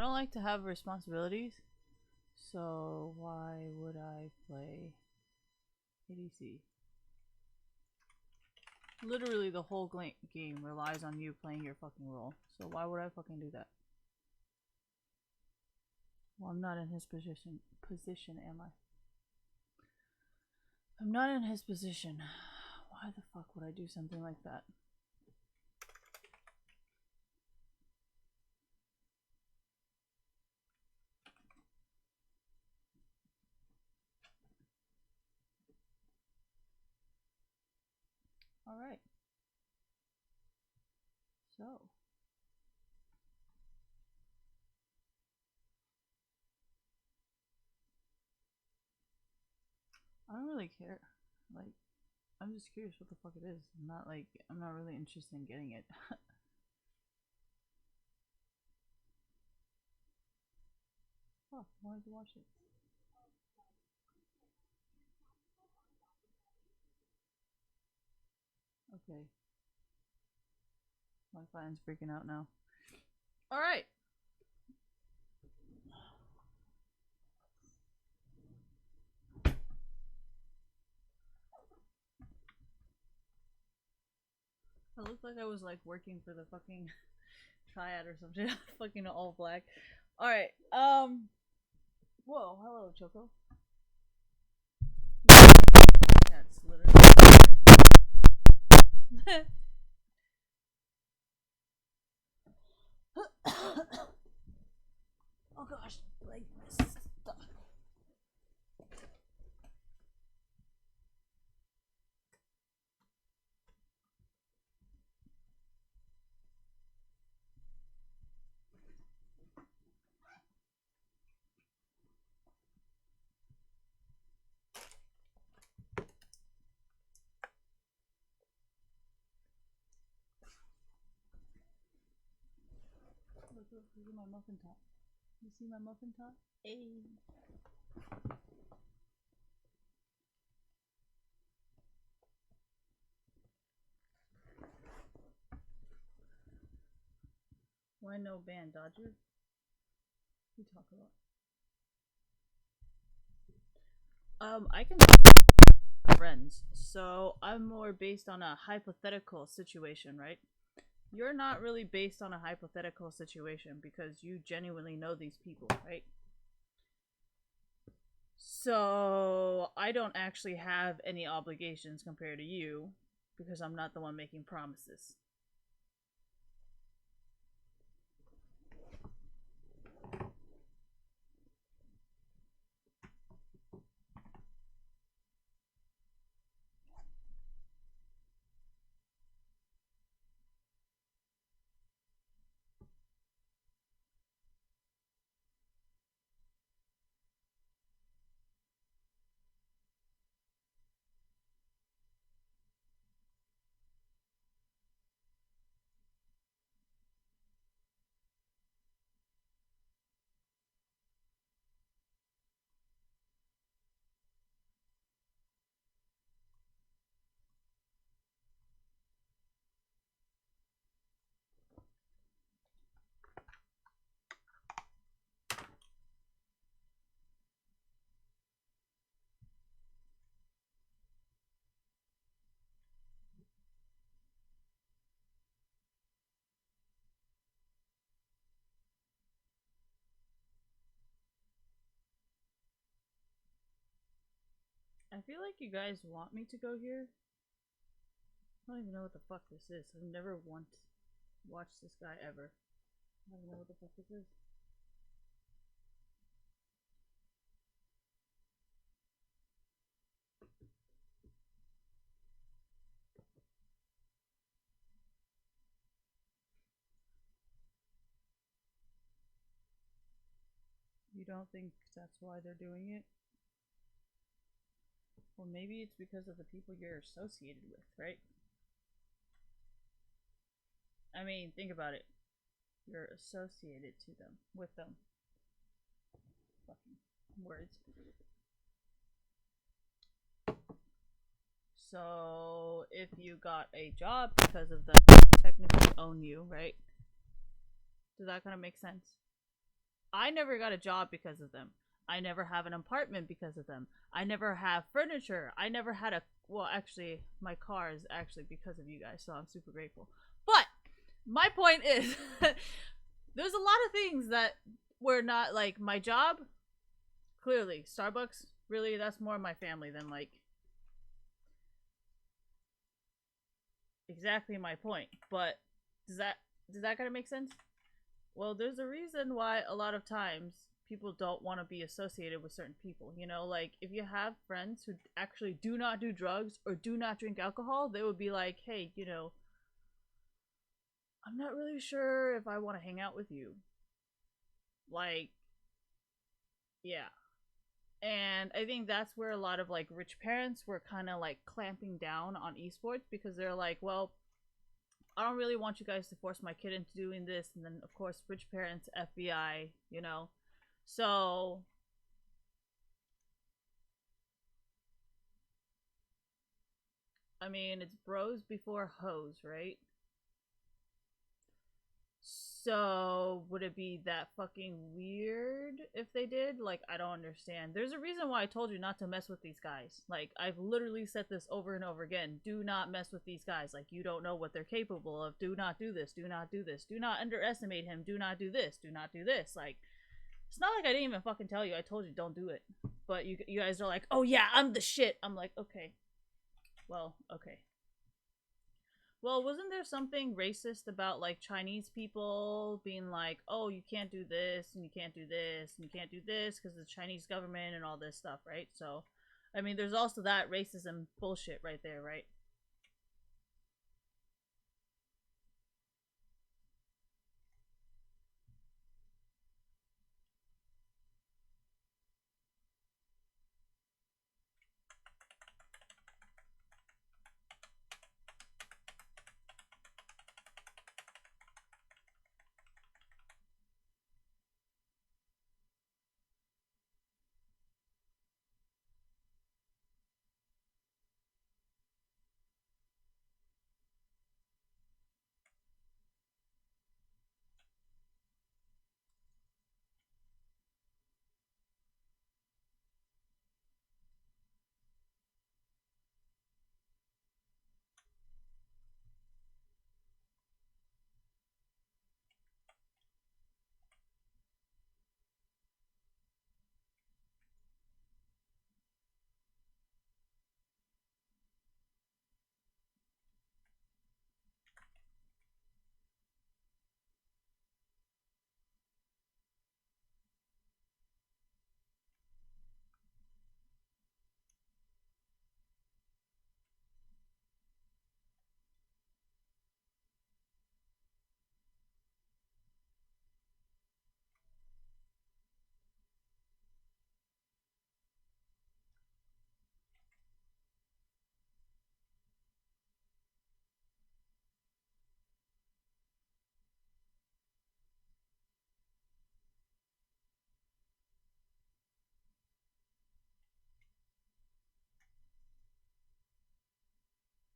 don't like to have responsibilities, so why would I play ADC? Literally the whole game relies on you playing your fucking role, so why would I fucking do that? Well, I'm not in his position, am I? I'm not in his position. Why the fuck would I do something like that? Alright. So. I don't really care. Like, I'm just curious what the fuck it is. I'm not really interested in getting it. Fuck, I wanted to watch it. Okay. My phone's freaking out now. Alright. I looked like I was like working for the fucking triad or something. Fucking all black. Alright, whoa, hello, Choco. Cats, literally. Oh gosh, like this stuff. Look at my muffin top. You see my muffin top? Hey. Why no ban, Dodger? We talk about. I can talk about friends, so I'm more based on a hypothetical situation, right? You're not really based on a hypothetical situation because you genuinely know these people, right? So I don't actually have any obligations compared to you because I'm not the one making promises. I feel like you guys want me to go here. I don't even know what the fuck this is. I've never once watched this guy ever. I don't know what the fuck this is. You don't think that's why they're doing it? Well, maybe it's because of the people you're associated with, right? I mean, think about it. You're associated to them, with them. Fucking words. So, if you got a job because of them, technically own you, right? Does that kind of make sense? I never got a job because of them. I never have an apartment because of them. I never have furniture. I never had a, well, actually, my car is actually because of you guys, so I'm super grateful. But my point is, there's a lot of things that were not like my job. Clearly, Starbucks, really, that's more my family than like exactly my point. But does that kind of make sense? Well, there's a reason why a lot of times people don't want to be associated with certain people. You know, like if you have friends who actually do not do drugs or do not drink alcohol, they would be like, hey, I'm not really sure if I want to hang out with you. Like, yeah. And I think that's where a lot of like rich parents were kind of like clamping down on esports because they're like, well, I don't really want you guys to force my kid into doing this. And then, of course, rich parents, FBI, you know. So, I mean, it's bros before hoes, right? So, would it be that fucking weird if they did? Like, I don't understand. There's a reason why I told you not to mess with these guys. Like, I've literally said this over and over again. Do not mess with these guys. Like, you don't know what they're capable of. Do not do this. Do not do this. Do not underestimate him. Do not do this. Do not do this. Like, it's not like I didn't even fucking tell you. I told you don't do it. But you guys are like, oh yeah, I'm the shit. I'm like, okay. Well, okay. Well, wasn't there something racist about like Chinese people being like, "Oh, you can't do this and you can't do this and you can't do this because of the Chinese government and all this stuff," right? So, I mean, there's also that racism bullshit right there, right?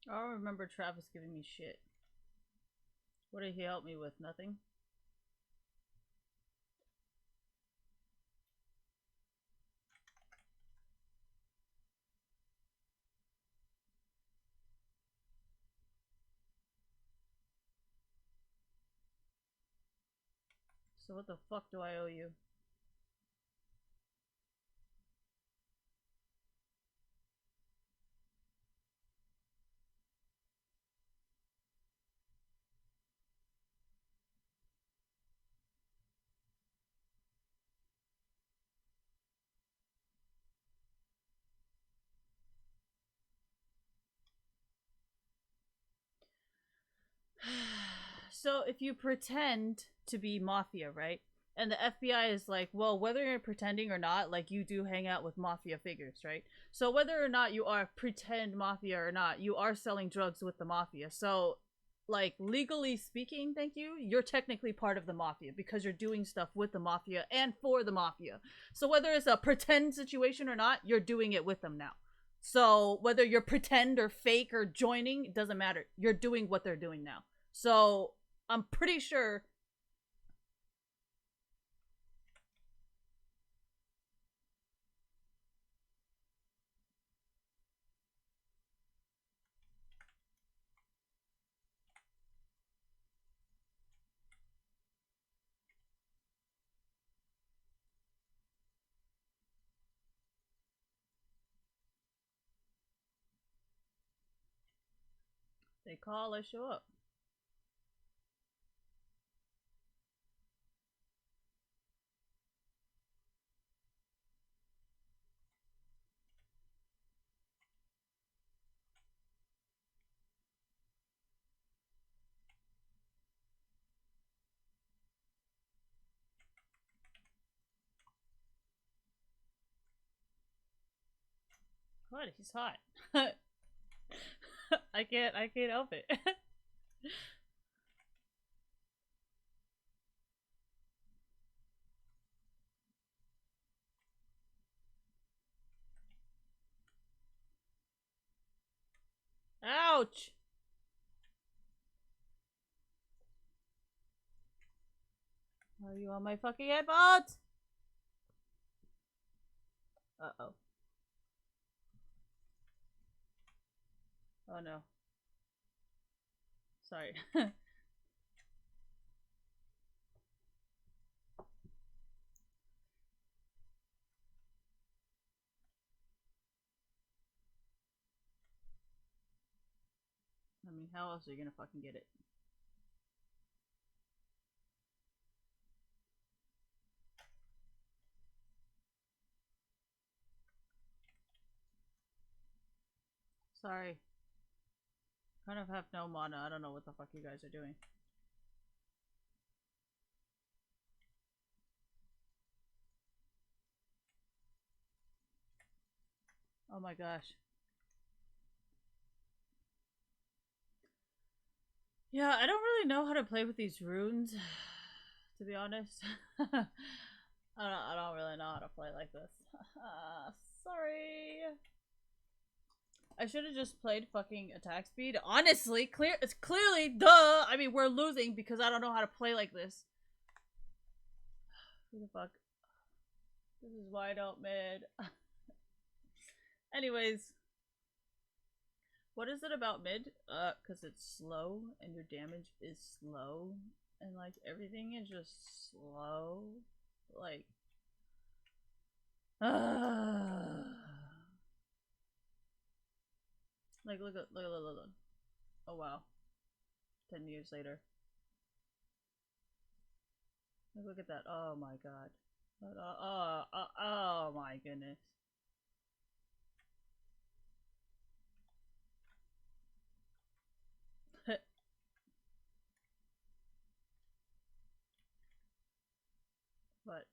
I don't remember Travis giving me shit. What did he help me with? Nothing. So what the fuck do I owe you? So if you pretend to be mafia, right? And the FBI is like, well, whether you're pretending or not, like you do hang out with mafia figures, right? So whether or not you are pretend mafia or not, you are selling drugs with the mafia. So like legally speaking, thank you, you're technically part of the mafia because you're doing stuff with the mafia and for the mafia. So whether it's a pretend situation or not, you're doing it with them now. So whether you're pretend or fake or joining, it doesn't matter. You're doing what they're doing now. So I'm pretty sure. They call, I show up. What? He's hot. I can't help it. Ouch! Are you on my fucking headphones? Uh-oh. Oh no. Sorry. I mean, how else are you gonna fucking get it? Sorry. Kind of have no mana. I don't know what the fuck you guys are doing. Oh my gosh. Yeah, I don't really know how to play with these runes, to be honest. I don't really know how to play like this. Sorry. I should have just played fucking attack speed. Honestly, it's clearly duh. I mean, we're losing because I don't know how to play like this. Who the fuck? This is why I don't mid. Anyways, what is it about mid? Cause it's slow and your damage is slow and like everything is just slow. Like, like look. Oh wow. 10 years later. Look at that. Oh my god. Oh my goodness. But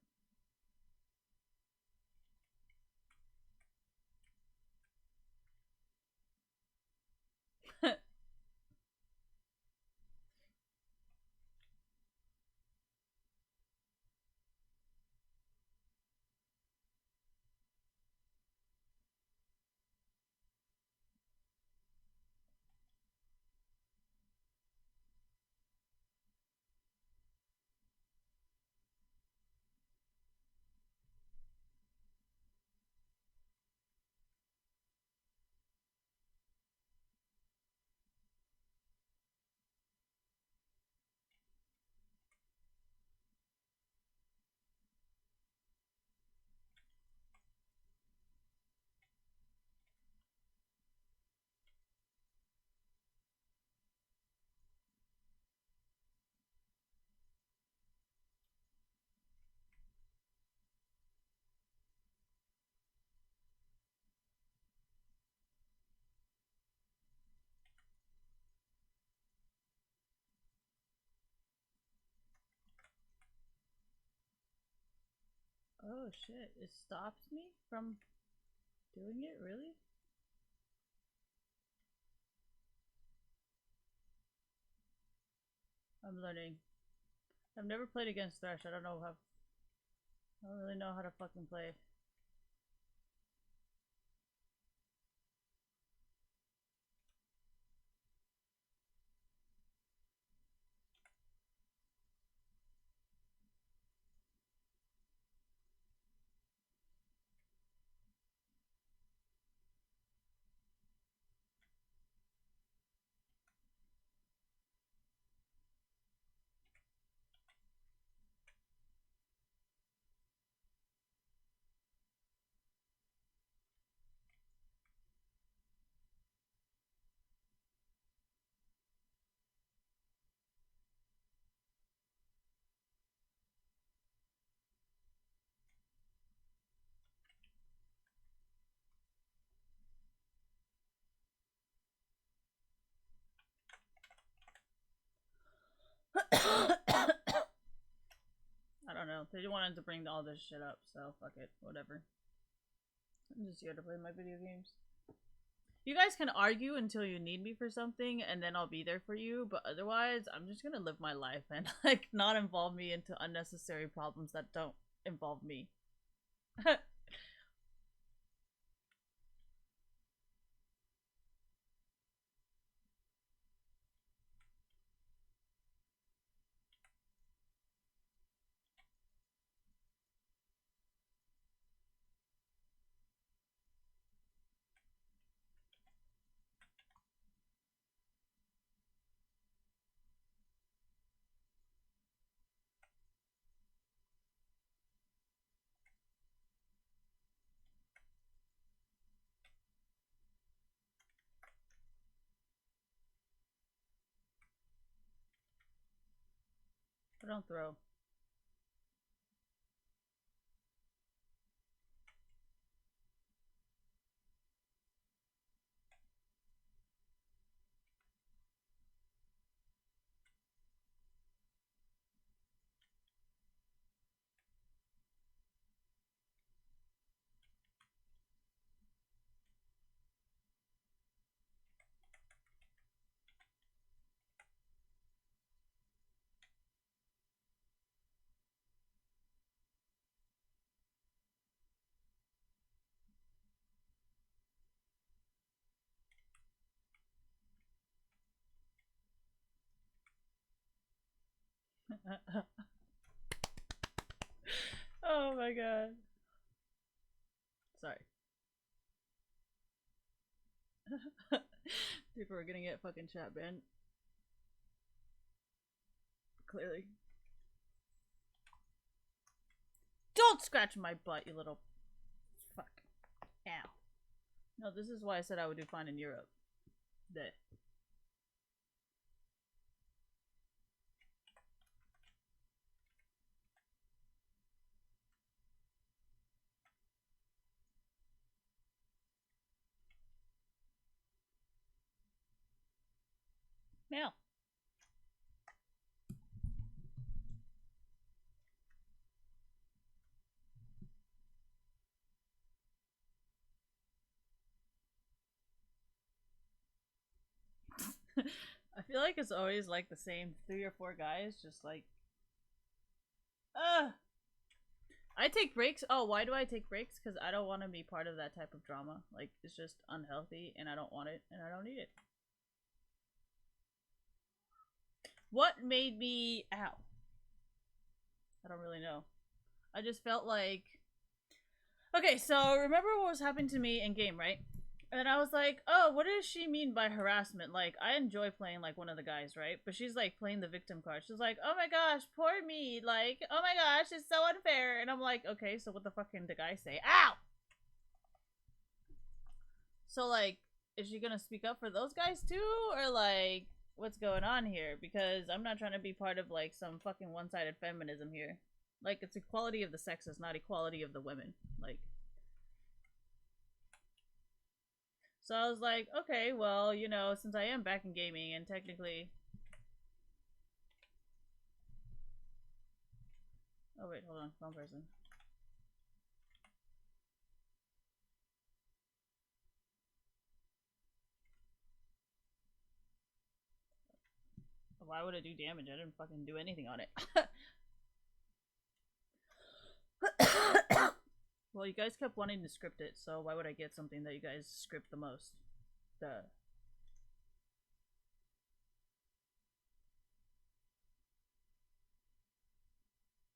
oh shit, it stops me from doing it, really? I'm learning. I've never played against Thresh. I don't know how. I don't really know how to fucking play. they wanted to bring all this shit up, so fuck it, whatever. I'm just here to play my video games. You guys can argue until you need me for something, and then I'll be there for you, but otherwise, I'm just gonna live my life and, like, not involve me into unnecessary problems that don't involve me. I don't throw. Oh my god. Sorry. People are gonna get fucking chat banned. Clearly. Don't scratch my butt, you little fuck. Ow. No, this is why I said I would do fine in Europe. There. Now. I feel like it's always like the same 3 or 4 guys, just like, I take breaks. Oh, why do I take breaks? Because I don't want to be part of that type of drama. Like, it's just unhealthy, and I don't want it, and I don't need it. What made me... Ow. I don't really know. I just felt like... Okay, so remember what was happening to me in game, right? And I was like, oh, what does she mean by harassment? Like, I enjoy playing, like, one of the guys, right? But she's, like, playing the victim card. She's like, oh my gosh, poor me. Like, oh my gosh, it's so unfair. And I'm like, okay, so what the fuck can the guy say? Ow! So, like, is she gonna speak up for those guys too? Or, like, what's going on here? Because I'm not trying to be part of, like, some fucking one-sided feminism here. Like, it's equality of the sexes, not equality of the women. Like... So I was like, okay, well, you know, since I am back in gaming and technically... Oh wait, hold on, wrong person. Why would it do damage? I didn't fucking do anything on it. Well, you guys kept wanting to script it, so why would I get something that you guys script the most? Duh.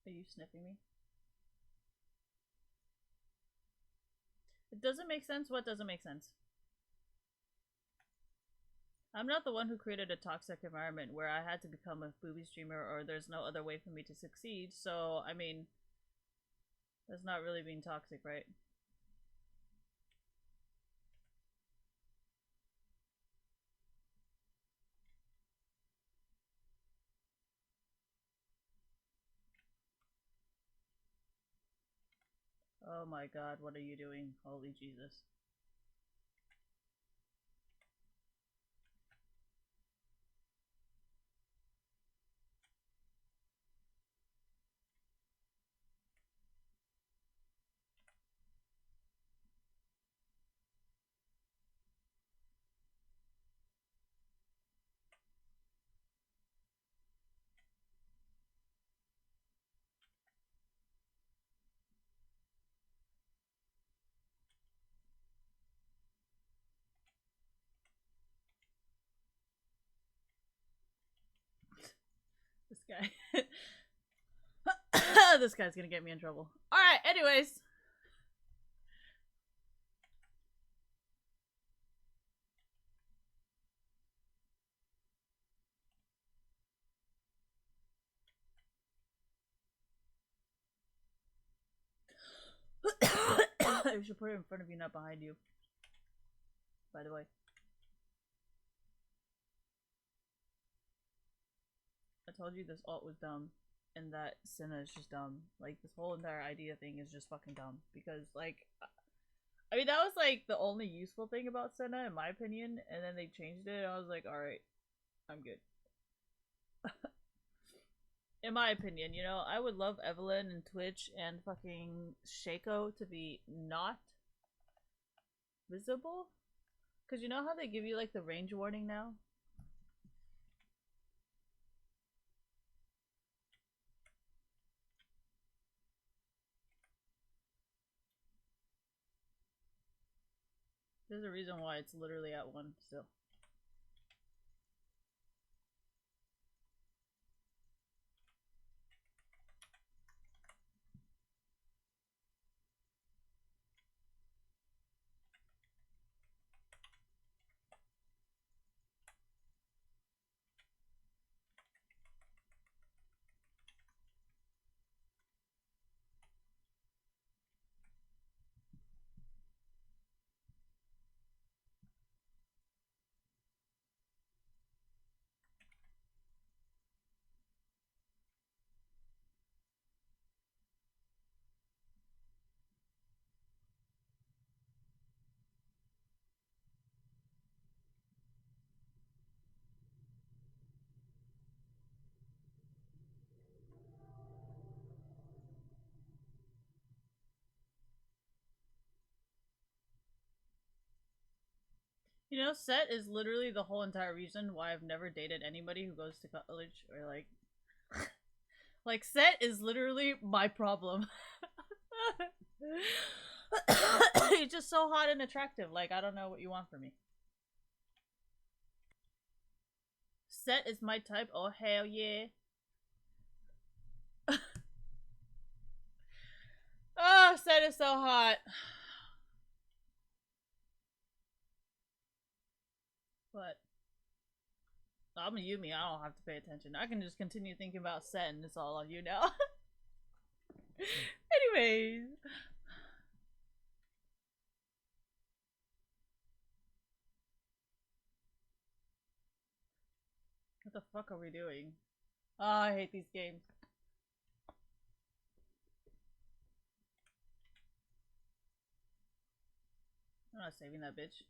Are you sniffing me? It doesn't make sense? What doesn't make sense? I'm not the one who created a toxic environment where I had to become a booby streamer or there's no other way for me to succeed, so, I mean, that's not really being toxic, right? Oh my god, what are you doing? Holy Jesus. guy. This guy's gonna get me in trouble. Alright, anyways. I should put it in front of you, not behind you. By the way. I told you this alt was dumb, and that Senna is just dumb. Like, this whole entire idea thing is just fucking dumb. Because, like, I mean, that was, like, the only useful thing about Senna, in my opinion, and then they changed it, and I was like, alright, I'm good. In my opinion, you know, I would love Evelyn and Twitch and fucking Shaco to be not visible. Because you know how they give you, like, the range warning now? There's a reason why it's literally at 1 still. You know, Set is literally the whole entire reason why I've never dated anybody who goes to college or like like Set is literally my problem. He's just so hot and attractive. Like, I don't know what you want from me. Set is my type. Oh hell yeah. Oh, Set is so hot. But I'm a Yumi, I don't have to pay attention. I can just continue thinking about Set and it's all on you now. Anyways. What the fuck are we doing? Oh, I hate these games. I'm not saving that bitch.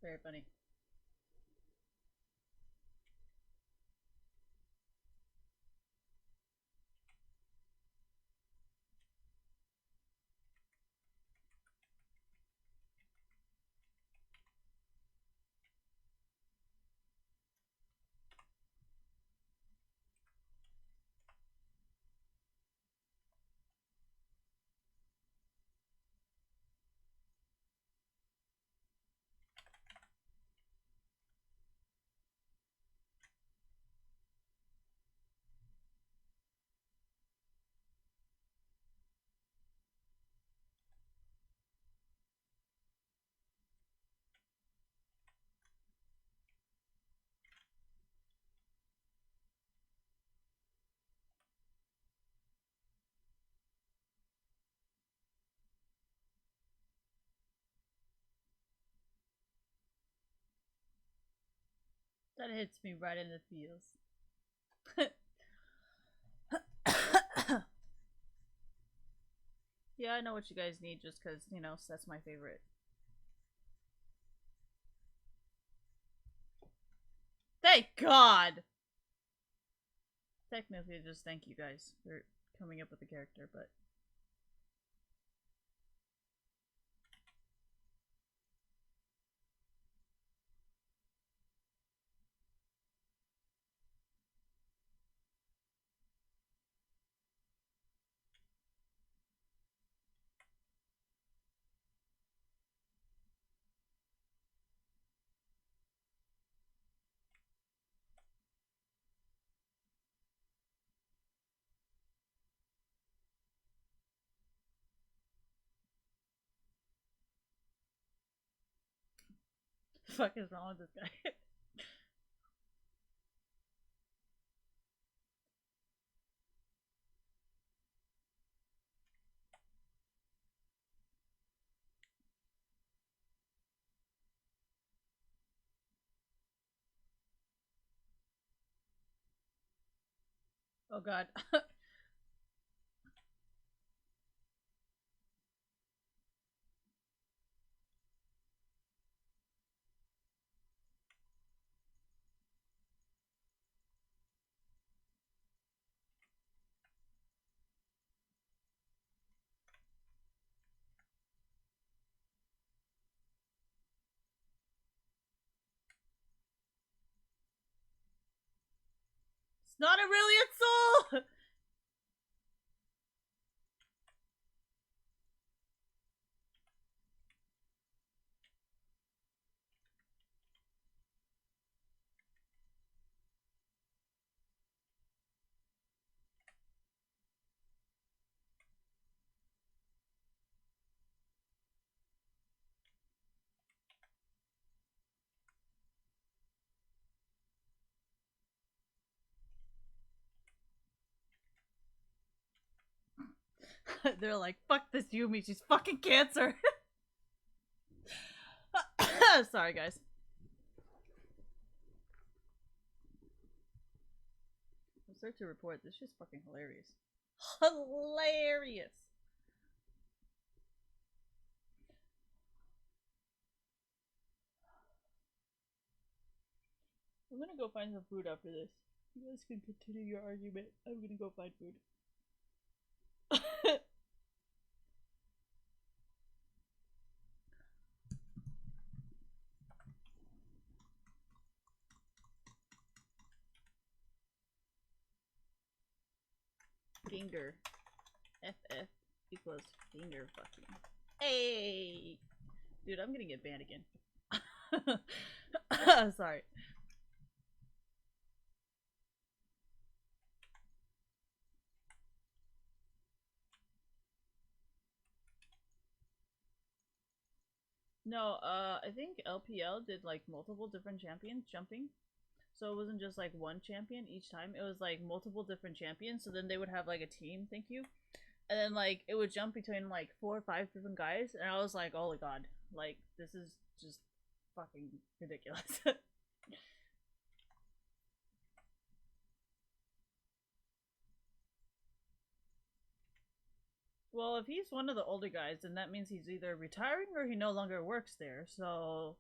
Very funny. That hits me right in the feels. Yeah, I know what you guys need just because, you know, that's my favorite. Thank God! Technically, just thank you guys for coming up with the character, but The fuck is wrong with this guy? Oh god. It's not Aurelian Soul! They're like, fuck this Yumi, she's fucking cancer. Sorry, guys. I'm sorry to report, this shit's fucking hilarious. Hilarious! I'm gonna go find some food after this. You guys can continue your argument. I'm gonna go find food. Finger. FF equals finger fucking. Hey! Dude, I'm gonna get banned again. Sorry. No, I think LPL did like multiple different champions jumping. So it wasn't just like one champion each time. It was like multiple different champions. So then they would have like a team, thank you. And then like it would jump between like 4 or 5 different guys. And I was like, oh my god, like this is just fucking ridiculous. Well, if he's one of the older guys, then that means he's either retiring or he no longer works there. So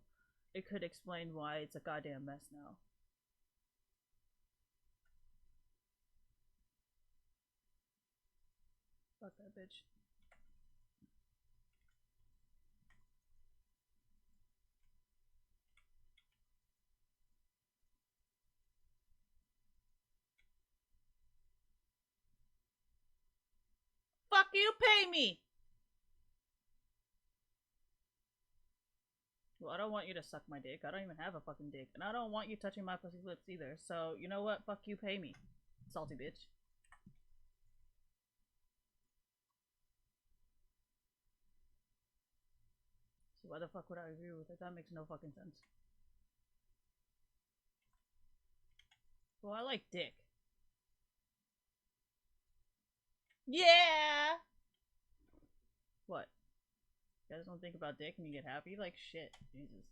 it could explain why it's a goddamn mess now. Fuck that bitch. Fuck you, pay me! Well, I don't want you to suck my dick. I don't even have a fucking dick. And I don't want you touching my pussy lips either. So, you know what? Fuck you, pay me. Salty bitch. So why the fuck would I agree with it? That makes no fucking sense. Well, I like dick. Yeah! What? You guys don't think about dick and you get happy? Like shit. Jesus.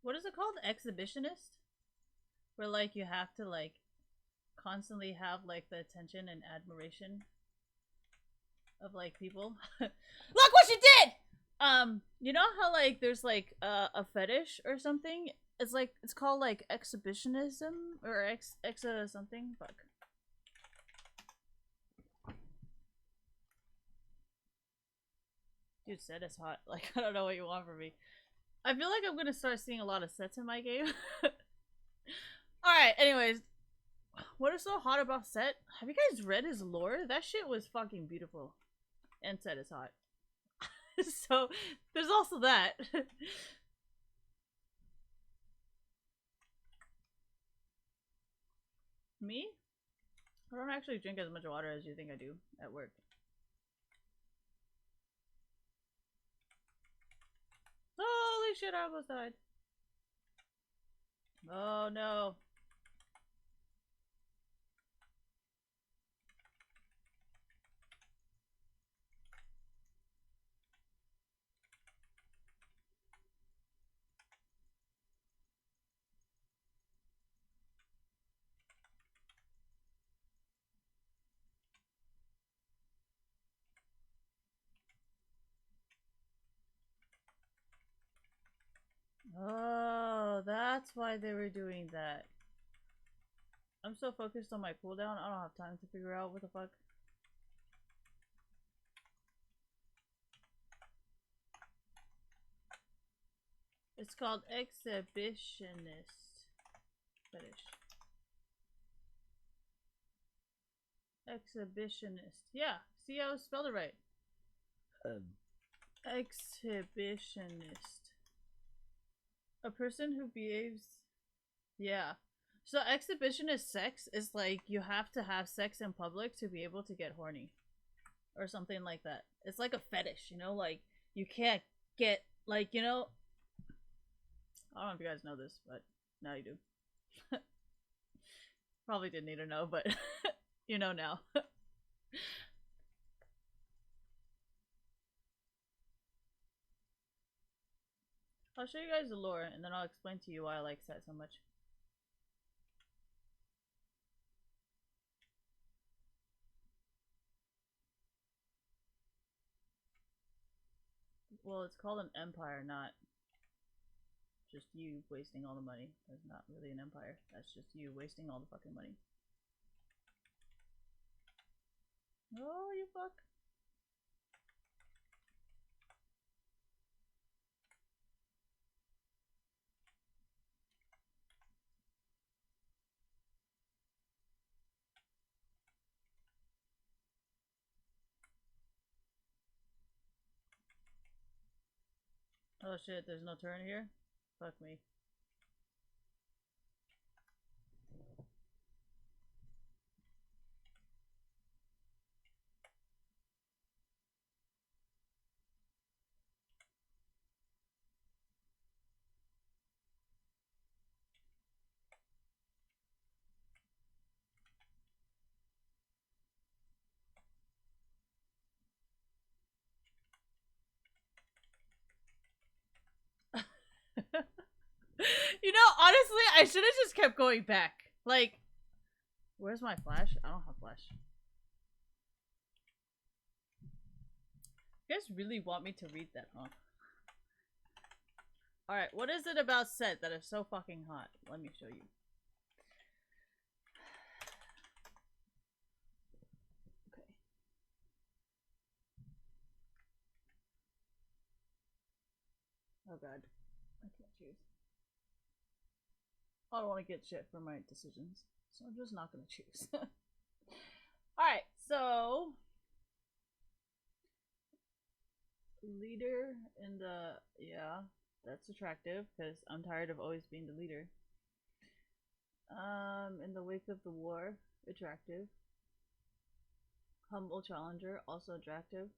What is it called? Exhibitionist? Where like you have to like constantly have like the attention and admiration of like people. Look what you did! You know how like there's like a fetish or something? It's like it's called like exhibitionism or exa something. Fuck. Dude, set is hot. Like I don't know what you want from me. I feel like I'm gonna start seeing a lot of sets in my game. Alright, anyways. What is so hot about Set? Have you guys read his lore? That shit was fucking beautiful. And Set is hot. So, there's also that. Me? I don't actually drink as much water as you think I do at work. Holy shit, I almost died. Oh no. Oh, that's why they were doing that. I'm so focused on my cooldown, I don't have time to figure out what the fuck. It's called exhibitionist fetish. Exhibitionist. Yeah, see, I spelled it right. Exhibitionist. A person who behaves. Yeah. So exhibitionist sex is like you have to have sex in public to be able to get horny. Or something like that. It's like a fetish, you know? Like, you can't get, like, you know. I don't know if you guys know this, but now you do. Probably didn't need to know, but you know now. I'll show you guys the lore, and then I'll explain to you why I like Set so much. Well, it's called an empire, not just you wasting all the money. That's not really an empire. That's just you wasting all the fucking money. Oh, you fuck. Oh shit, there's no turn here? Fuck me. You know, honestly, I should have just kept going back. Like, where's my flash? I don't have flash. You guys really want me to read that, huh? Alright, what is it about Set that is so fucking hot? Let me show you. Okay. Oh god. I can't choose. I don't want to get shit for my decisions, so I'm just not gonna choose. Alright, so leader in the, yeah, that's attractive because I'm tired of always being the leader. In the wake of the war, attractive. Humble challenger, also attractive.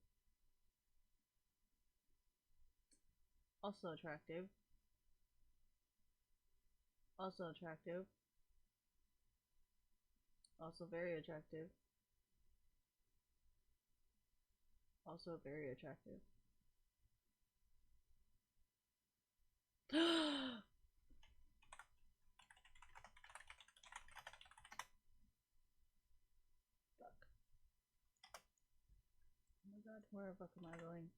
Also attractive. Also attractive. Also very attractive. Also very attractive. Fuck. Oh my god, where the fuck am I going?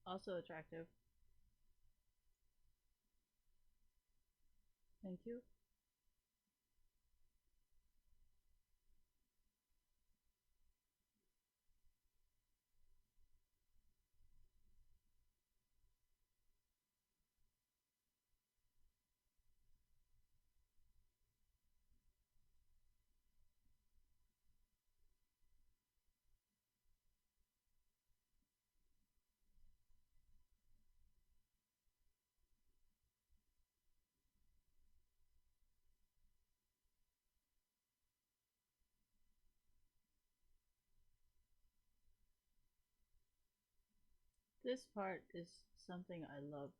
Also attractive. Thank you. This part is something I love.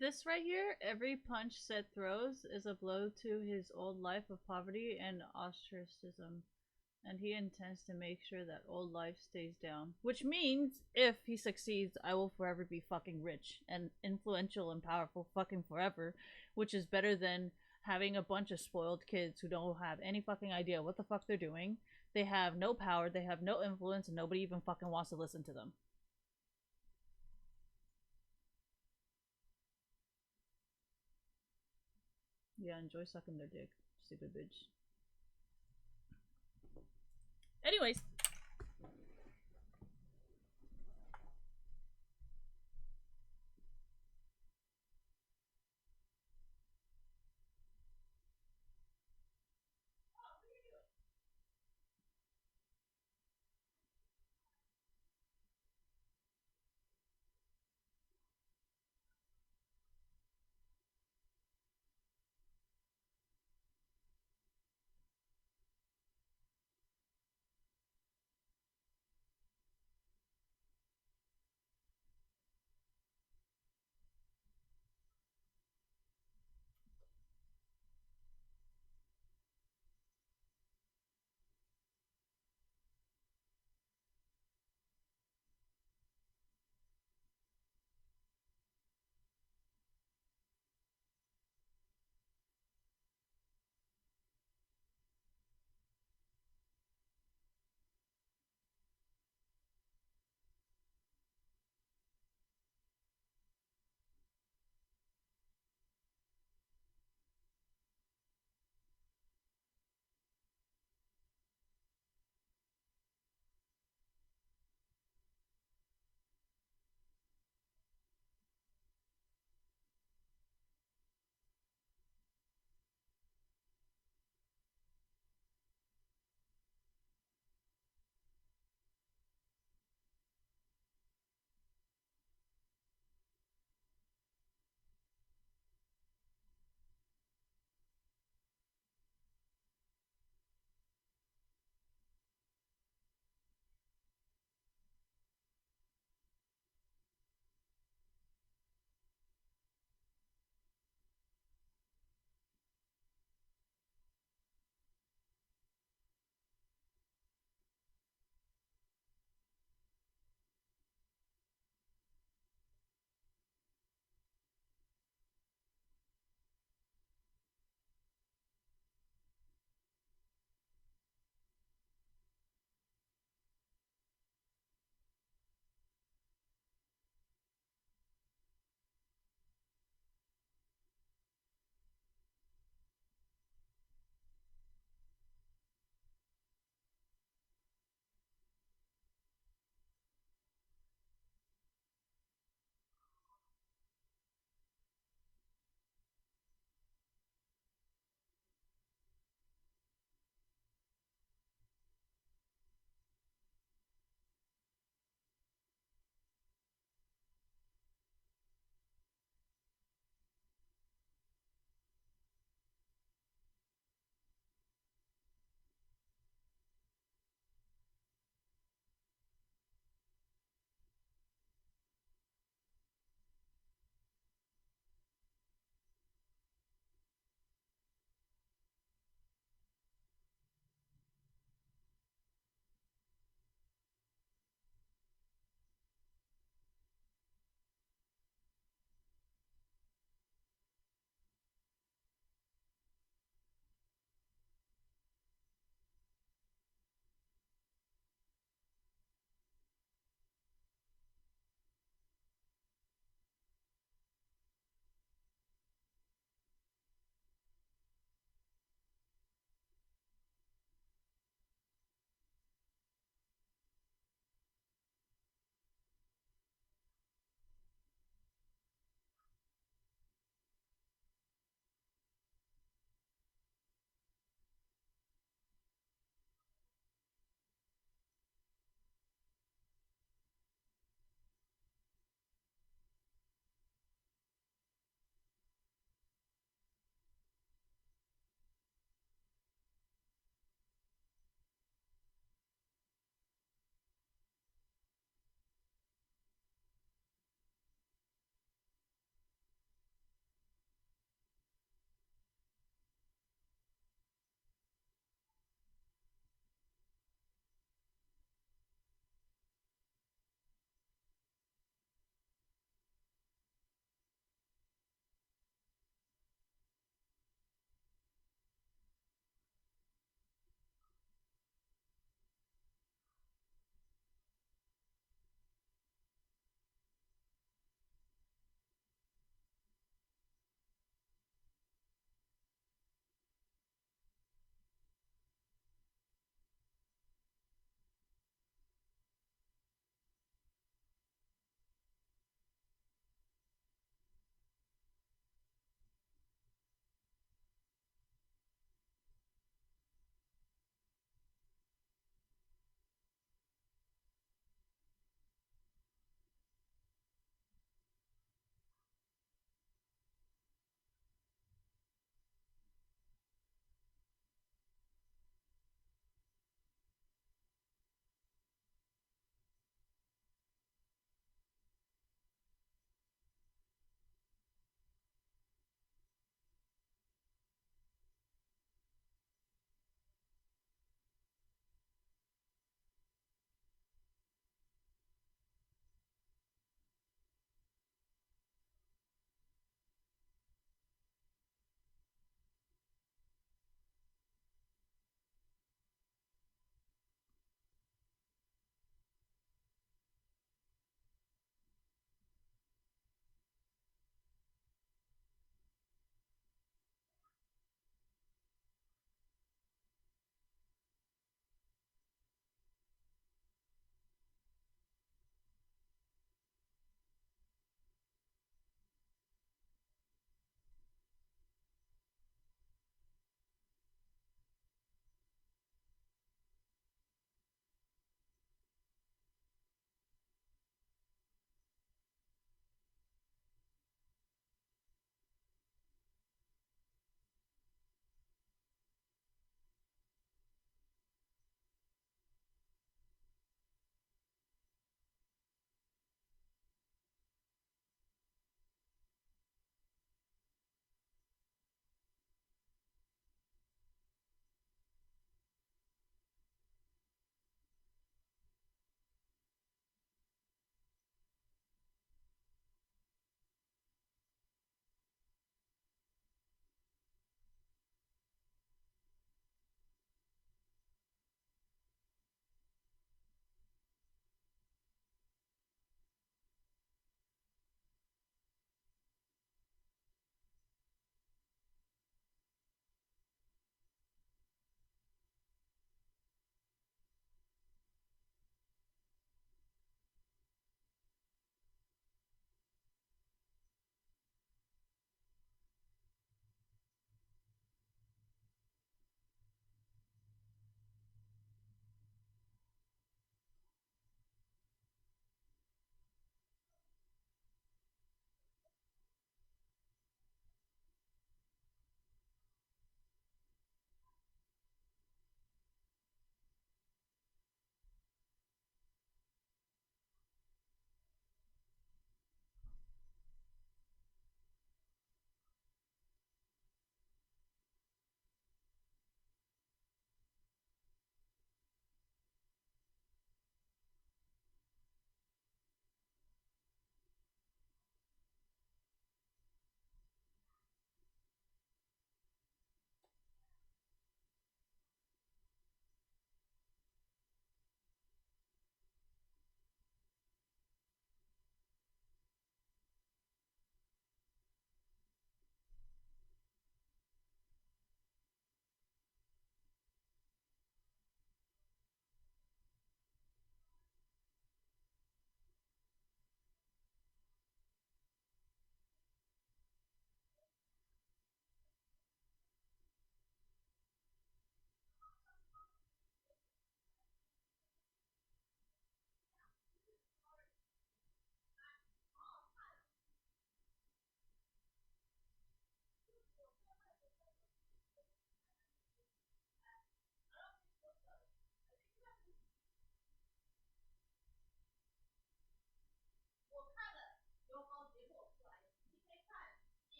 This right here, every punch Seth throws is a blow to his old life of poverty and ostracism, and he intends to make sure that old life stays down. Which means, if he succeeds, I will forever be fucking rich and influential and powerful fucking forever, which is better than having a bunch of spoiled kids who don't have any fucking idea what the fuck they're doing. They have no power, they have no influence, and nobody even fucking wants to listen to them. Yeah, enjoy sucking their dick, stupid bitch. Anyways,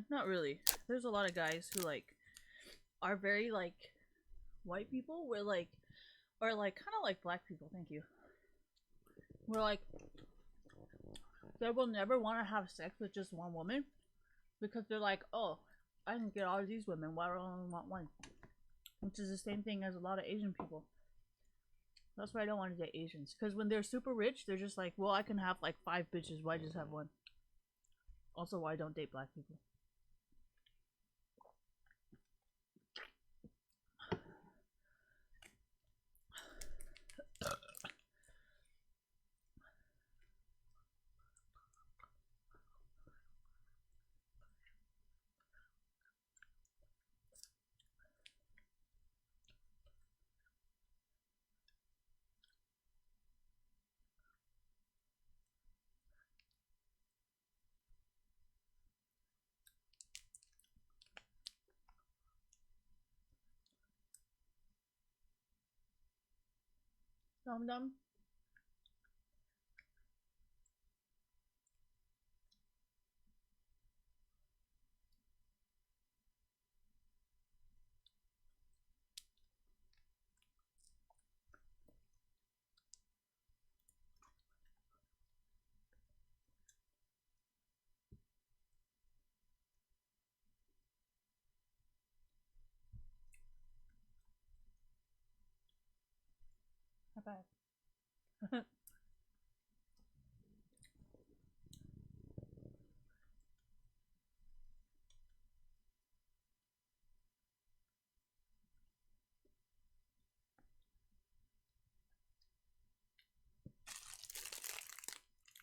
Not really. There's a lot of guys who like are very like white people, where like, or like kind of like black people. Thank you. Where like they will never want to have sex with just one woman because they're like, oh, I can get all of these women. Why do I only want one? Which is the same thing as a lot of Asian people. That's why I don't want to date Asians. Because when they're super rich, they're just like, well, I can have like 5 bitches. Why just have one? Also, why I don't date black people. Dum dum. High five.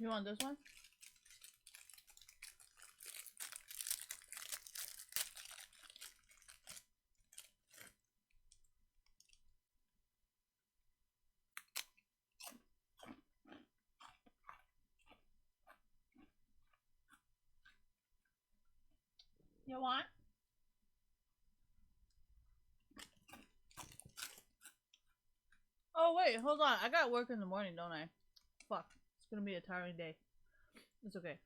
You want this one? You want? Oh wait, hold on. I got work in the morning, don't I? Fuck. It's gonna be a tiring day. It's okay.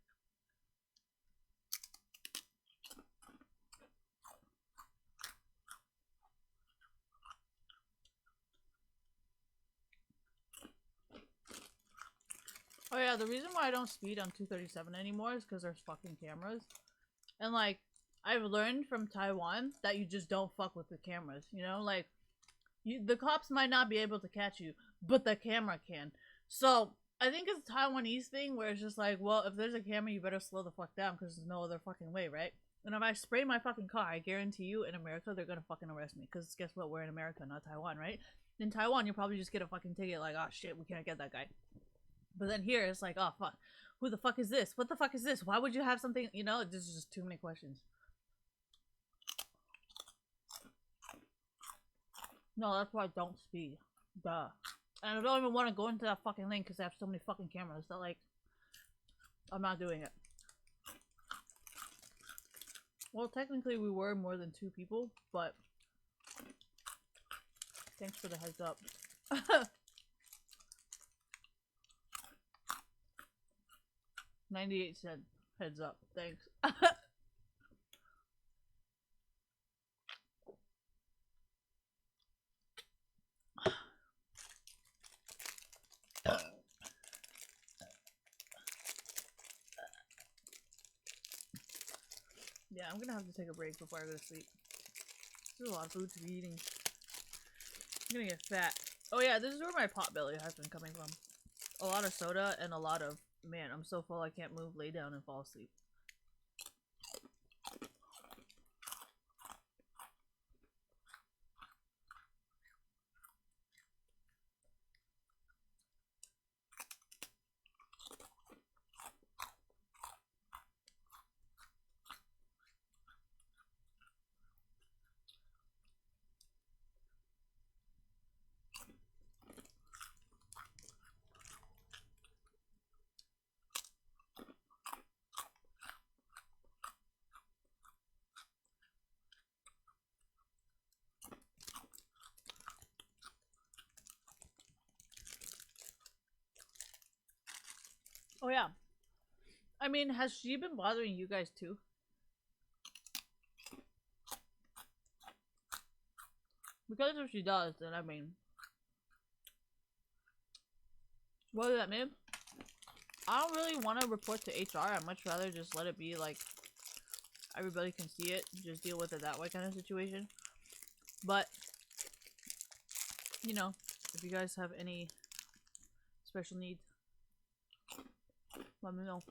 Oh yeah, the reason why I don't speed on 237 anymore is because there's fucking cameras. And like, I've learned from Taiwan that you just don't fuck with the cameras, you know? Like, the cops might not be able to catch you, but the camera can. So, I think it's a Taiwanese thing where it's just like, well, if there's a camera, you better slow the fuck down because there's no other fucking way, right? And if I spray my fucking car, I guarantee you in America, they're gonna fucking arrest me. Because guess what? We're in America, not Taiwan, right? In Taiwan, you probably just get a fucking ticket like, oh shit, we can't get that guy. But then here, it's like, oh fuck. Who the fuck is this? What the fuck is this? Why would you have something, you know? There's just too many questions. No, that's why I don't speed. Duh. And I don't even want to go into that fucking lane because they have so many fucking cameras that, like, I'm not doing it. Well, technically we were more than 2 people, but thanks for the heads up. 98 cent heads up. Thanks. Yeah, I'm gonna have to take a break before I go to sleep. There's a lot of food to be eating. I'm gonna get fat. Oh yeah, this is where my pot belly has been coming from. A lot of soda and a lot of, man, I'm so full I can't move, lay down, and fall asleep. Oh yeah. I mean, has she been bothering you guys too? Because if she does, then I mean, what does that mean? I don't really want to report to HR. I'd much rather just let it be like everybody can see it, just deal with it that way kind of situation. But, you know, if you guys have any special needs, let me know.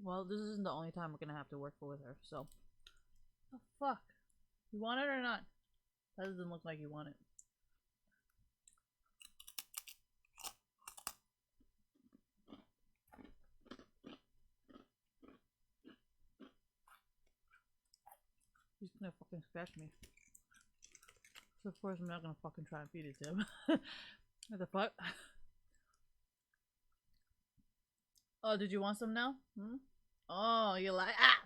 Well, this isn't the only time we're gonna have to work with her, so. Oh, fuck. You want it or not? That doesn't look like you want it. He's gonna fucking scratch me. So of course I'm not gonna fucking try and feed it to him. What the fuck? Oh, did you want some now? Hmm? Oh, you like ah!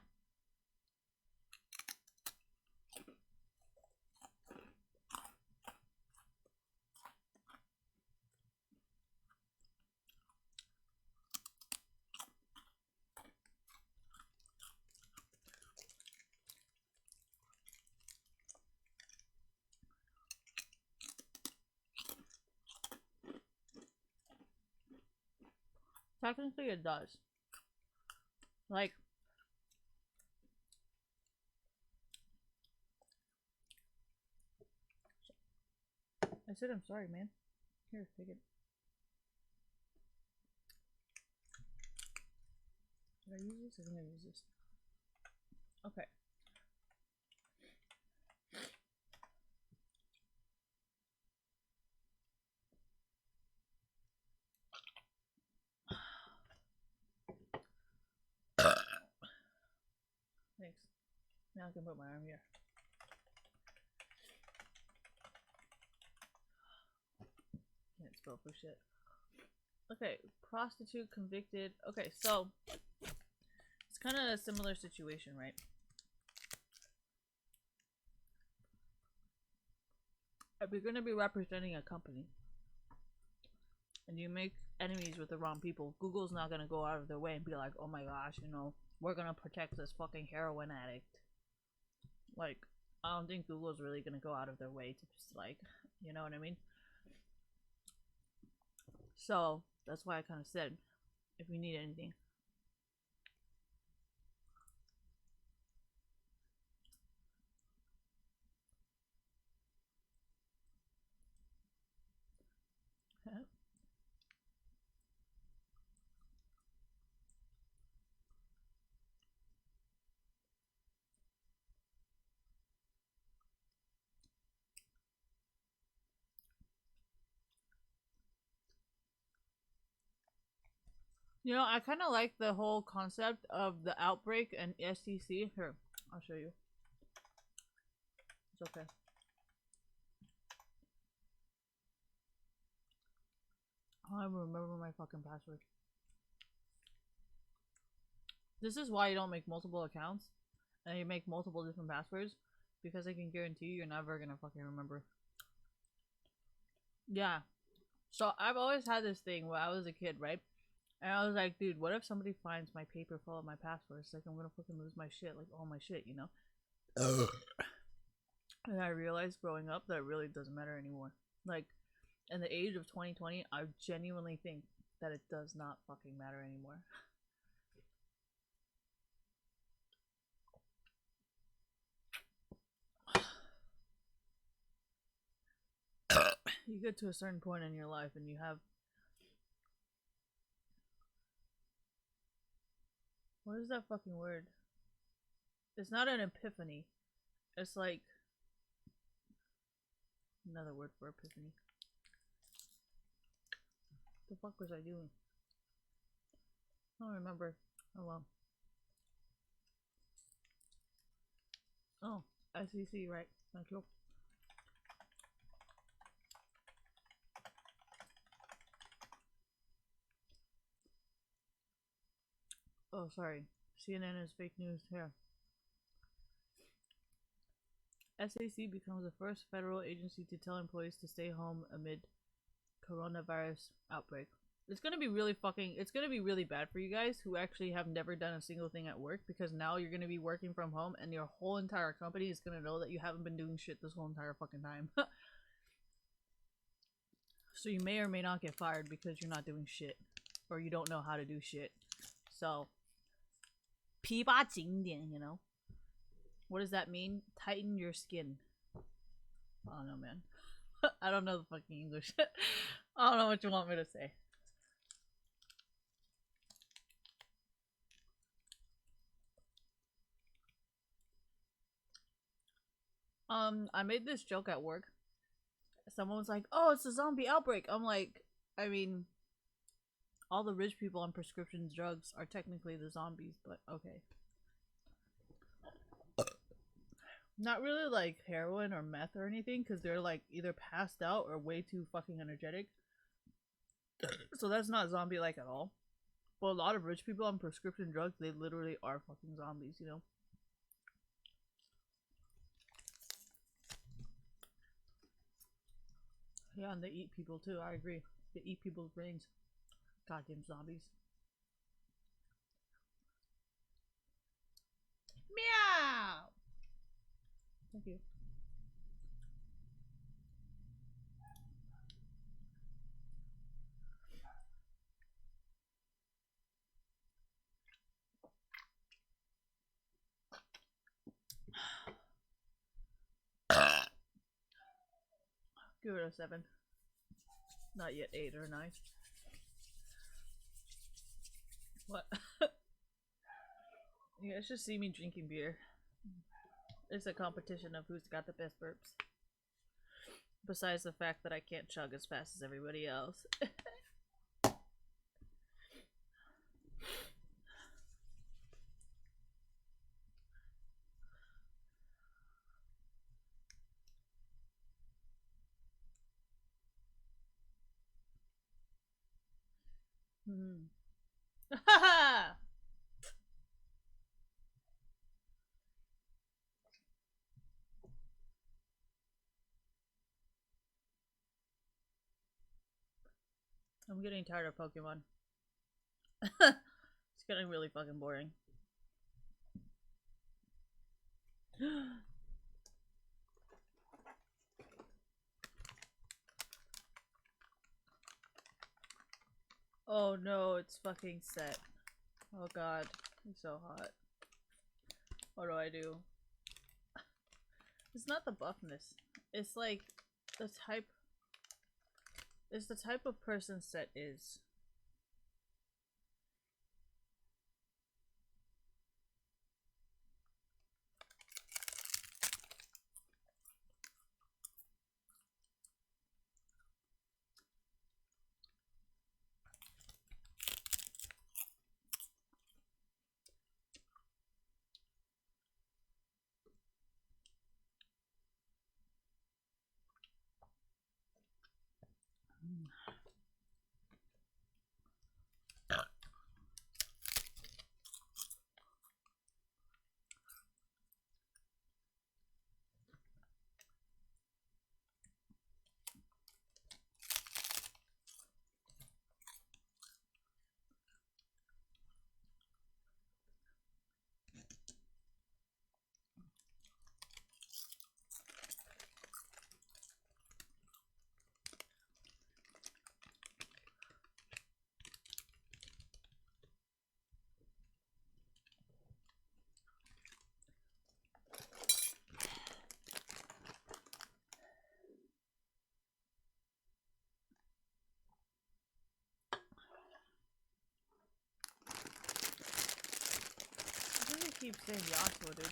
Technically it does. Like, I said I'm sorry, man. Here, take it. Did I use this? I think I used this. Okay. Thanks. Now I can put my arm here. Can't spell for shit. Okay, prostitute convicted. Okay, so it's kind of a similar situation, right? If you're gonna be representing a company and you make enemies with the wrong people, Google's not gonna go out of their way and be like, oh my gosh, you know, we're gonna protect this fucking heroin addict. Like, I don't think Google's really gonna go out of their way to just like, you know what I mean? So that's why I kind of said, if you need anything. You know, I kind of like the whole concept of the outbreak and STC. Here, I'll show you. It's okay. I don't even remember my fucking password. This is why you don't make multiple accounts and you make multiple different passwords, because I can guarantee you're never gonna fucking remember. Yeah. So I've always had this thing when I was a kid, right? And I was like, dude, what if somebody finds my paper full of my passwords? Like, I'm gonna fucking lose my shit, like all my shit, you know? And I realized growing up that it really doesn't matter anymore. Like, in the age of 2020, I genuinely think that it does not fucking matter anymore. You get to a certain point in your life and you have... What is that fucking word? It's not an epiphany. It's like... Another word for epiphany. What the fuck was I doing? I don't remember. Oh well. Oh, SEC, right. Thank you. Oh, sorry. CNN is fake news here. SAC becomes the first federal agency to tell employees to stay home amid coronavirus outbreak. It's gonna be really fucking. It's gonna be really bad for you guys who actually have never done a single thing at work, because now you're gonna be working from home and your whole entire company is gonna know that you haven't been doing shit this whole entire fucking time. So you may or may not get fired because you're not doing shit, or you don't know how to do shit. So, 皮扒紧点, you know. What does that mean? Tighten your skin. I don't know, man. I don't know the fucking English. I don't know what you want me to say. I made this joke at work. Someone was like, "Oh, it's a zombie outbreak." I'm like, I mean, all the rich people on prescription drugs are technically the zombies, but okay. Not really like heroin or meth or anything, because they're like either passed out or way too fucking energetic. So that's not zombie like at all. But a lot of rich people on prescription drugs, they literally are fucking zombies, you know? Yeah, and they eat people too, I agree. They eat people's brains. Goddamn zombies. Meow! Thank you. Give it a 7. Not yet 8 or 9. What? You guys just see me drinking beer. It's a competition of who's got the best burps. Besides the fact that I can't chug as fast as everybody else. Hmm. I'm getting tired of Pokemon. It's getting really fucking boring. Oh no, it's fucking set. Oh god, it's so hot. What do I do? It's not the buffness. It's like the type. It's the type of person Set is. Why do you keep saying Yasuo, dude?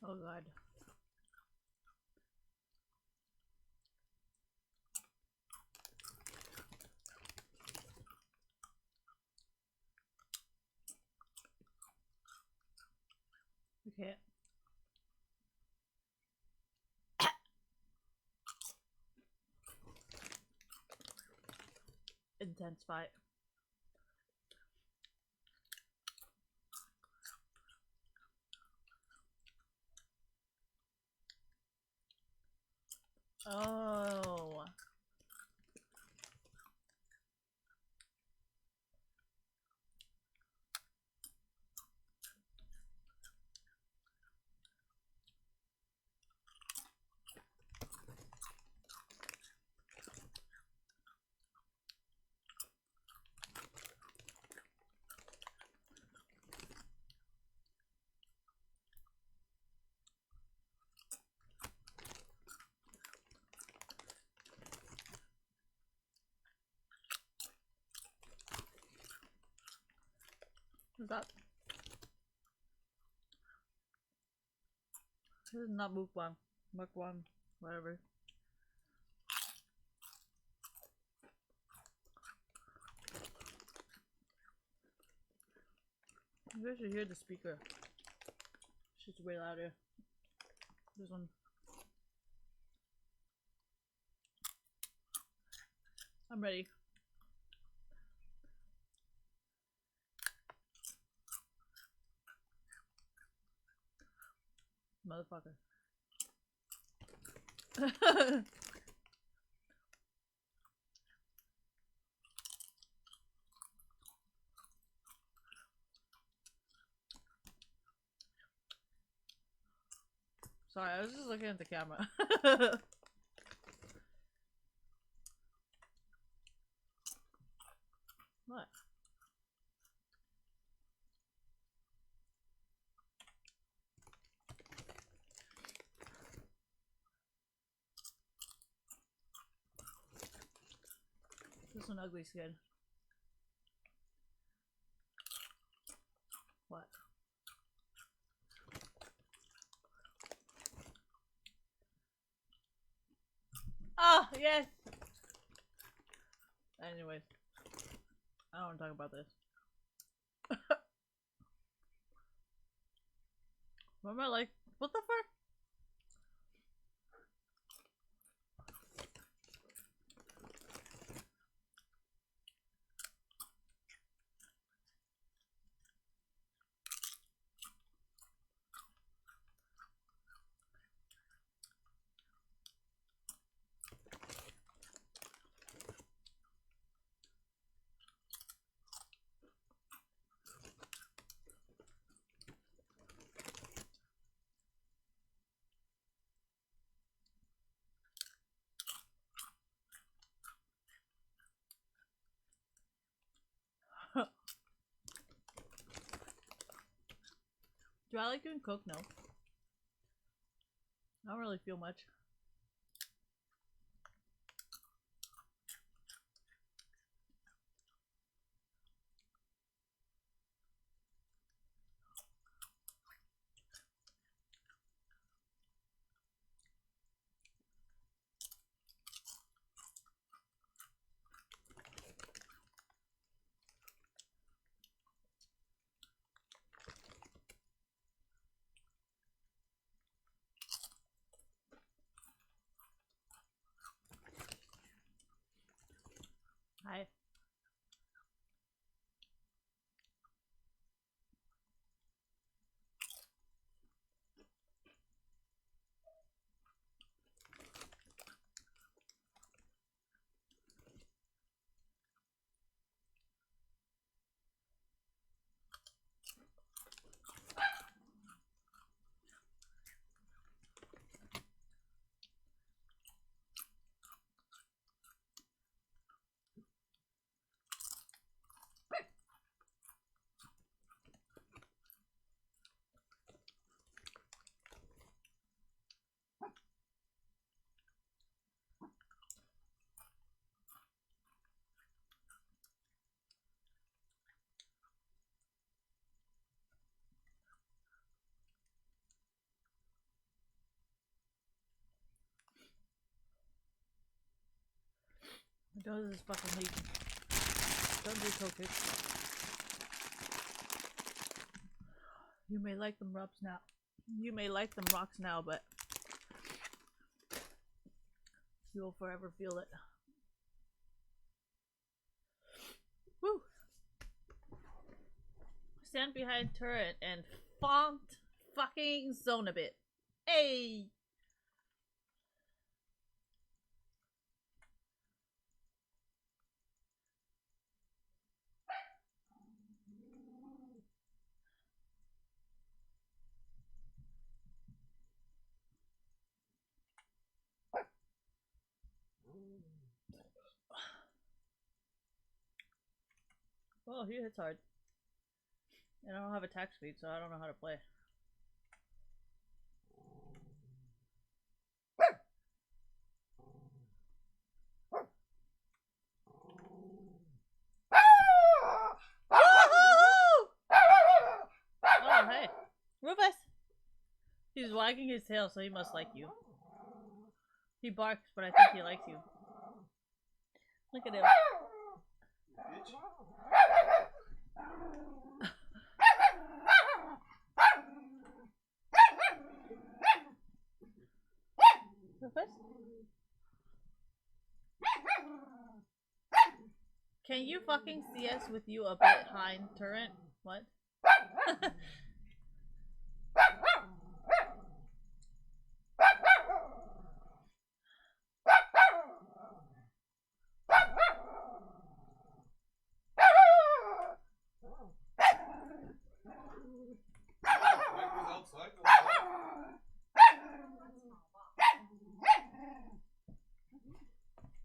Oh god. Okay. intense fight. Oh. What's that? This is not mukbang. Mukbang. Whatever. You guys should hear the speaker. Shit's way louder. This one. I'm ready. Motherfucker. Sorry, I was just looking at the camera. What? This one ugly skin. What? Oh, yes! Anyways. I don't want to talk about this. What am I like? What the fuck? Do I like doing coke? No. I don't really feel much. Hi. My dog is fucking leaking. Don't do coke. You may like them rocks now. You may like them rocks now, but you will forever feel it. stand behind turret and font fucking zone a bit. Hey! Oh, he hits hard. And I don't have attack speed, so I don't know how to play. Oh, hey. Rufus! He's wagging his tail, so he must like you. He barks, but I think he likes you. Look at him. Rufus? Can you fucking see us with you a bit behind turret? What?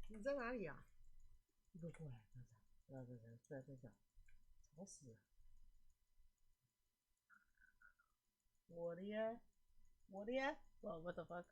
你在哪里呀、你给我过来，这，吵死了！我的呀，我的呀。Well, what the fuck?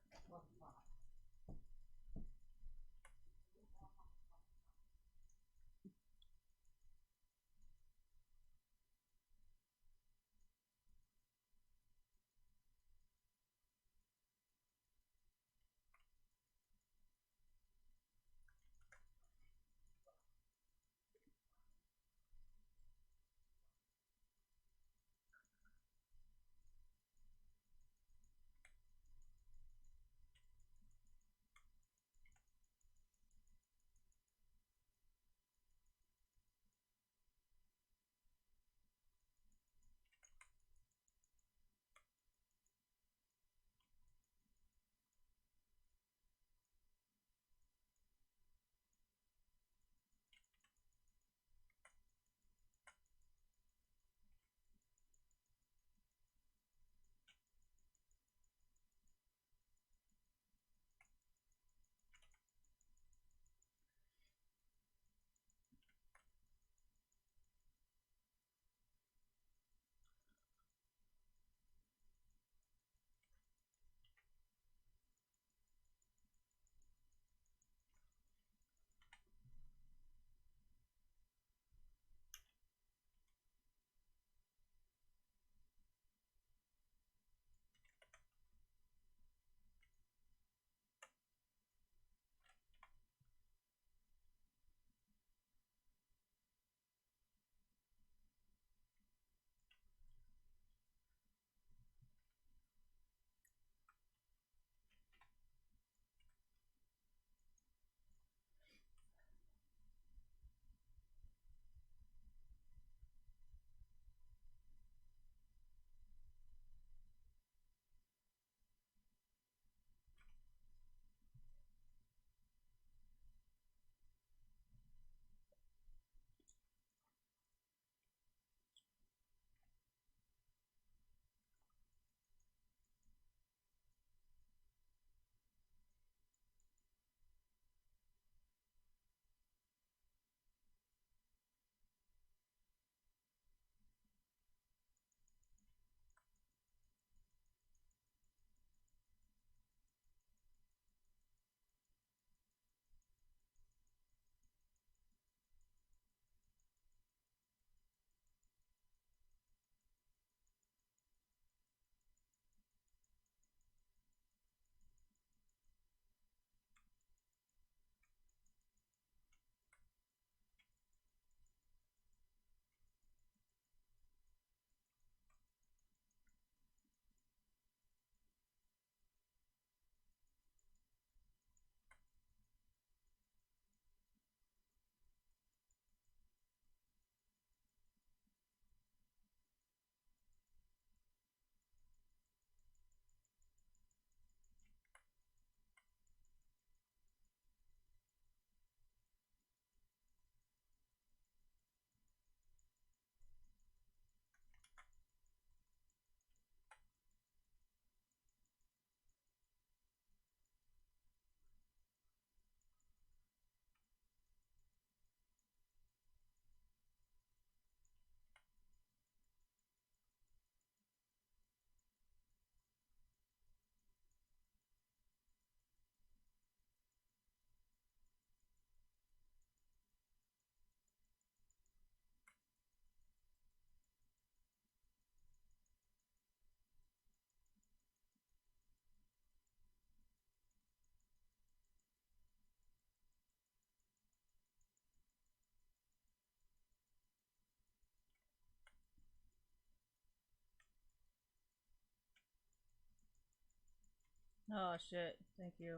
Oh shit, thank you.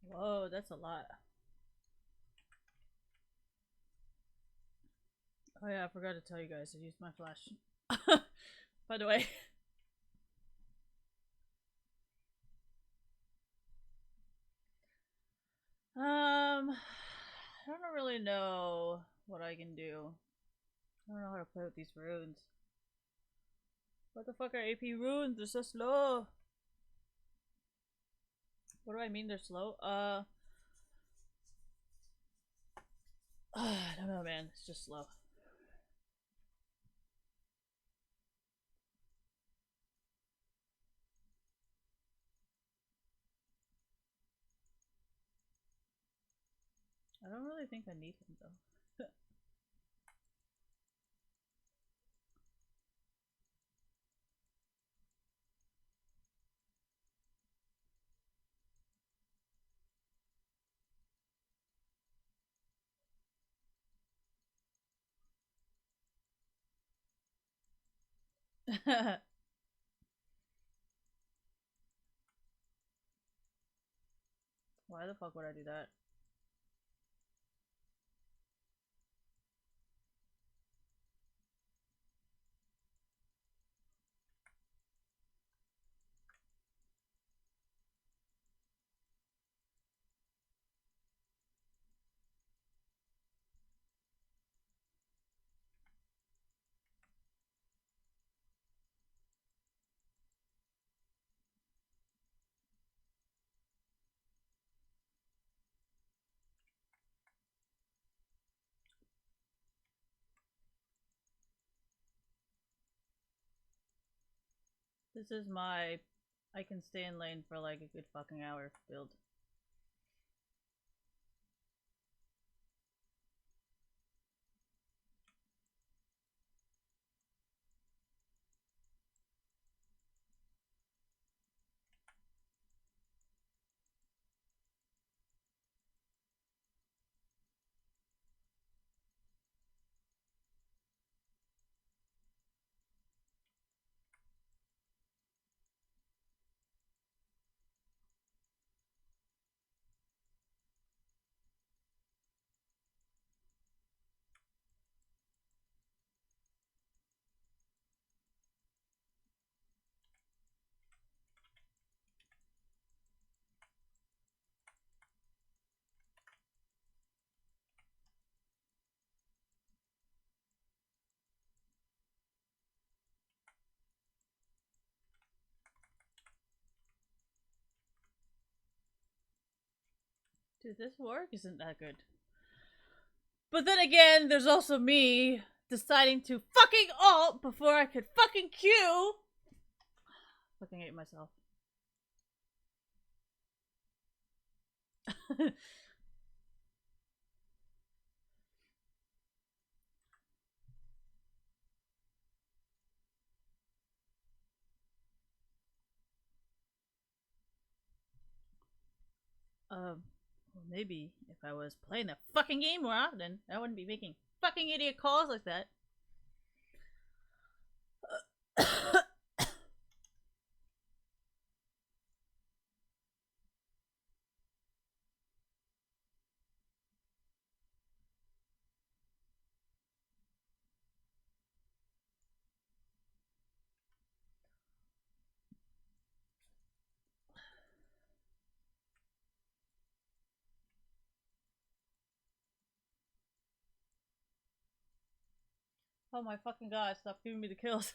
Whoa, that's a lot. Oh yeah, I forgot to tell you guys, I used my flash. By the way. I don't really know what I can do. I don't know how to play with these runes. What the fuck are AP runes? They're so slow. What do I mean they're slow? I don't know, man. It's just slow. I don't really think I need him though. Why the fuck would I do that? This is my I can stay in lane for like a good fucking hour build. Dude, this work isn't that good. But then again, there's also me deciding to fucking ult before I could fucking Q. Fucking hate myself. Well, maybe if I was playing the fucking game more often, I wouldn't be making fucking idiot calls like that. Oh my fucking god, stop giving me the kills.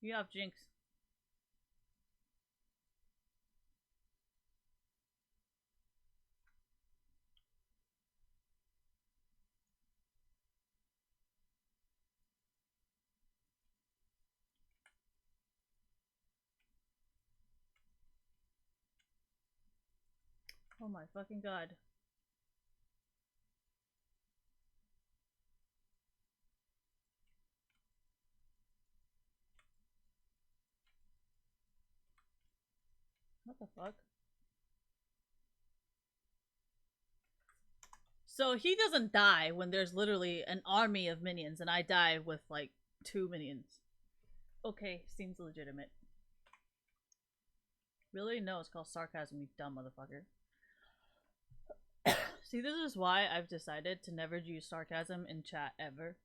You have Jinx. Oh my fucking god. What the fuck? So he doesn't die when there's literally an army of minions, and I die with like 2 minions. Okay, seems legitimate. Really? No, it's called sarcasm, you dumb motherfucker. See, this is why I've decided to never use sarcasm in chat ever.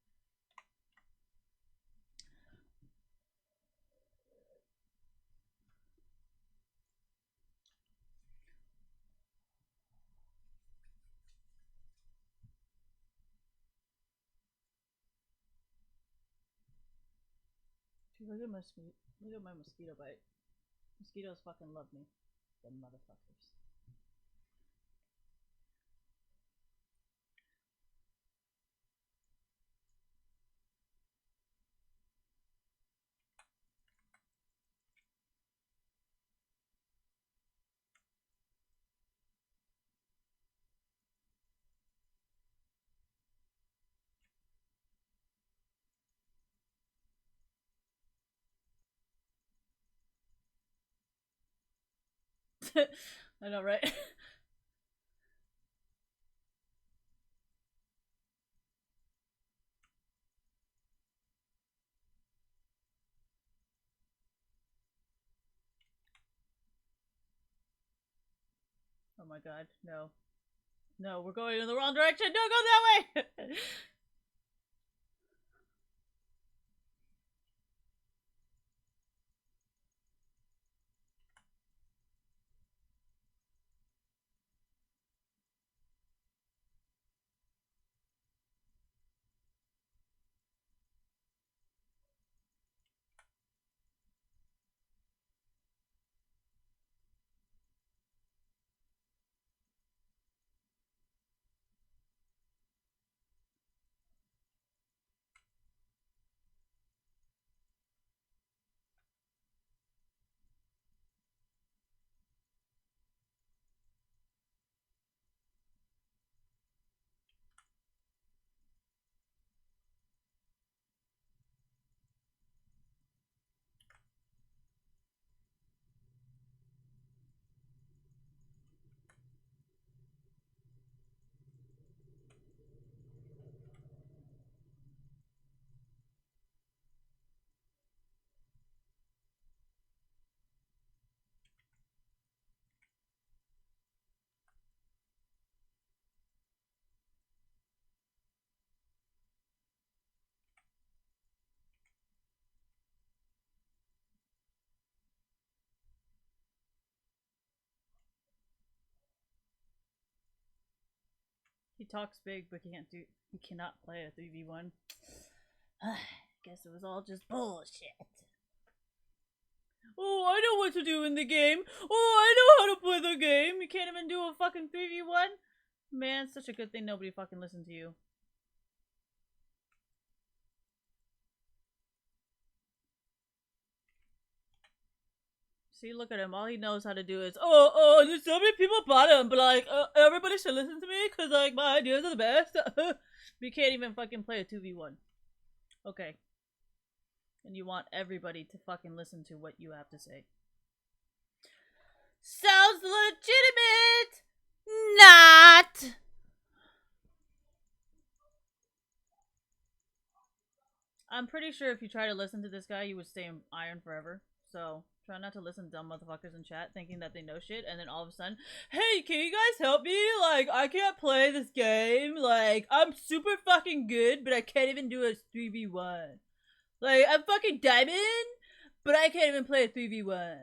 Dude, look at my mosquito bite. Mosquitoes fucking love me. Them motherfuckers. I know, right? Oh my god, no. No, we're going in the wrong direction! Don't go that way! He talks big, but he cannot play a 3v1. Guess it was all just bullshit. Oh, I know what to do in the game. Oh, I know how to play the game. You can't even do a fucking 3v1? Man, it's such a good thing nobody fucking listened to you. See, look at him. All he knows how to do is, there's so many people bottom, but like, everybody should listen to me because like my ideas are the best. We can't even fucking play a 2v1. Okay. And you want everybody to fucking listen to what you have to say. Sounds legitimate! Not! I'm pretty sure if you try to listen to this guy, you would stay in iron forever. So, try not to listen to dumb motherfuckers in chat thinking that they know shit, and then all of a sudden, hey, can you guys help me? Like, I can't play this game. Like, I'm super fucking good, but I can't even do a 3v1. Like, I'm fucking diamond, but I can't even play a 3v1.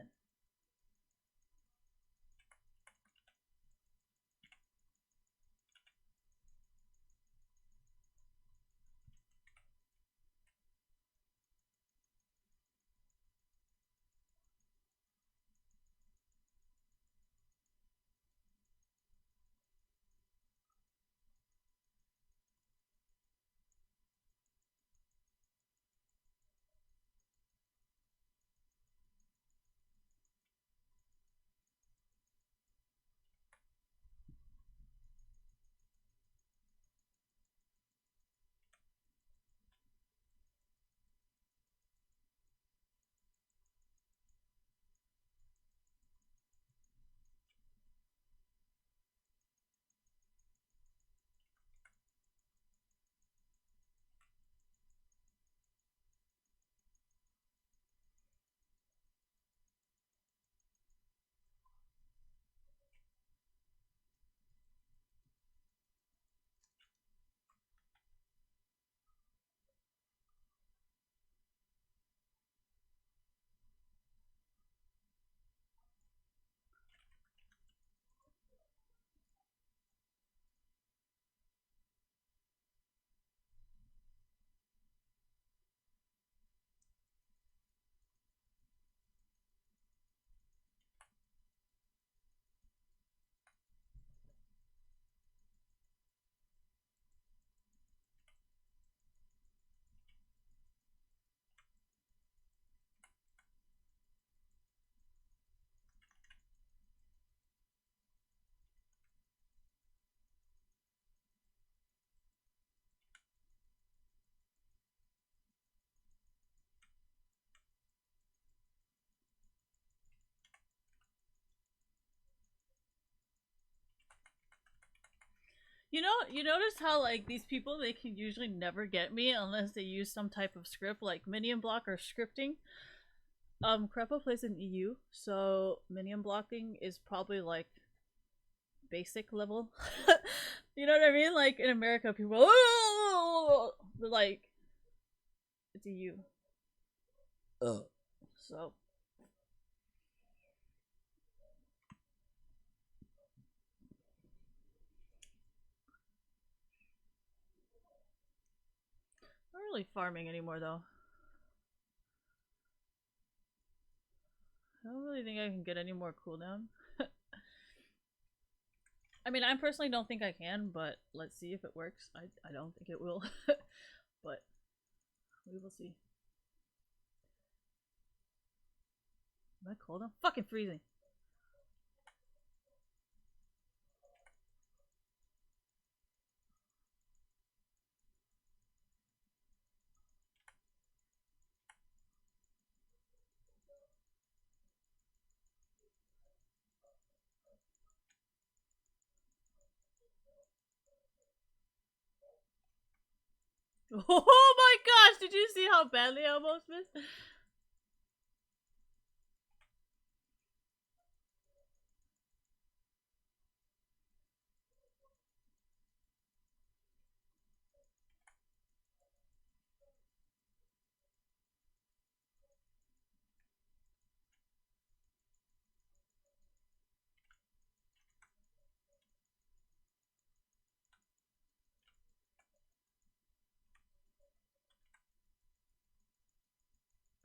You notice how like these people they can usually never get me unless they use some type of script like minion block or scripting. Crepo plays in EU, so minion blocking is probably like basic level. You know what I mean? Like in America, people but like it's EU. So not really farming anymore though. I don't really think I can get any more cooldown. I mean, I personally don't think I can, but let's see if it works. I don't think it will, but we will see. Am I cold? I'm fucking freezing. Oh my gosh! Did you see how badly I almost missed?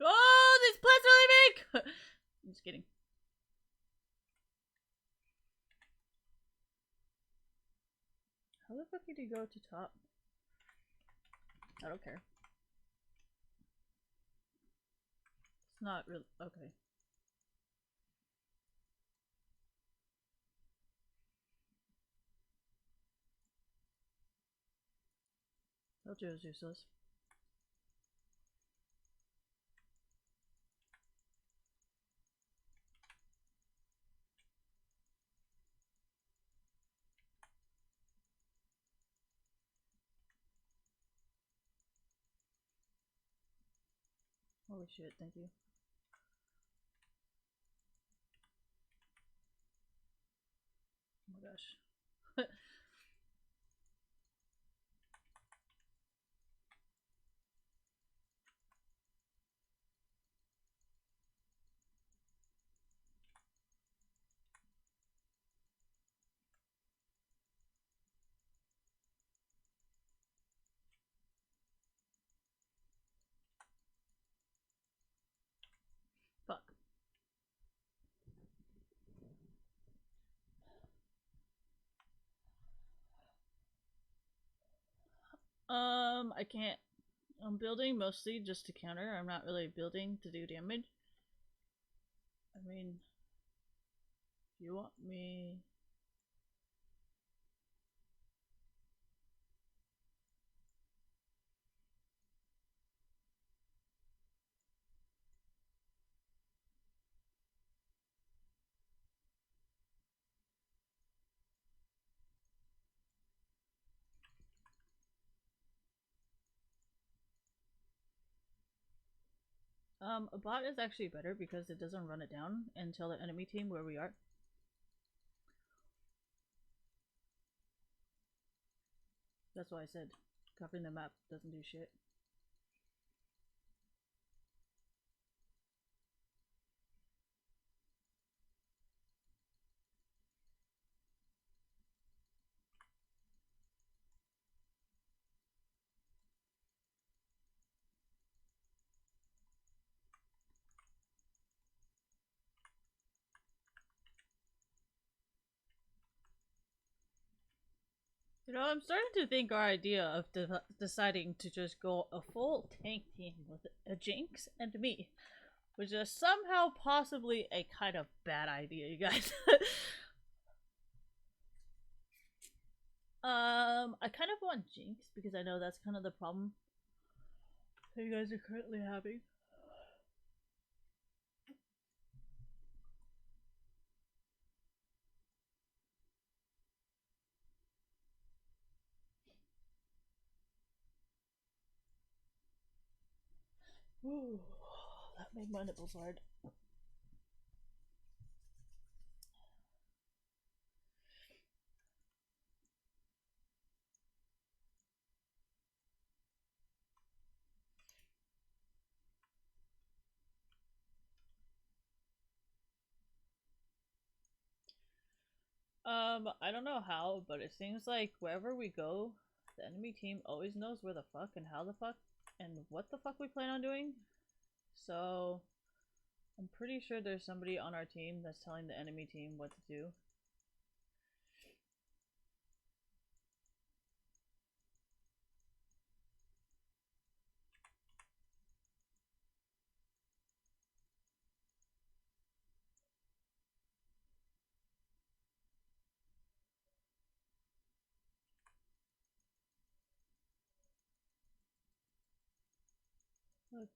Oh, these plants are leaving! I'm just kidding. How the fuck did you go to top? I don't care. It's not really okay. Told you it was useless. Holy shit, thank you. Oh my gosh. Fuck. I can't. I'm building mostly just to counter. I'm not really building to do damage. I mean, if you want me. A bot is actually better because it doesn't run it down until the enemy team where we are. That's why I said covering the map doesn't do shit. You know, I'm starting to think our idea of deciding to just go a full tank team with a Jinx and me was just somehow possibly a kind of bad idea, you guys. I kind of want Jinx because I know that's kind of the problem that you guys are currently having. Ooh, that made my nipples hard. I don't know how, but it seems like wherever we go, the enemy team always knows where the fuck and how the fuck and what the fuck we plan on doing. So, I'm pretty sure there's somebody on our team that's telling the enemy team what to do.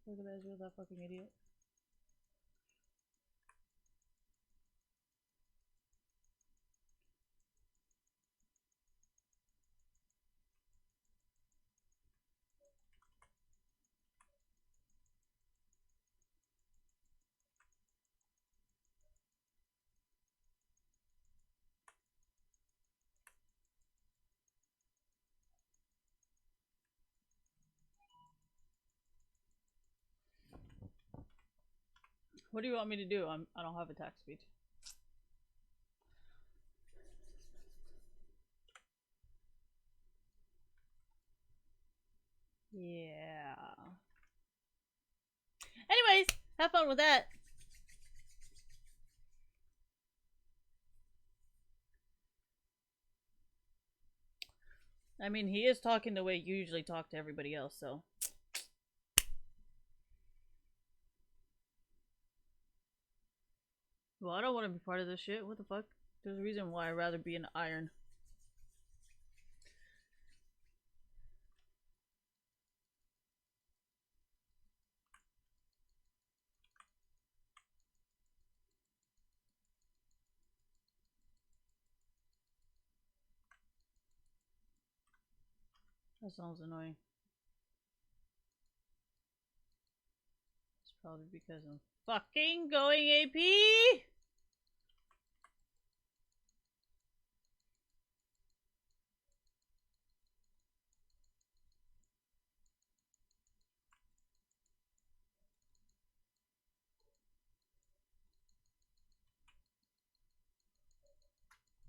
Look at Ezreal, that fucking idiot. What do you want me to do? I don't have attack speed. Yeah. Anyways, have fun with that. I mean, he is talking the way you usually talk to everybody else, so. Well, I don't want to be part of this shit. What the fuck? There's a reason why I'd rather be an iron. That sounds annoying. It's probably because I'm fucking going AP!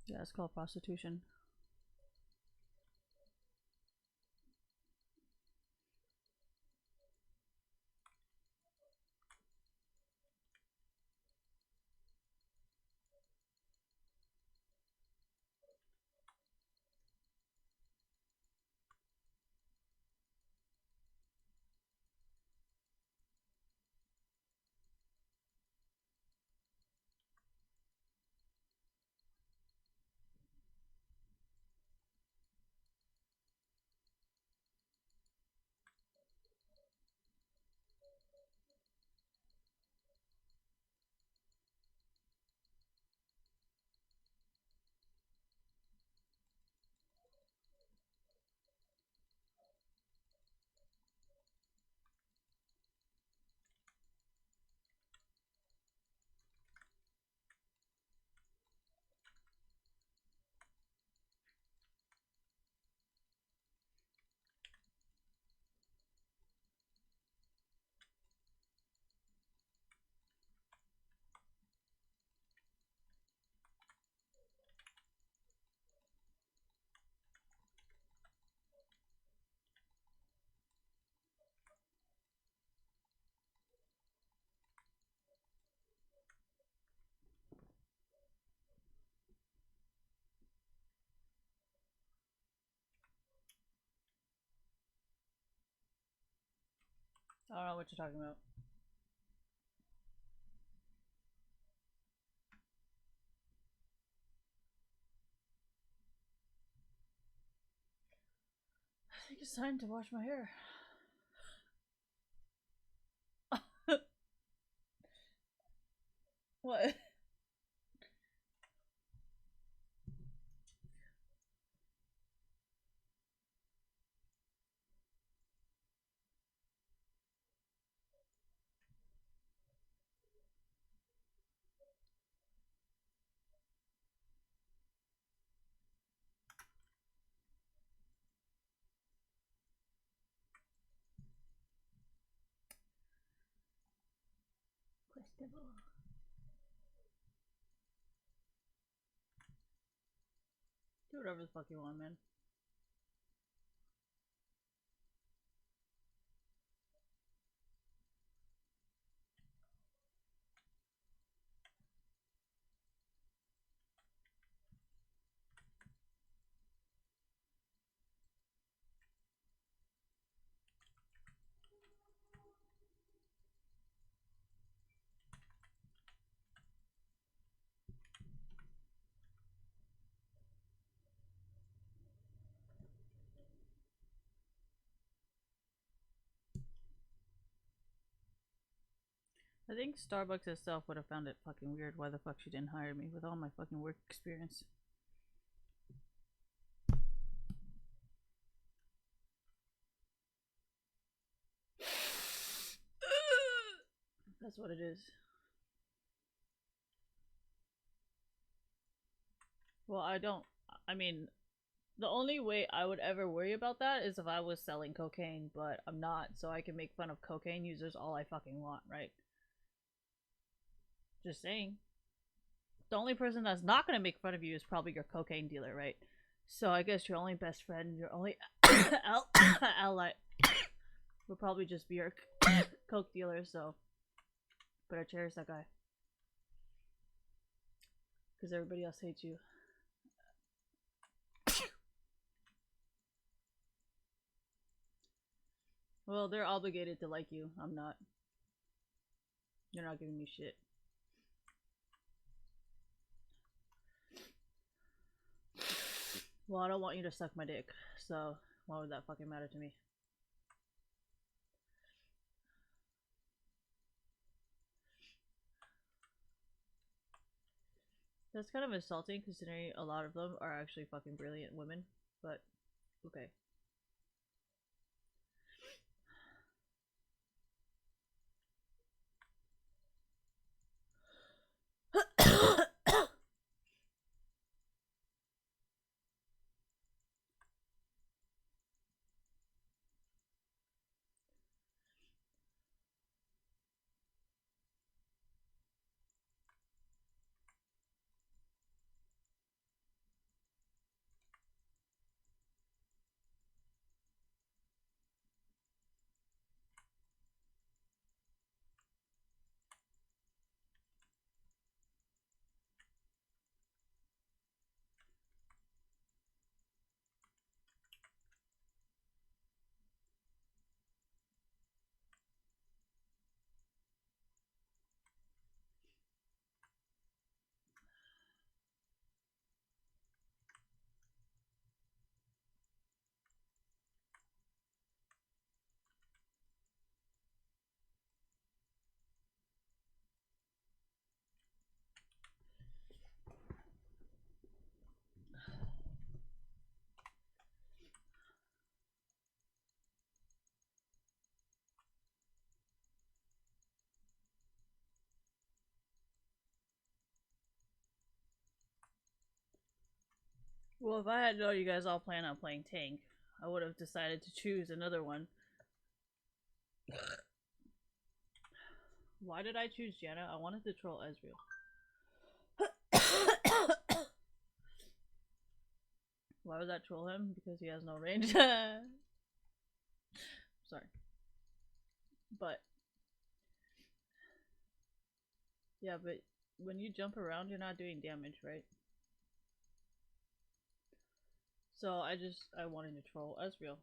Yeah, it's called prostitution. I don't know what you're talking about. I think it's time to wash my hair. What? Do whatever the fuck you want, man. I think Starbucks itself would have found it fucking weird why the fuck she didn't hire me with all my fucking work experience. That's what it is. Well, I mean, the only way I would ever worry about that is if I was selling cocaine, but I'm not, so I can make fun of cocaine users all I fucking want, right? Just saying. The only person that's not gonna make fun of you is probably your cocaine dealer, right? So I guess your only best friend, your only ally would probably just be your coke dealer, so but I cherish that guy. Because everybody else hates you. Well, they're obligated to like you. I'm not. You're not giving me shit. Well, I don't want you to suck my dick, so why would that fucking matter to me? That's kind of insulting considering a lot of them are actually fucking brilliant women, but okay. Well, if I had known you guys all plan on playing tank, I would have decided to choose another one. Why did I choose Janna? I wanted to troll Ezreal. Why would that troll him? Because he has no range. Sorry. But yeah, but when you jump around, you're not doing damage, right? So I wanted to troll Ezreal.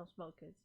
Don't smoke, kids.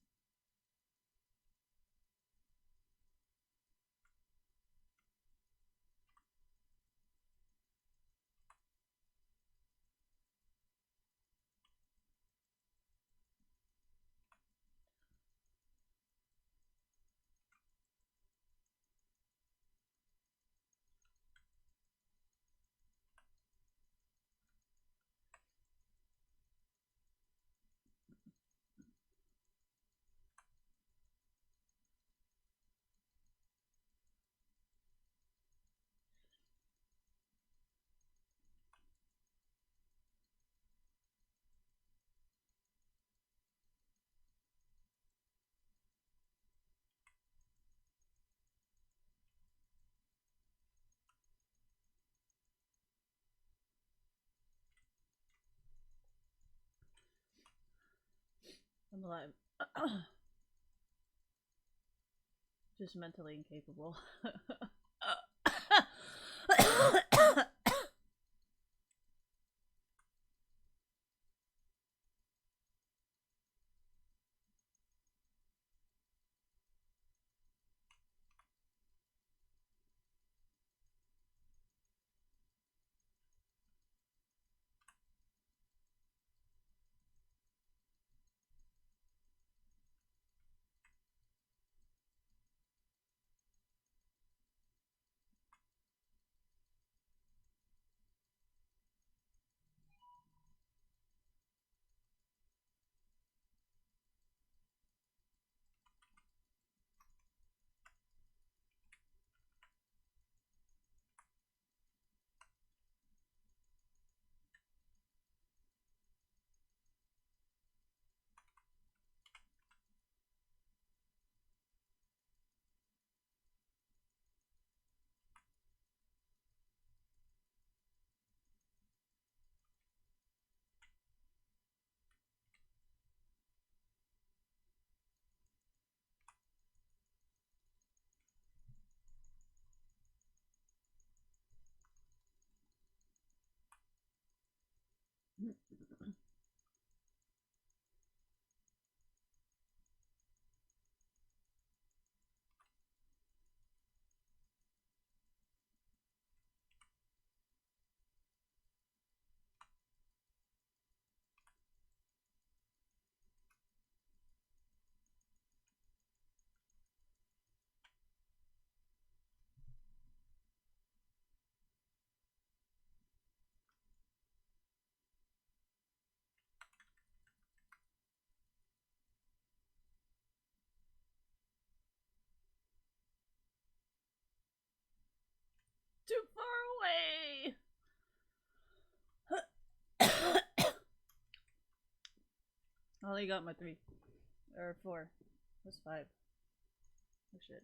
I'm alive. Just mentally incapable. Too far away. I only got my 3 or 4. That's 5. Oh shit.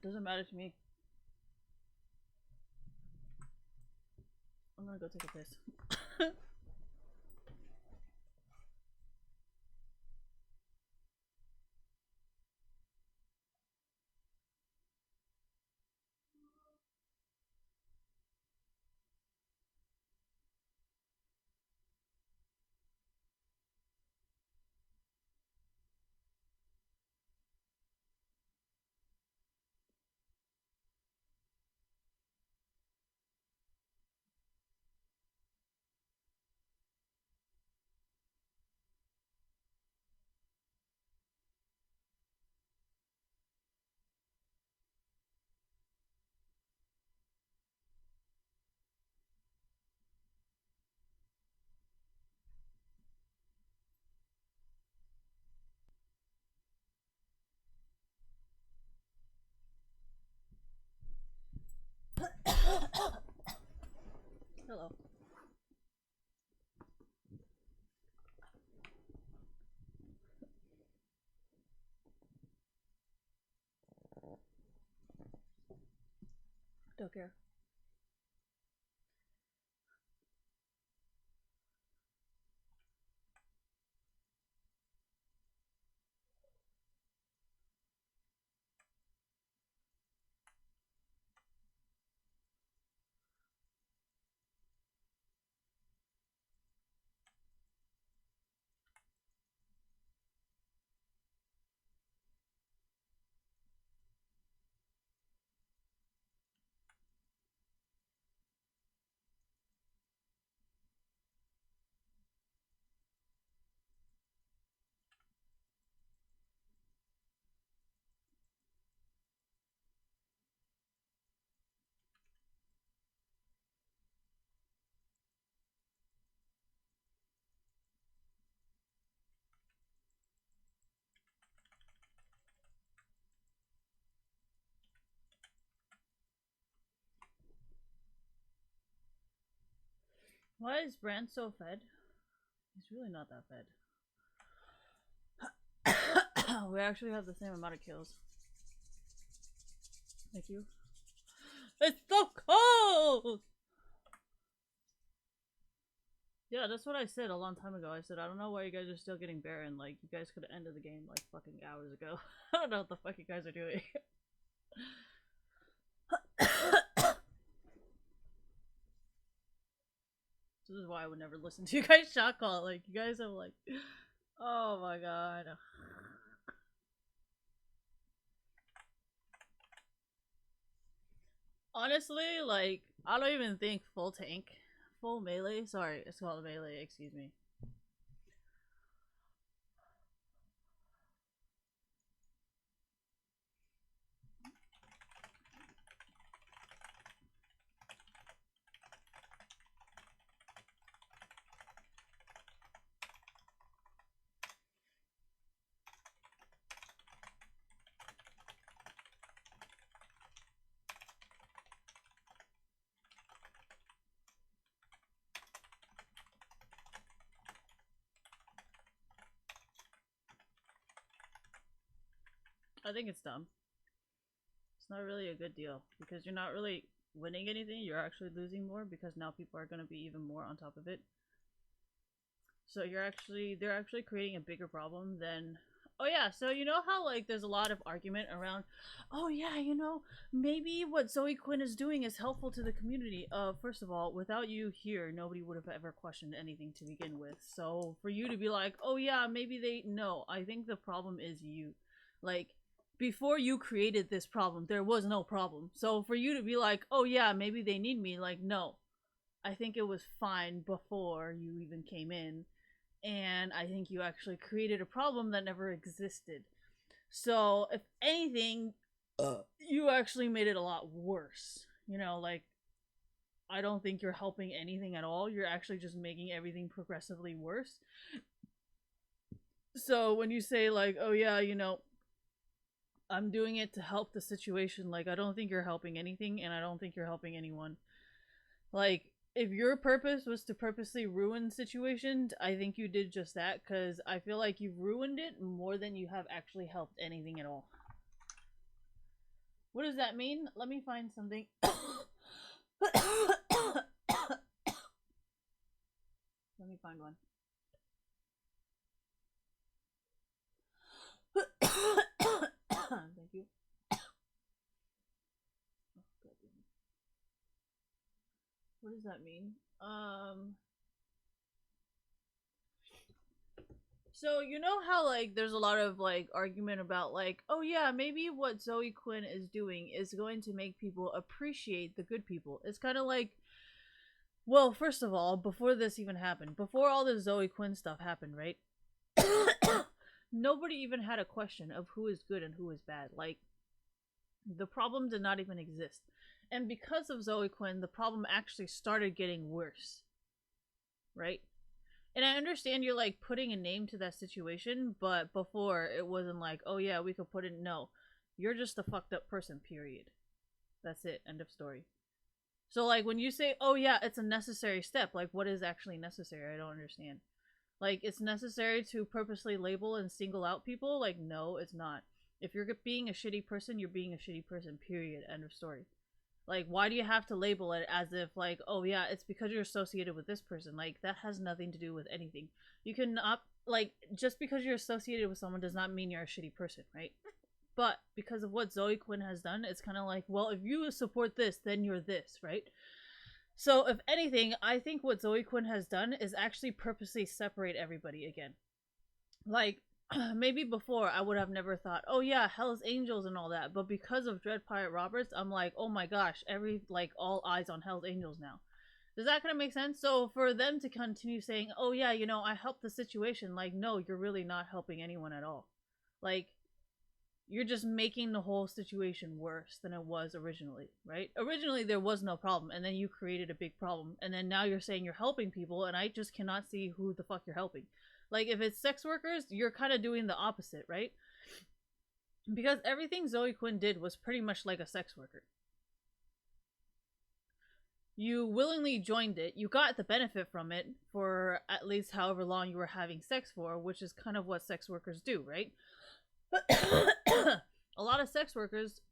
Doesn't matter to me. I'm gonna go take a piss. Hello. Don't care. Why is Brand so fed? He's really not that fed. We actually have the same amount of kills. Thank you. It's so cold! Yeah, that's what I said a long time ago. I said, I don't know why you guys are still getting Baron. Like, you guys could have ended the game like fucking hours ago. I don't know what the fuck you guys are doing. This is why I would never listen to you guys shot call. Like, you guys are like, oh my god. Honestly, like, I don't even think full tank. Full melee? Sorry, it's called melee, excuse me. I think it's dumb. It's not really a good deal because you're not really winning anything, you're actually losing more because now people are going to be even more on top of it. So they're actually creating a bigger problem than, oh yeah, so you know how like there's a lot of argument around, oh yeah, you know, maybe what Zoe Quinn is doing is helpful to the community. First of all, without you here, nobody would have ever questioned anything to begin with. So for you to be like, oh yeah, maybe no, I think the problem is you. Like, before you created this problem, there was no problem. So for you to be like, oh yeah, maybe they need me, like, no. I think it was fine before you even came in. And I think you actually created a problem that never existed. So, if anything, you actually made it a lot worse. You know, like, I don't think you're helping anything at all. You're actually just making everything progressively worse. So, when you say, like, oh yeah, you know, I'm doing it to help the situation, like, I don't think you're helping anything, and I don't think you're helping anyone. Like, if your purpose was to purposely ruin situations, I think you did just that, because I feel like you've ruined it more than you have actually helped anything at all. What does that mean? Let me find something. Let me find one. Thank you. What does that mean? So you know how like there's a lot of like argument about like, oh yeah, maybe what Zoe Quinn is doing is going to make people appreciate the good people. It's kind of like, well, first of all, before this even happened, before all this Zoe Quinn stuff happened, right? Nobody even had a question of who is good and who is bad. Like, the problem did not even exist. And because of Zoe Quinn, the problem actually started getting worse. Right? And I understand you're like putting a name to that situation, but before it wasn't like, oh yeah, we could put it. No, you're just a fucked up person, period. That's it. End of story. So like when you say, oh yeah, it's a necessary step, like what is actually necessary? I don't understand. Like it's necessary to purposely label and single out people? Like no, it's not. If you're being a shitty person, you're being a shitty person, period. End of story. Like, why do you have to label it as if, like, oh yeah, it's because you're associated with this person? Like, that has nothing to do with anything. You cannot, like, just because you're associated with someone does not mean you're a shitty person, right? But because of what Zoe Quinn has done, it's kind of like, well, if you support this, then you're this, right? So, if anything, I think what Zoe Quinn has done is actually purposely separate everybody again. Like, maybe before I would have never thought, oh yeah, Hell's Angels and all that, but because of Dread Pirate Roberts, I'm like, oh my gosh, all eyes on Hell's Angels now. Does that kind of make sense? So for them to continue saying, oh yeah, you know, I helped the situation, like, no, you're really not helping anyone at all. Like, you're just making the whole situation worse than it was originally, right? Originally there was no problem, and then you created a big problem, and then now you're saying you're helping people, and I just cannot see who the fuck you're helping. Like, if it's sex workers, you're kind of doing the opposite, right? Because everything Zoe Quinn did was pretty much like a sex worker. You willingly joined it. You got the benefit from it for at least however long you were having sex for, which is kind of what sex workers do, right? A lot of sex workers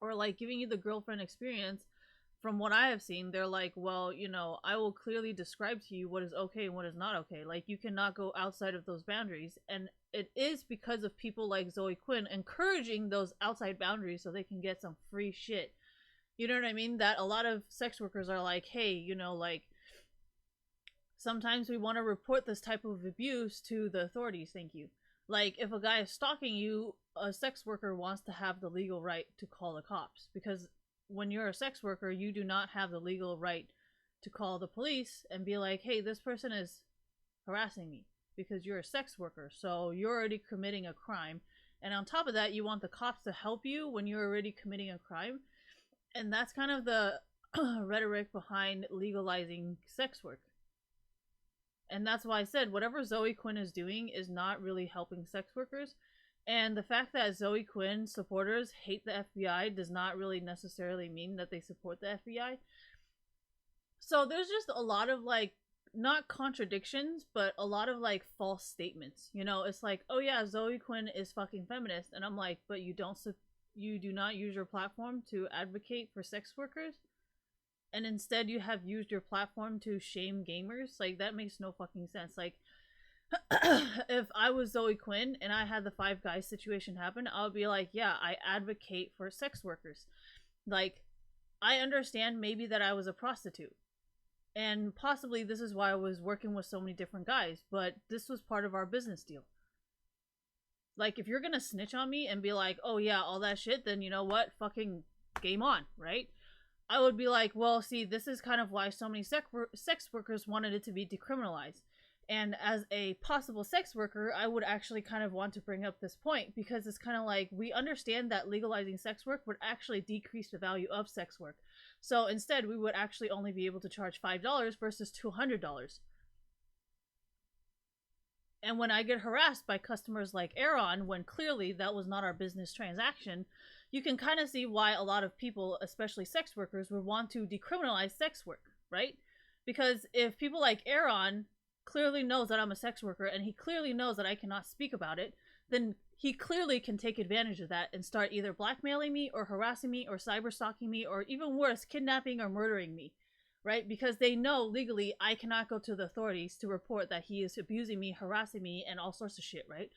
are like giving you the girlfriend experience. From what I have seen, they're like, well, you know, I will clearly describe to you what is okay and what is not okay. Like, you cannot go outside of those boundaries. And it is because of people like Zoe Quinn encouraging those outside boundaries so they can get some free shit. You know what I mean? That a lot of sex workers are like, hey, you know, like, sometimes we want to report this type of abuse to the authorities, thank you. Like, if a guy is stalking you, a sex worker wants to have the legal right to call the cops, because when you're a sex worker, you do not have the legal right to call the police and be like, hey, this person is harassing me, because you're a sex worker, so you're already committing a crime. And on top of that, you want the cops to help you when you're already committing a crime. And that's kind of the rhetoric behind legalizing sex work. And that's why I said whatever Zoe Quinn is doing is not really helping sex workers. And the fact that Zoe Quinn supporters hate the FBI does not really necessarily mean that they support the FBI. So there's just a lot of like, not contradictions, but a lot of like false statements. You know, it's like, oh yeah, Zoe Quinn is fucking feminist. And I'm like, but you do not use your platform to advocate for sex workers? And instead you have used your platform to shame gamers? Like, that makes no fucking sense. Like, if I was Zoe Quinn and I had the Five Guys situation happen, I would be like, yeah, I advocate for sex workers. Like, I understand maybe that I was a prostitute, and possibly this is why I was working with so many different guys, but this was part of our business deal. Like, if you're gonna snitch on me and be like, oh yeah, all that shit, then you know what, fucking game on, right? I would be like, well, see, this is kind of why so many sex workers wanted it to be decriminalized. And as a possible sex worker, I would actually kind of want to bring up this point, because it's kind of like, we understand that legalizing sex work would actually decrease the value of sex work. So instead, we would actually only be able to charge $5 versus $200. And when I get harassed by customers like Aaron, when clearly that was not our business transaction, you can kind of see why a lot of people, especially sex workers, would want to decriminalize sex work, right? Because if people like Aaron clearly knows that I'm a sex worker and he clearly knows that I cannot speak about it, then he clearly can take advantage of that and start either blackmailing me or harassing me or cyber stalking me or even worse, kidnapping or murdering me. Right? Because they know legally I cannot go to the authorities to report that he is abusing me, harassing me, and all sorts of shit, right?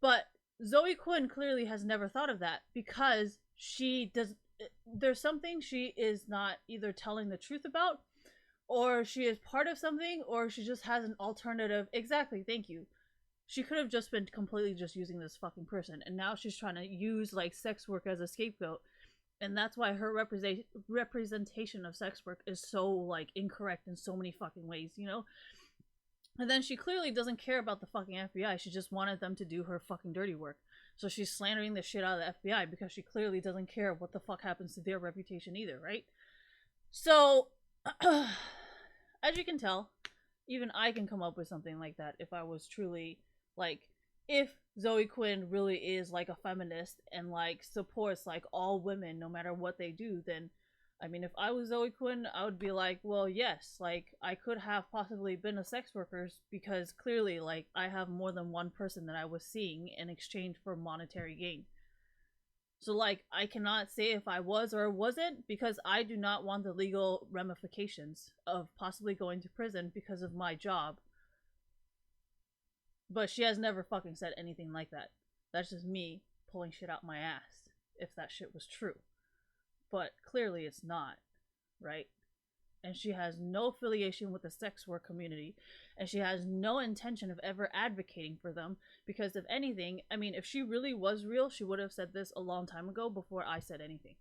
But Zoe Quinn clearly has never thought of that because she does. There's something she is not either telling the truth about, or she is part of something, or she just has an alternative. Exactly, thank you. She could have just been completely just using this fucking person, and now she's trying to use like sex work as a scapegoat, and that's why her representation of sex work is so like incorrect in so many fucking ways, you know. And then she clearly doesn't care about the fucking FBI. She just wanted them to do her fucking dirty work. So she's slandering the shit out of the FBI because she clearly doesn't care what the fuck happens to their reputation either, right? So, as you can tell, even I can come up with something like that if I was truly, like, if Zoe Quinn really is, like, a feminist and, like, supports, like, all women no matter what they do, then, I mean, if I was Zoe Quinn, I would be like, well, yes, like, I could have possibly been a sex worker because clearly, like, I have more than one person that I was seeing in exchange for monetary gain. So, like, I cannot say if I was or wasn't because I do not want the legal ramifications of possibly going to prison because of my job. But she has never fucking said anything like that. That's just me pulling shit out my ass if that shit was true. But clearly it's not, right? And she has no affiliation with the sex work community, and she has no intention of ever advocating for them, because if anything, I mean, if she really was real, she would have said this a long time ago before I said anything.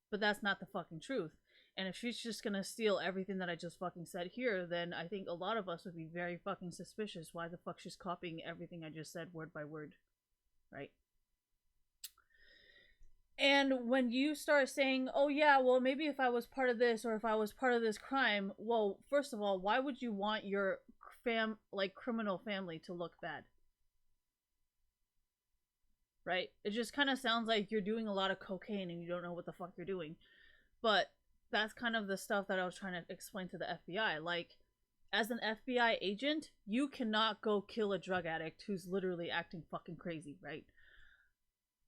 But that's not the fucking truth. And if she's just gonna steal everything that I just fucking said here, then I think a lot of us would be very fucking suspicious why the fuck she's copying everything I just said word by word, right? And when you start saying, oh yeah, well maybe if I was part of this or if I was part of this crime, well, first of all, why would you want your criminal family to look bad? Right? It just kind of sounds like you're doing a lot of cocaine and you don't know what the fuck you're doing. But that's kind of the stuff that I was trying to explain to the FBI. Like, as an FBI agent, you cannot go kill a drug addict who's literally acting fucking crazy, right?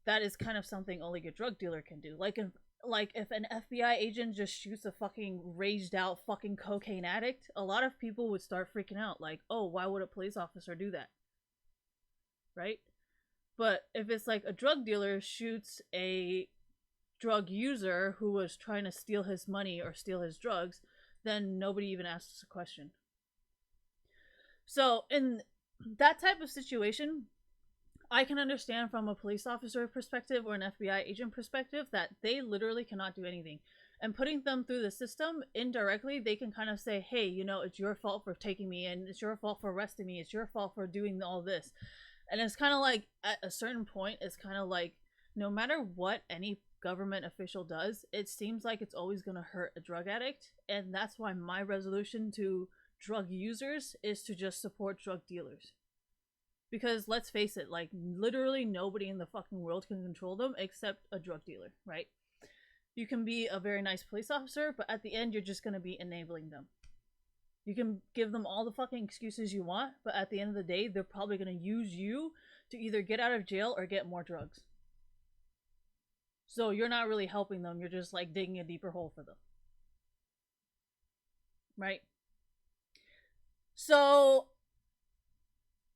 That is kind of something only a drug dealer can do. Like if an FBI agent just shoots a fucking raged out fucking cocaine addict, a lot of people would start freaking out. Like, oh, why would a police officer do that? Right? But if it's like a drug dealer shoots a drug user who was trying to steal his money or steal his drugs, then nobody even asks a question. So in that type of situation, I can understand from a police officer perspective or an FBI agent perspective that they literally cannot do anything. And putting them through the system indirectly, they can kind of say, hey, you know, it's your fault for taking me in, it's your fault for arresting me, it's your fault for doing all this. And it's kind of like, at a certain point, it's kind of like, no matter what any government official does, it seems like it's always going to hurt a drug addict. And that's why my resolution to drug users is to just support drug dealers. Because let's face it, like, literally nobody in the fucking world can control them except a drug dealer, right? You can be a very nice police officer, but at the end, you're just going to be enabling them. You can give them all the fucking excuses you want, but at the end of the day, they're probably going to use you to either get out of jail or get more drugs. So you're not really helping them, you're just like digging a deeper hole for them. Right? So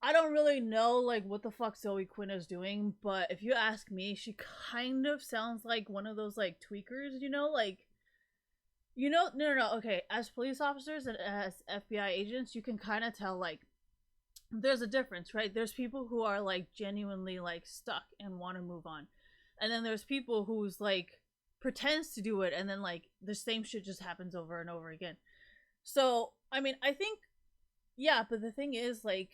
I don't really know like what the fuck Zoe Quinn is doing, but if you ask me, she kind of sounds like one of those like tweakers, you know, like, you know, no, okay, as police officers and as FBI agents, you can kind of tell like there's a difference, right? There's people who are like genuinely like stuck and want to move on, and then there's people who's like pretends to do it and then like the same shit just happens over and over again. So I mean, I think, yeah, but the thing is, like,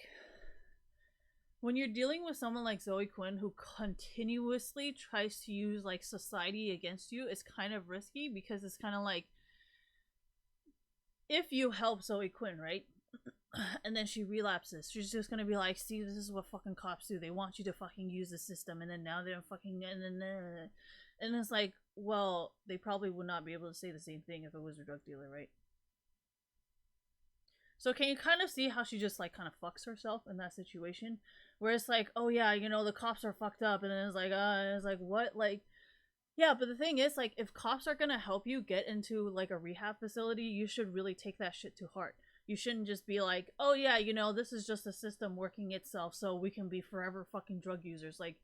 when you're dealing with someone like Zoe Quinn who continuously tries to use like society against you, it's kind of risky because it's kind of like, if you help Zoe Quinn, right? And then she relapses, she's just gonna be like, see, this is what fucking cops do. They want you to fucking use the system, and then now they're fucking, and it's like, well, they probably would not be able to say the same thing if it was a drug dealer, right? So can you kind of see how she just like kind of fucks herself in that situation, where it's like, oh yeah, you know the cops are fucked up, and then it's like what, like, yeah, but the thing is, like, if cops are gonna help you get into like a rehab facility, you should really take that shit to heart. You shouldn't just be like, oh yeah, you know this is just a system working itself, so we can be forever fucking drug users. Like,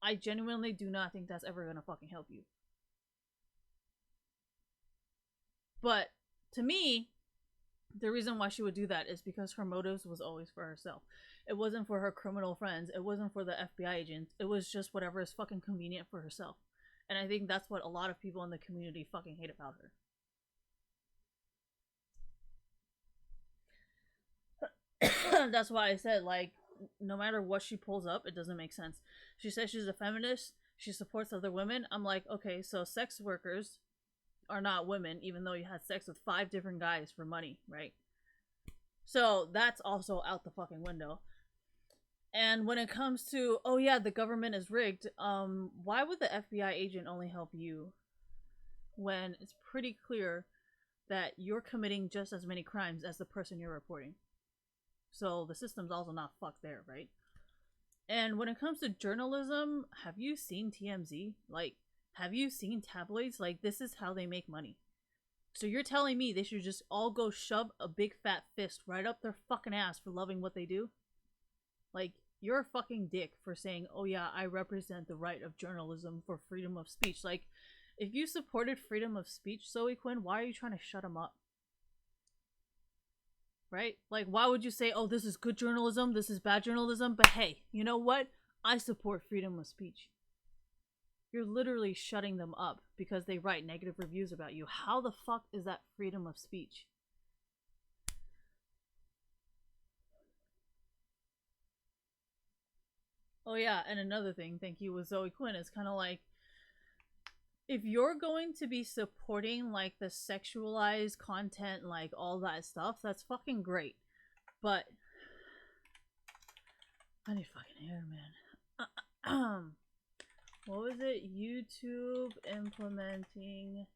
I genuinely do not think that's ever gonna fucking help you. But to me, the reason why she would do that is because her motives was always for herself. It wasn't for her criminal friends. It wasn't for the FBI agents. It was just whatever is fucking convenient for herself. And I think that's what a lot of people in the community fucking hate about her. That's why I said, like, no matter what she pulls up, it doesn't make sense. She says she's a feminist. She supports other women. I'm like, okay, so sex workers are not women, even though you had sex with 5 different guys for money, right? So that's also out the fucking window. And when it comes to, oh yeah, the government is rigged, why would the FBI agent only help you when it's pretty clear that you're committing just as many crimes as the person you're reporting? So the system's also not fucked there, right? And when it comes to journalism, have you seen TMZ? Like, have you seen tabloids? Like, this is how they make money. So you're telling me they should just all go shove a big fat fist right up their fucking ass for loving what they do? Like, you're a fucking dick for saying, oh yeah, I represent the right of journalism for freedom of speech. Like, if you supported freedom of speech, Zoe Quinn, why are you trying to shut him up? Right? Like, why would you say, oh, this is good journalism, this is bad journalism, but hey, you know what? I support freedom of speech. You're literally shutting them up because they write negative reviews about you. How the fuck is that freedom of speech? Oh yeah, and another thing, thank you, with Zoe Quinn, is kind of like, if you're going to be supporting like the sexualized content, like all that stuff, that's fucking great. But I need fucking hair, man. What was it? YouTube implementing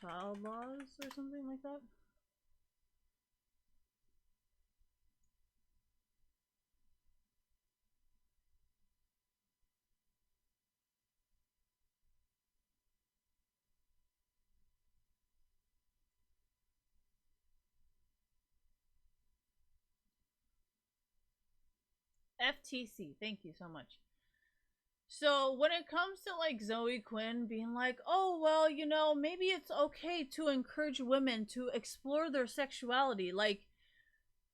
child laws or something like that? FTC, thank you so much. So when it comes to like Zoe Quinn being like, oh well, you know, maybe it's okay to encourage women to explore their sexuality, like,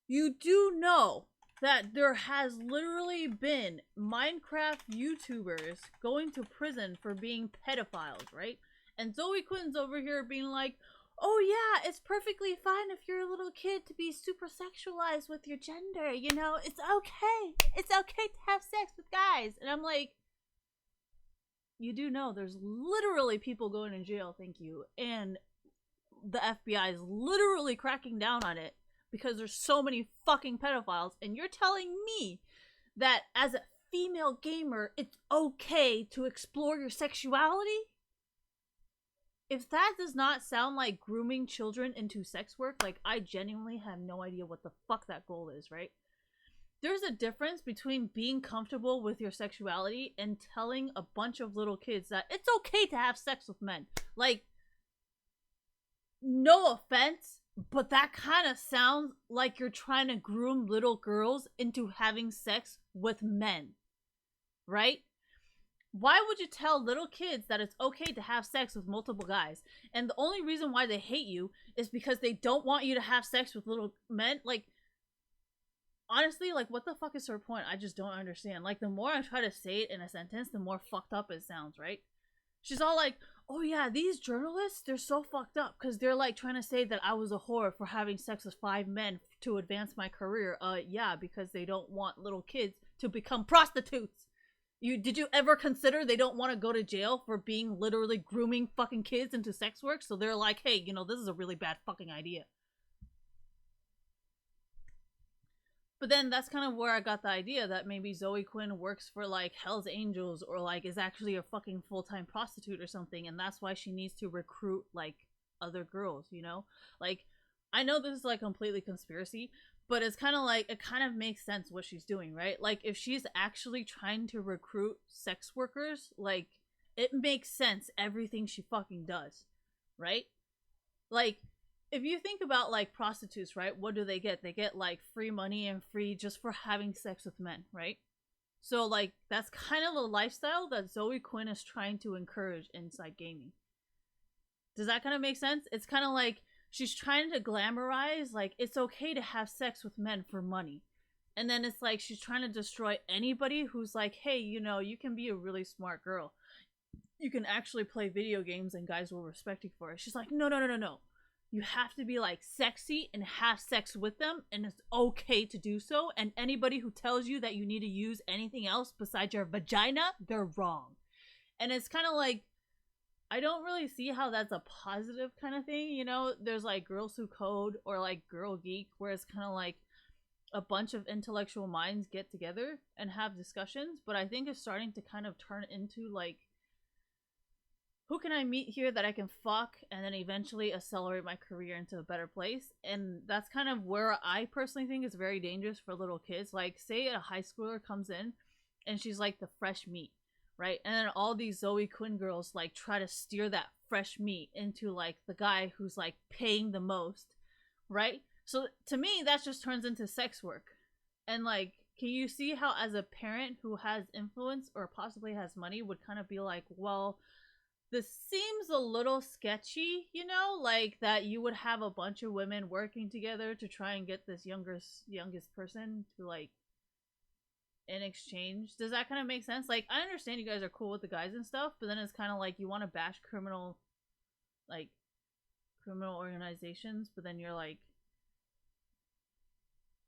you do know that there has literally been Minecraft YouTubers going to prison for being pedophiles, right? And Zoe Quinn's over here being like, oh yeah, it's perfectly fine if you're a little kid to be super sexualized with your gender, you know, it's okay. It's okay to have sex with guys. And I'm like, you do know there's literally people going in jail, thank you, and the FBI is literally cracking down on it because there's so many fucking pedophiles, and you're telling me that as a female gamer, it's okay to explore your sexuality? If that does not sound like grooming children into sex work, like, I genuinely have no idea what the fuck that goal is, right? There's a difference between being comfortable with your sexuality and telling a bunch of little kids that it's okay to have sex with men. Like, no offense, but that kind of sounds like you're trying to groom little girls into having sex with men, right? Why would you tell little kids that it's okay to have sex with multiple guys? And the only reason why they hate you is because they don't want you to have sex with little men? Like, honestly, like, what the fuck is her point? I just don't understand. Like, the more I try to say it in a sentence, the more fucked up it sounds, right? She's all like, oh yeah, these journalists, they're so fucked up because they're like trying to say that I was a whore for having sex with 5 men to advance my career. Yeah, because they don't want little kids to become prostitutes. Did you ever consider they don't want to go to jail for being literally grooming fucking kids into sex work? So they're like, hey, you know, this is a really bad fucking idea. But then that's kind of where I got the idea that maybe Zoe Quinn works for like Hell's Angels, or like is actually a fucking full-time prostitute or something, and that's why she needs to recruit like other girls, you know? Like, I know this is like completely conspiracy, but it's kind of like it kind of makes sense what she's doing, right? Like if she's actually trying to recruit sex workers, like it makes sense everything she fucking does, right? Like if you think about like prostitutes, right? What do they get? They get like free money and free just for having sex with men, right? So like that's kind of a lifestyle that Zoe Quinn is trying to encourage inside gaming. Does that kind of make sense? It's kind of like she's trying to glamorize like it's okay to have sex with men for money. And then it's like she's trying to destroy anybody who's like, "Hey, you know, you can be a really smart girl. You can actually play video games and guys will respect you for it." She's like, "No, no, no, no, no. You have to be like sexy and have sex with them and it's okay to do so, and anybody who tells you that you need to use anything else besides your vagina, they're wrong." And it's kind of like I don't really see how that's a positive kind of thing. You know, there's like Girls Who Code or like Girl Geek, where it's kind of like a bunch of intellectual minds get together and have discussions. But I think it's starting to kind of turn into like, who can I meet here that I can fuck and then eventually accelerate my career into a better place? And that's kind of where I personally think is very dangerous for little kids. Like, say a high schooler comes in and she's like the fresh meat, right? And then all these Zoe Quinn girls like try to steer that fresh meat into like the guy who's like paying the most, right? So to me, that just turns into sex work. And like, can you see how, as a parent who has influence or possibly has money, would kind of be like, well, this seems a little sketchy, you know, like that you would have a bunch of women working together to try and get this youngest person to like in exchange. Does that kind of make sense? Like I understand you guys are cool with the guys and stuff, but then it's kind of like you want to bash like criminal organizations, but then you're like,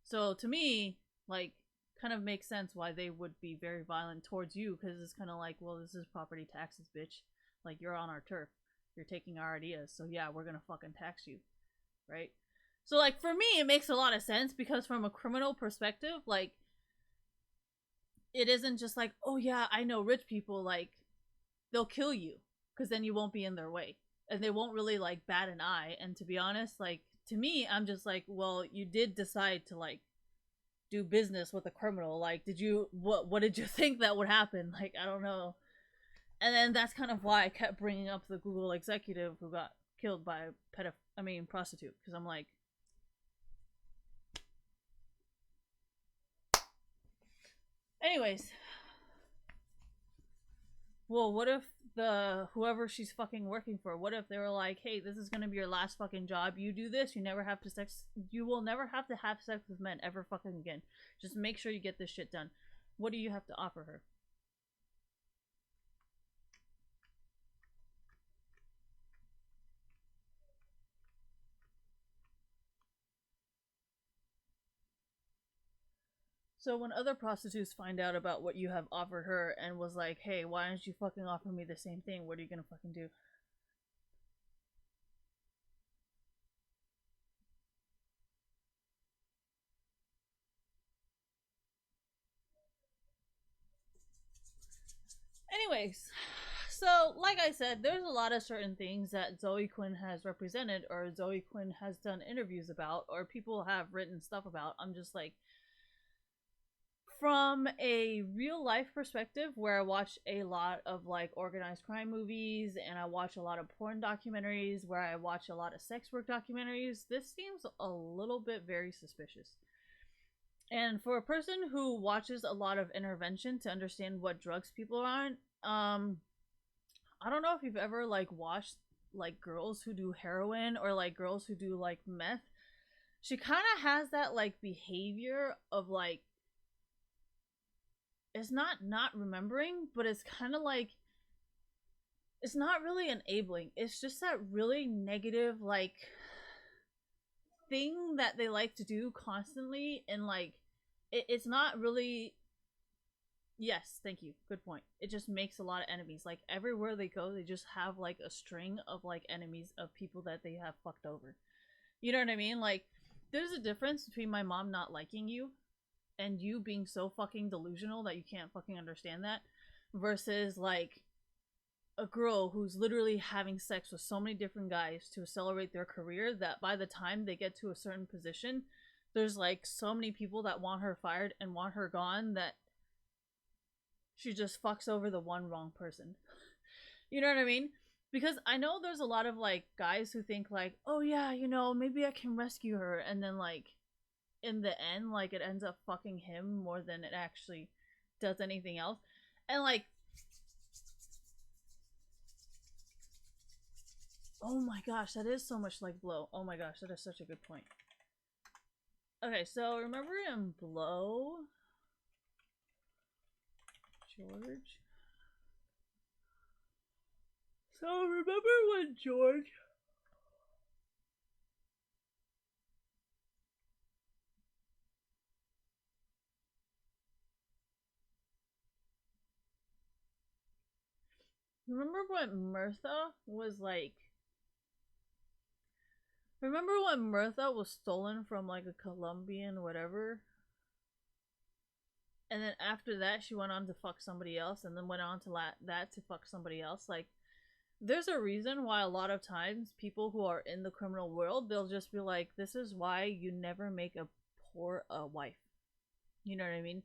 so to me, like kind of makes sense why they would be very violent towards you, because it's kind of like, well, this is property taxes, bitch. Like you're on our turf, you're taking our ideas, so yeah, we're gonna fucking tax you, right? So like for me, it makes a lot of sense because from a criminal perspective, like it isn't just like, oh yeah, I know rich people, like they'll kill you because then you won't be in their way and they won't really like bat an eye. And to be honest, like to me, I'm just like, well, you did decide to like do business with a criminal. Like, did you what did you think that would happen? Like, I don't know. And then that's kind of why I kept bringing up the Google executive who got killed by a prostitute, because I'm like, anyways, well, what if the whoever she's fucking working for, what if they were like, hey, this is gonna be your last fucking job, you do this, you will never have to have sex with men ever fucking again, just make sure you get this shit done. What do you have to offer her? So when other prostitutes find out about what you have offered her and was like, hey, why don't you fucking offer me the same thing, what are you gonna fucking do? Anyways, so like I said, there's a lot of certain things that Zoe Quinn has represented or Zoe Quinn has done interviews about or people have written stuff about. I'm just like, from a real life perspective, where I watch a lot of like organized crime movies and I watch a lot of porn documentaries, where I watch a lot of sex work documentaries, this seems a little bit very suspicious. And for a person who watches a lot of intervention to understand what drugs people are on, I don't know if you've ever like watched like girls who do heroin or like girls who do like meth. She kind of has that like behavior of like, it's not remembering, but it's kind of like, it's not really enabling, it's just that really negative like thing that they like to do constantly. And like it's not really, yes, thank you, good point, it just makes a lot of enemies. Like everywhere they go, they just have like a string of like enemies of people that they have fucked over. You know what I mean? Like there's a difference between my mom not liking you and you being so fucking delusional that you can't fucking understand that, versus like a girl who's literally having sex with so many different guys to accelerate their career that by the time they get to a certain position, there's like so many people that want her fired and want her gone that she just fucks over the one wrong person. You know what I mean? Because I know there's a lot of like guys who think like, oh yeah, you know, maybe I can rescue her, and then like in the end, like it ends up fucking him more than it actually does anything else. And like, oh my gosh, that is so much like Blow. Oh my gosh, that is such a good point. Okay, so remember in Blow, George? So remember when George remember when Mirtha was like remember when Mirtha was stolen from like a Colombian whatever? And then after that she went on to fuck somebody else and then went on to that to fuck somebody else. Like there's a reason why a lot of times people who are in the criminal world, they'll just be like, this is why you never make a poor wife. You know what I mean?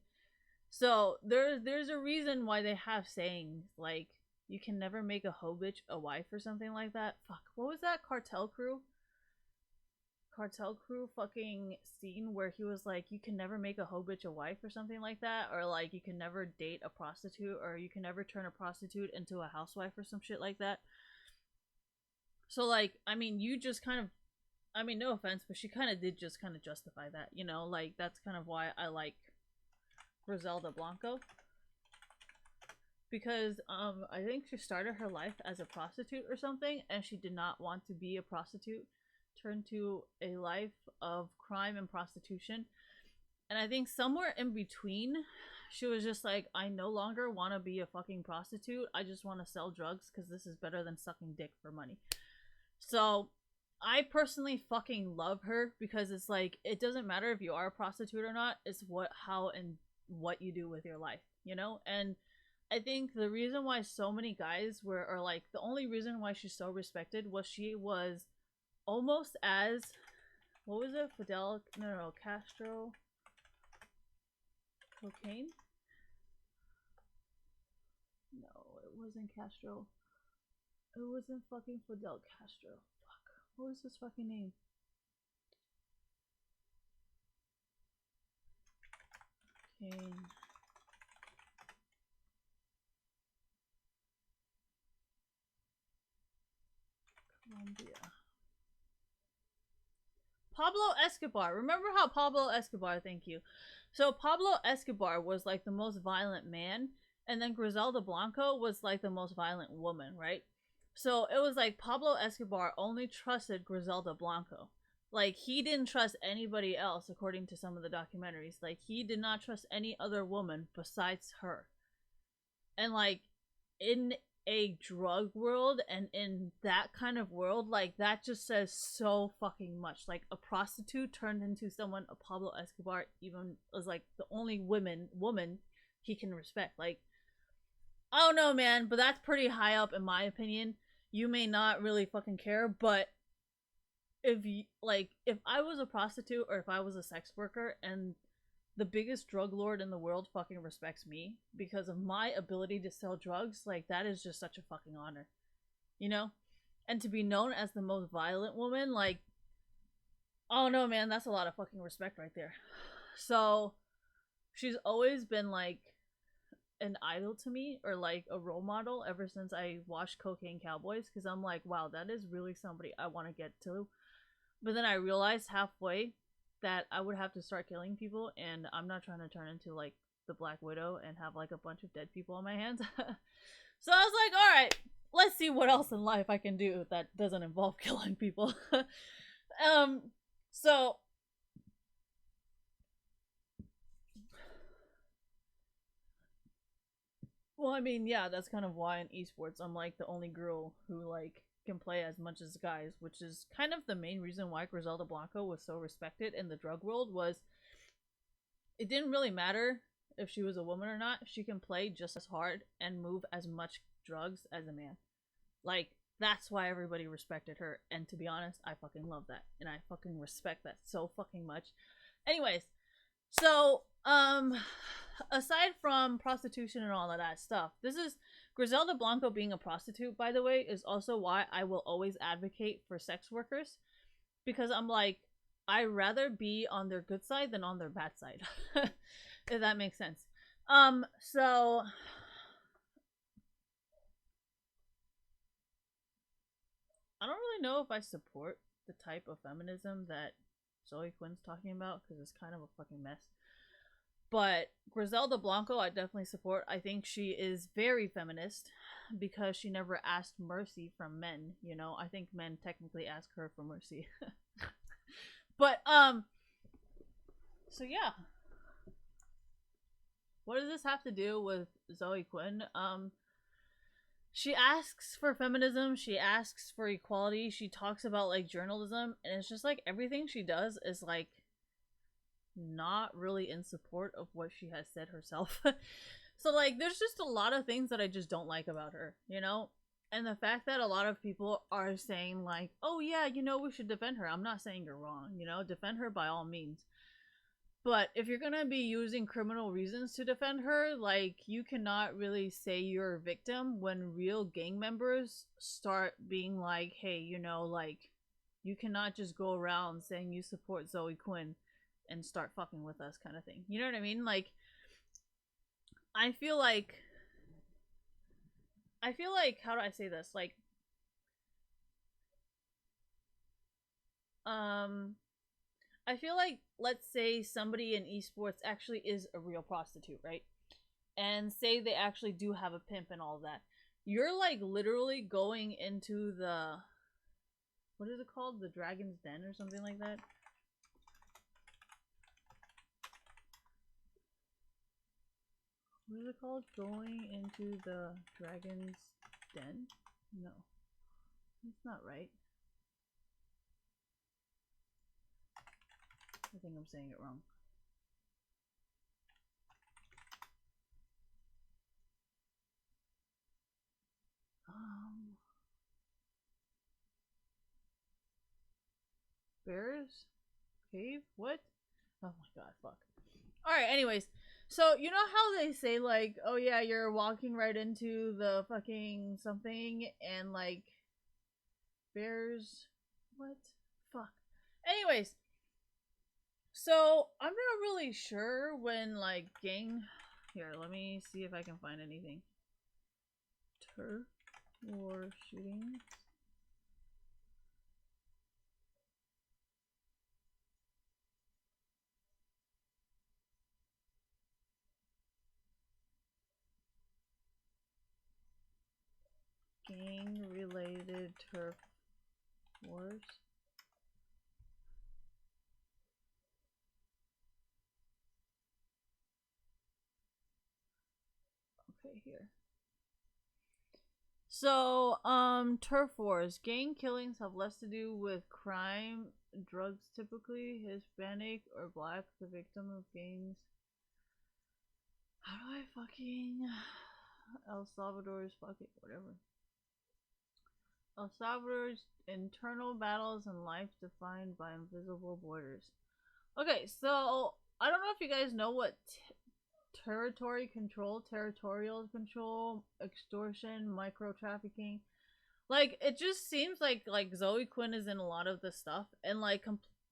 So there's a reason why they have sayings like you can never make a hoe bitch a wife or something like that. Fuck, what was that Cartel Crew fucking scene where he was like, you can never make a hoe bitch a wife or something like that, or like you can never date a prostitute, or you can never turn a prostitute into a housewife or some shit like that. So like, I mean, you just kind of, I mean, no offense, but she kind of did just kind of justify that, you know, like that's kind of why I like Griselda Blanco. Because I think she started her life as a prostitute or something, and she did not want to be a prostitute, turned to a life of crime and prostitution. And I think somewhere in between, she was just like, I no longer want to be a fucking prostitute. I just want to sell drugs because this is better than sucking dick for money. So I personally fucking love her because it's like, it doesn't matter if you are a prostitute or not. It's what, how, and what you do with your life, you know? And I think the reason why so many guys were, or like, the only reason why she's so respected was she was almost as, what was it? Fidel, no, Castro, cocaine? No, it wasn't Castro. It wasn't fucking Fidel Castro. Fuck. What was his fucking name? Cocaine. Colombia. Pablo Escobar. Remember how Pablo Escobar, thank you. So Pablo Escobar was like the most violent man, and then Griselda Blanco was like the most violent woman, right? So it was like Pablo Escobar only trusted Griselda Blanco. Like he didn't trust anybody else, according to some of the documentaries. Like he did not trust any other woman besides her. And like in a drug world and in that kind of world, like that just says so fucking much. Like a prostitute turned into someone a Pablo Escobar even was like the only woman he can respect. Like I don't know, man, but that's pretty high up in my opinion. You may not really fucking care, but if you like if I was a prostitute or if I was a sex worker and the biggest drug lord in the world fucking respects me because of my ability to sell drugs, like that is just such a fucking honor. You know? And to be known as the most violent woman, like oh no man, that's a lot of fucking respect right there. So she's always been like an idol to me or like a role model ever since I watched Cocaine Cowboys because I'm like, wow, that is really somebody I want to get to. But then I realized halfway that I would have to start killing people, and I'm not trying to turn into like the Black Widow and have like a bunch of dead people on my hands. So I was like, all right, let's see what else in life I can do that doesn't involve killing people. So well, I mean, yeah, that's kind of why in esports I'm like the only girl who like can play as much as guys, which is kind of the main reason why Griselda Blanco was so respected in the drug world was it didn't really matter if she was a woman or not. She can play just as hard and move as much drugs as a man. Like, that's why everybody respected her. And to be honest, I fucking love that. And I fucking respect that so fucking much. Anyways, so, aside from prostitution and all of that stuff, this is Griselda Blanco being a prostitute, by the way, is also why I will always advocate for sex workers. Because I'm like, I'd rather be on their good side than on their bad side. If that makes sense. So I don't really know if I support the type of feminism that Zoe Quinn's talking about because it's kind of a fucking mess. But Griselda Blanco, I definitely support. I think she is very feminist because she never asked mercy from men. You know, I think men technically ask her for mercy. But so yeah. What does this have to do with Zoe Quinn? She asks for feminism, she asks for equality, she talks about like journalism, and it's just like everything she does is like not really in support of what she has said herself. So like there's just a lot of things that I just don't like about her, you know? And the fact that a lot of people are saying like, "Oh yeah, you know, we should defend her." I'm not saying you're wrong, you know? Defend her by all means. But if you're gonna be using criminal reasons to defend her, like, you cannot really say you're a victim when real gang members start being like, hey, you know, like, you cannot just go around saying you support Zoe Quinn and start fucking with us kind of thing. You know what I mean? Like, I feel like, how do I say this? Like, I feel like, let's say somebody in esports actually is a real prostitute, right? And say they actually do have a pimp and all that. You're like literally going into the, what is it called? The Dragon's Den or something like that? What is it called? Going into the Dragon's Den? No. That's not right. I think I'm saying it wrong. Bears Cave? What? Oh my god, fuck. Alright, anyways. So, you know how they say, like, oh yeah, you're walking right into the fucking something and, like, bears. What? Fuck. Anyways. So, I'm not really sure when, like, gang. Here, let me see if I can find anything. Turf war shootings. Gang related turf wars. Okay, here. So, turf wars. Gang killings have less to do with crime, drugs typically, Hispanic or black, the victim of gangs. How do I fucking... El Salvador's fucking... whatever. El Salvador's internal battles and life defined by invisible borders. Okay, so I don't know if you guys know what territorial control, extortion, micro trafficking. Like, it just seems like Zoe Quinn is in a lot of this stuff, and like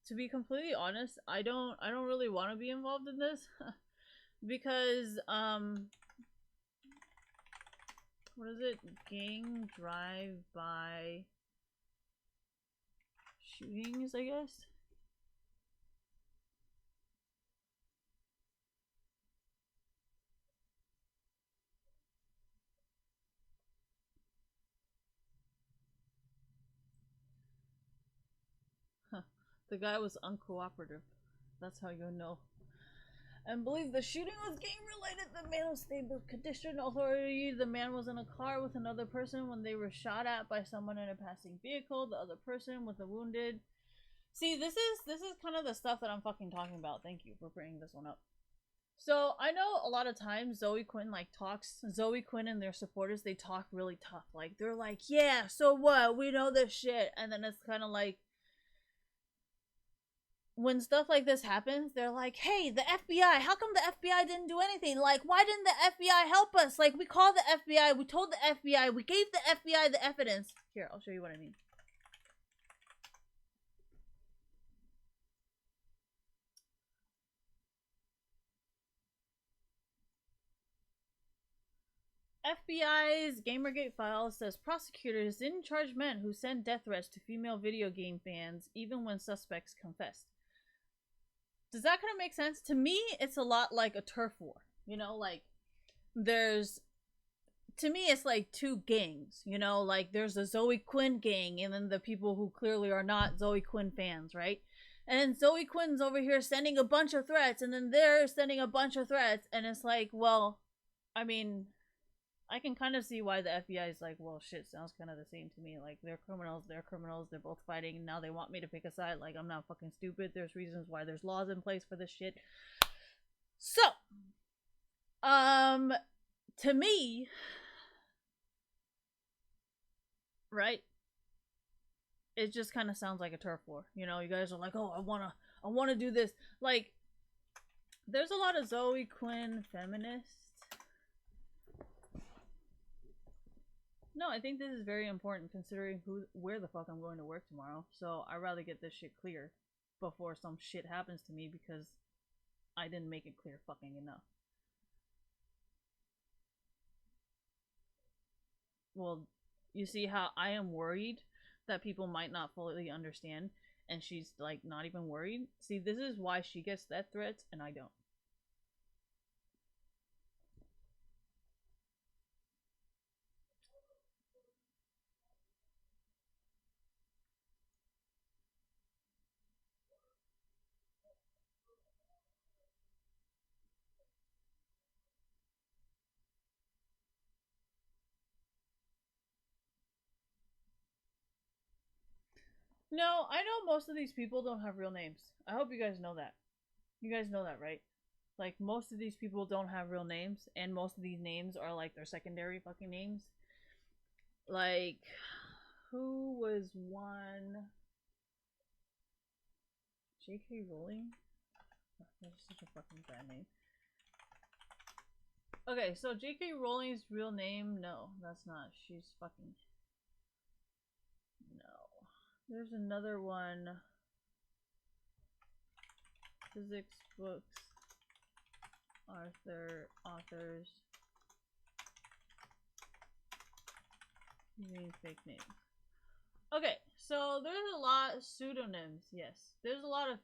to be completely honest, I don't really want to be involved in this because what is it? Gang drive-by shootings, I guess. The guy was uncooperative. That's how you'll know. And believe the shooting was gang related. The man was stable condition. Authority. The man was in a car with another person when they were shot at by someone in a passing vehicle. The other person was wounded. See, this is kind of the stuff that I'm fucking talking about. Thank you for bringing this one up. So I know a lot of times Zoe Quinn like talks. Zoe Quinn and their supporters, they talk really tough. Like they're like, "Yeah, so what? We know this shit," and then it's kind of like when stuff like this happens, they're like, "Hey, the FBI, how come the FBI didn't do anything? Like, why didn't the FBI help us? Like, we called the FBI, we told the FBI, we gave the FBI the evidence." Here, I'll show you what I mean. FBI's Gamergate file says prosecutors didn't charge men who send death threats to female video game fans even when suspects confessed. Does that kind of make sense? To me, it's a lot like a turf war. You know, like there's to me it's like two gangs, you know, like there's the Zoe Quinn gang and then the people who clearly are not Zoe Quinn fans, right? And then Zoe Quinn's over here sending a bunch of threats and then they're sending a bunch of threats and it's like, well, I mean, I can kind of see why the FBI is like, well, shit, sounds kind of the same to me. Like, they're criminals, they're both fighting, and now they want me to pick a side. Like, I'm not fucking stupid. There's reasons why there's laws in place for this shit. So, to me, right, it just kind of sounds like a turf war. You know, you guys are like, oh, I wanna do this. Like, there's a lot of Zoe Quinn feminists. No, I think this is very important considering where the fuck I'm going to work tomorrow. So I'd rather get this shit clear before some shit happens to me because I didn't make it clear fucking enough. Well, you see how I am worried that people might not fully understand and she's like not even worried? See, this is why she gets death threats and I don't. No, I know most of these people don't have real names. I hope you guys know that. You guys know that, right? Like, most of these people don't have real names, and most of these names are like their secondary fucking names. Like, who was one? J.K. Rowling? Oh, that's such a fucking bad name. Okay, so J.K. Rowling's real name? No, that's not. She's fucking. No. There's another one. Physics books. Authors. Using fake names. Okay, so there's a lot of pseudonyms, yes. There's a lot of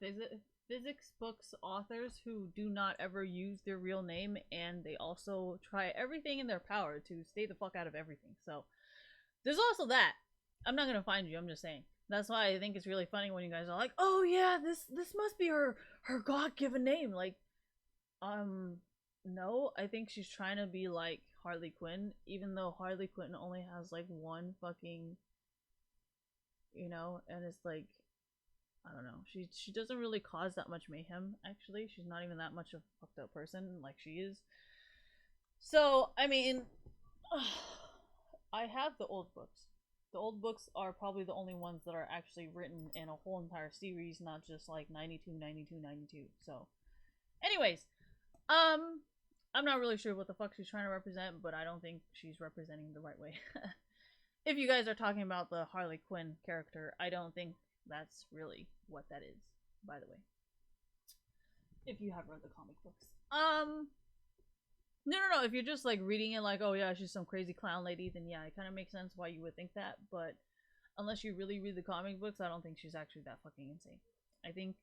physics books authors who do not ever use their real name, and they also try everything in their power to stay the fuck out of everything. So there's also that. I'm not gonna find you, I'm just saying. That's why I think it's really funny when you guys are like, oh yeah, this must be her God-given name. Like, no, I think she's trying to be like Harley Quinn, even though Harley Quinn only has like one fucking, you know, and it's like, I don't know, she doesn't really cause that much mayhem. Actually, she's not even that much of a fucked up person like she is. So I mean, I have the old books. The old books are probably the only ones that are actually written in a whole entire series, not just like 92, 92, 92. So, anyways, I'm not really sure what the fuck she's trying to represent, but I don't think she's representing the right way. If you guys are talking about the Harley Quinn character, I don't think that's really what that is, by the way. If you have read the comic books. No. If you're just like reading it like, oh yeah, she's some crazy clown lady, then yeah, it kind of makes sense why you would think that. But unless you really read the comic books, I don't think she's actually that fucking insane. I think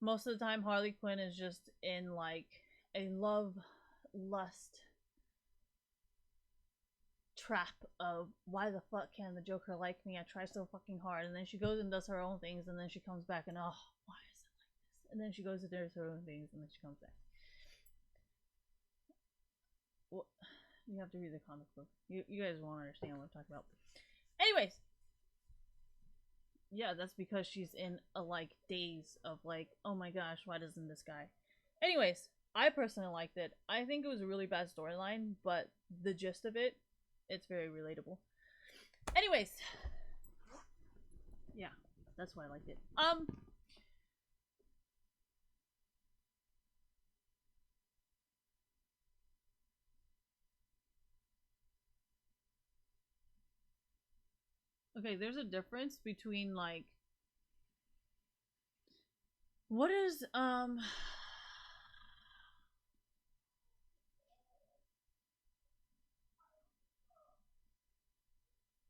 most of the time Harley Quinn is just in like a love lust trap of why the fuck can the Joker like me? I try so fucking hard, and then she goes and does her own things, and then she comes back and oh, why is it like this? And then she goes and does her own things, and then she comes back. Well, you have to read the comic book. You guys won't understand what I'm talking about. Anyways, yeah, that's because she's in a like daze of like, oh my gosh, why doesn't this guy? Anyways, I personally liked it. I think it was a really bad storyline, but the gist of it, it's very relatable. Anyways, yeah, that's why I liked it. Okay, there's a difference between like what is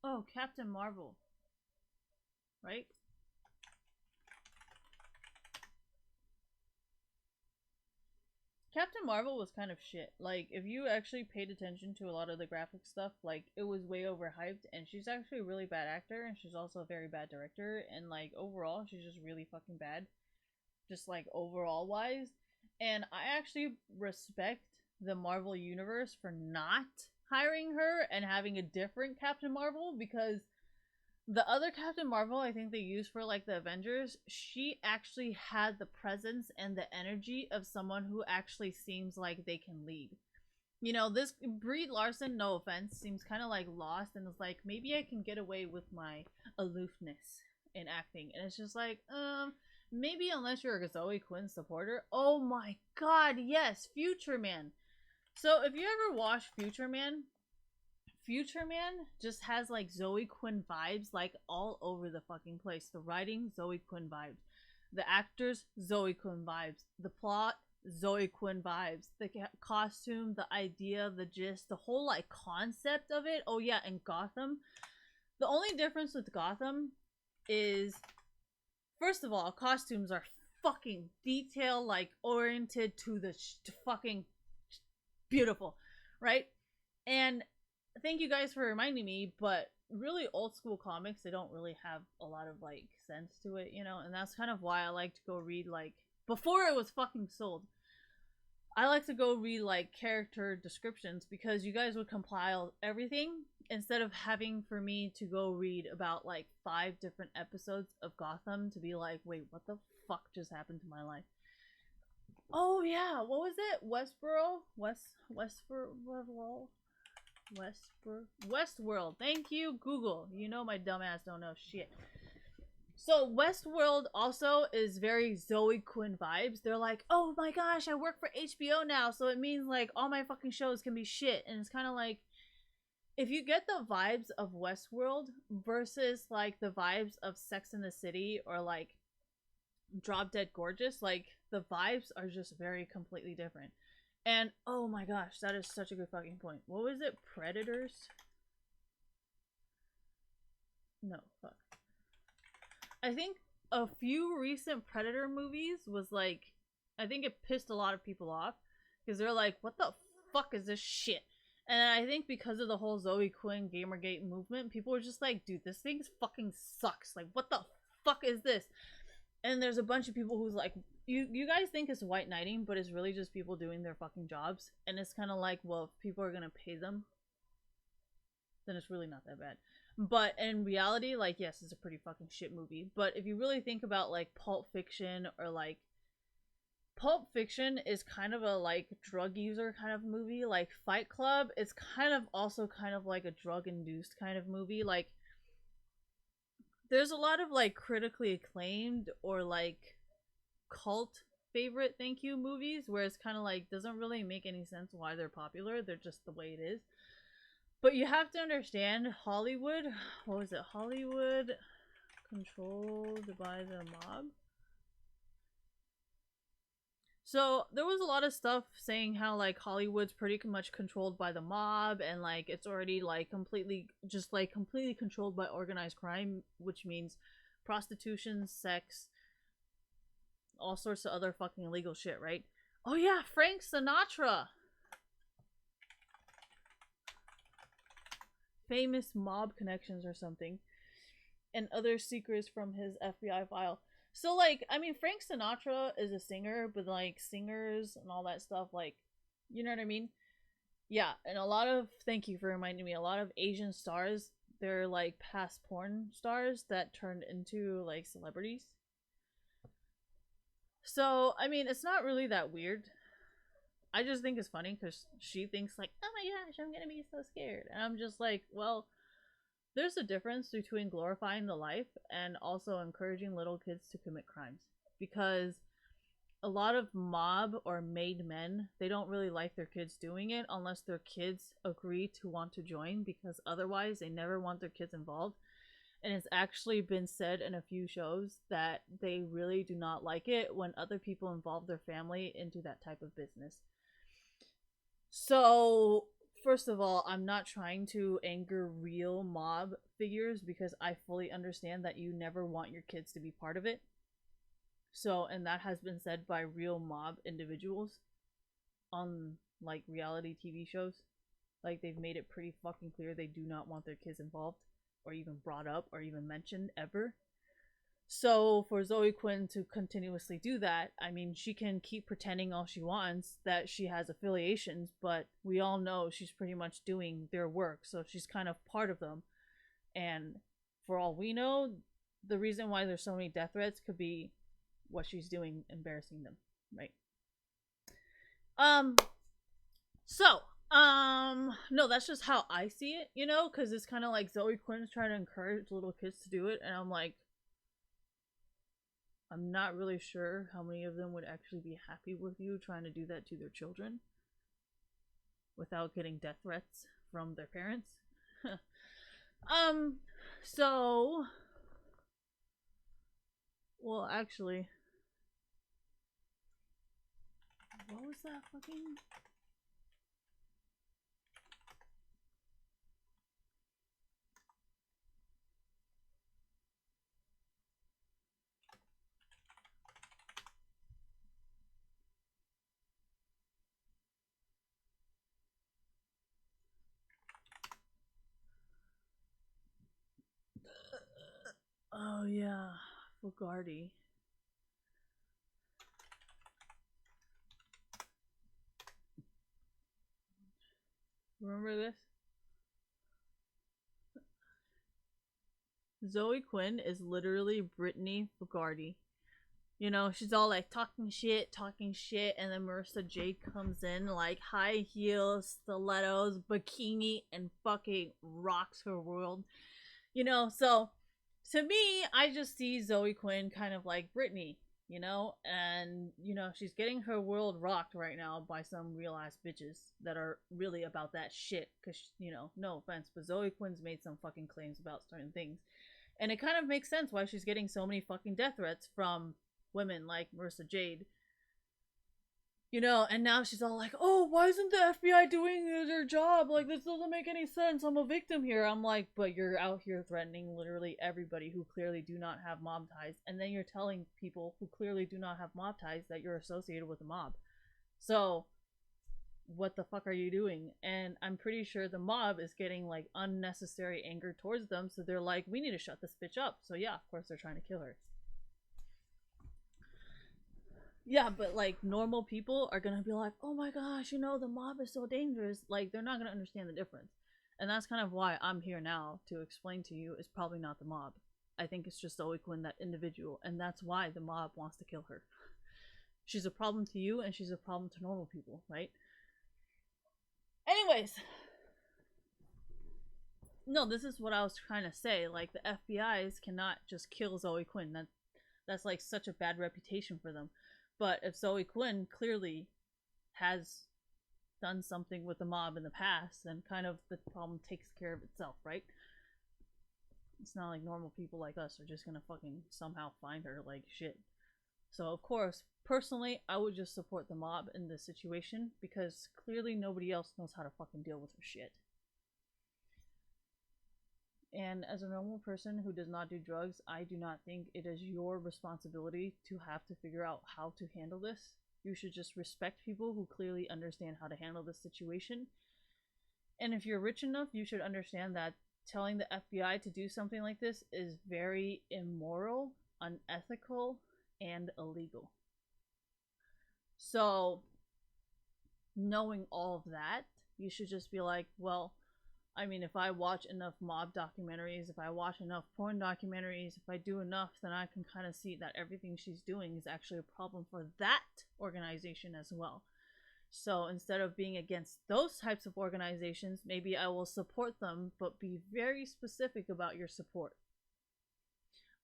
oh, Captain Marvel, right? Captain Marvel was kind of shit. Like, if you actually paid attention to a lot of the graphic stuff, like, it was way overhyped, and she's actually a really bad actor, and she's also a very bad director, and, like, overall, she's just really fucking bad. Just, like, overall wise. And I actually respect the Marvel Universe for not hiring her and having a different Captain Marvel, because the other Captain Marvel I think they used for like the Avengers, she actually had the presence and the energy of someone who actually seems like they can lead. You know, this Brie Larson, no offense, seems kind of like lost and is like, maybe I can get away with my aloofness in acting. And it's just like, maybe unless you're a Zoe Quinn supporter. Oh my god, yes, Future Man. So if you ever watch Future Man, Future Man just has like Zoe Quinn vibes like all over the fucking place. The writing, Zoe Quinn vibes. The actors, Zoe Quinn vibes. The plot, Zoe Quinn vibes. The costume, the idea, the gist, the whole like concept of it. Oh yeah, and Gotham. The only difference with Gotham is, first of all, costumes are fucking detail like oriented to the fucking beautiful, right? And thank you guys for reminding me, but really old school comics, they don't really have a lot of like sense to it, you know, and that's kind of why I like to go read like before it was fucking sold. I like to go read like character descriptions because you guys would compile everything instead of having for me to go read about like 5 different episodes of Gotham to be like, wait, what the fuck just happened to my life? Oh yeah, what was it? Westworld. Thank you, Google. You know my dumbass don't know shit. So Westworld also is very Zoe Quinn vibes. They're like, oh my gosh, I work for HBO now, so it means like all my fucking shows can be shit. And it's kind of like, if you get the vibes of Westworld versus like the vibes of Sex in the City or like Drop Dead Gorgeous, like the vibes are just very completely different. And oh my gosh, that is such a good fucking point. What was it? Predators? No, fuck. I think a few recent Predator movies was like, I think it pissed a lot of people off because they're like, what the fuck is this shit? And I think because of the whole Zoe Quinn Gamergate movement, people were just like, dude, this thing fucking sucks. Like, what the fuck is this? And there's a bunch of people who's like, you guys think it's white knighting, but it's really just people doing their fucking jobs. And it's kind of like, well, if people are gonna pay them, then it's really not that bad. But in reality, like, yes, it's a pretty fucking shit movie. But if you really think about like Pulp Fiction or like Pulp Fiction is kind of a like drug user kind of movie. Like Fight Club is kind of also kind of like a drug induced kind of movie. Like there's a lot of like critically acclaimed or like cult favorite thank you movies where it's kind of like doesn't really make any sense why they're popular. They're just the way it is. But you have to understand Hollywood. What was it? Hollywood controlled by the mob. So there was a lot of stuff saying how like Hollywood's pretty much controlled by the mob and like it's already like completely controlled by organized crime, which means prostitution, sex, all sorts of other fucking illegal shit, right? Oh yeah, Frank Sinatra. Famous mob connections or something. And other secrets from his FBI file. So like, I mean, Frank Sinatra is a singer, but like singers and all that stuff, like, you know what I mean? Yeah, and a lot of, thank you for reminding me, a lot of Asian stars, they're like past porn stars that turned into like celebrities. So, I mean, it's not really that weird. I just think it's funny because she thinks like, oh my gosh, I'm gonna be so scared, and I'm just like, well, there's a difference between glorifying the life and also encouraging little kids to commit crimes, because a lot of mob or made men, they don't really like their kids doing it unless their kids agree to want to join, because otherwise they never want their kids involved. And it's actually been said in a few shows that they really do not like it when other people involve their family into that type of business. So, first of all, I'm not trying to anger real mob figures because I fully understand that you never want your kids to be part of it. So, and that has been said by real mob individuals on like reality TV shows. Like, they've made it pretty fucking clear they do not want their kids involved or even brought up or even mentioned ever. So for Zoe Quinn to continuously do that, I mean, she can keep pretending all she wants that she has affiliations, but we all know she's pretty much doing their work, so she's kind of part of them. And for all we know, the reason why there's so many death threats could be what she's doing embarrassing them, right? Um so no, that's just how I see it, you know, because it's kind of like Zoe Quinn's trying to encourage little kids to do it, and I'm like, I'm not really sure how many of them would actually be happy with you trying to do that to their children without getting death threats from their parents. um, so, well, actually, what was that fucking? Oh yeah, Fogarty. Remember this? Zoe Quinn is literally Brittany Fogarty. You know, she's all like talking shit, and then Marissa Jade comes in like high heels, stilettos, bikini, and fucking rocks her world. You know, so to me, I just see Zoe Quinn kind of like Britney, you know, and you know, she's getting her world rocked right now by some real ass bitches that are really about that shit. Cause you know, no offense, but Zoe Quinn's made some fucking claims about certain things, and it kind of makes sense why she's getting so many fucking death threats from women like Marissa Jade. You know, and now she's all like, oh, why isn't the FBI doing their job? Like, this doesn't make any sense. I'm a victim here. I'm like, but you're out here threatening literally everybody who clearly do not have mob ties. And then you're telling people who clearly do not have mob ties that you're associated with a mob. So, what the fuck are you doing? And I'm pretty sure the mob is getting like unnecessary anger towards them. So they're like, we need to shut this bitch up. So, yeah, of course they're trying to kill her. Yeah, but like normal people are gonna be like, oh my gosh, you know, the mob is so dangerous. Like, they're not gonna understand the difference. And that's kind of why I'm here now to explain to you it's probably not the mob. I think it's just Zoe Quinn, that individual, and that's why the mob wants to kill her. She's a problem to you, and she's a problem to normal people, right? Anyways, no, this is what I was trying to say. Like, the FBI's cannot just kill Zoe Quinn. That's like such a bad reputation for them. But if Zoe Quinn clearly has done something with the mob in the past, then kind of the problem takes care of itself, right? It's not like normal people like us are just gonna fucking somehow find her like shit. So of course, personally, I would just support the mob in this situation because clearly nobody else knows how to fucking deal with her shit. And as a normal person who does not do drugs, I do not think it is your responsibility to have to figure out how to handle this. You should just respect people who clearly understand how to handle this situation. And if you're rich enough, you should understand that telling the FBI to do something like this is very immoral, unethical, and illegal. So, knowing all of that, you should just be like, well, I mean, if I watch enough mob documentaries, if I watch enough porn documentaries, if I do enough, then I can kind of see that everything she's doing is actually a problem for that organization as well. So instead of being against those types of organizations, maybe I will support them, but be very specific about your support.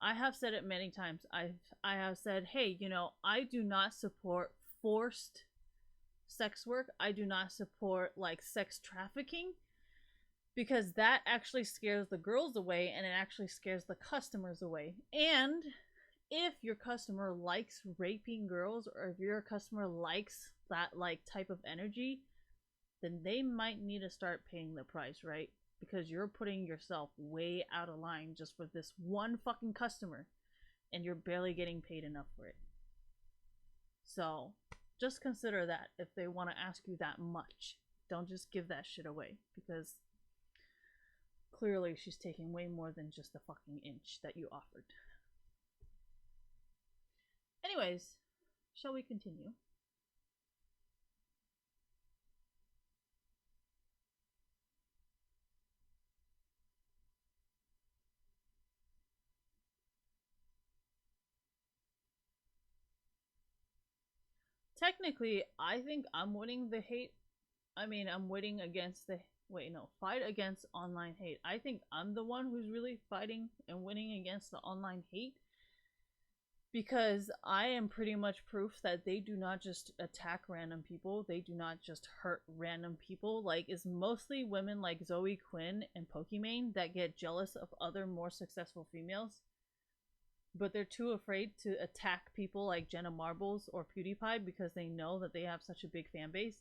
I have said it many times. I have said, hey, I do not support forced sex work. I do not support like sex trafficking because that actually scares the girls away and it actually scares the customers away. And if your customer likes raping girls or if your customer likes that like type of energy, then they might need to start paying the price, right? Because you're putting yourself way out of line just for this one fucking customer and you're barely getting paid enough for it. So just consider that if they want to ask you that much. Don't just give that shit away because clearly she's taking way more than just the fucking inch that you offered. Anyways, shall we continue? Technically, I think I'm winning the hate. I mean, I'm winning against the. Wait, no. Fight against online hate. I think I'm the one who's really fighting and winning against the online hate. Because I am pretty much proof that they do not just attack random people. They do not just hurt random people. Like, it's mostly women like Zoe Quinn and Pokimane that get jealous of other more successful females. But they're too afraid to attack people like Jenna Marbles or PewDiePie because they know that they have such a big fan base.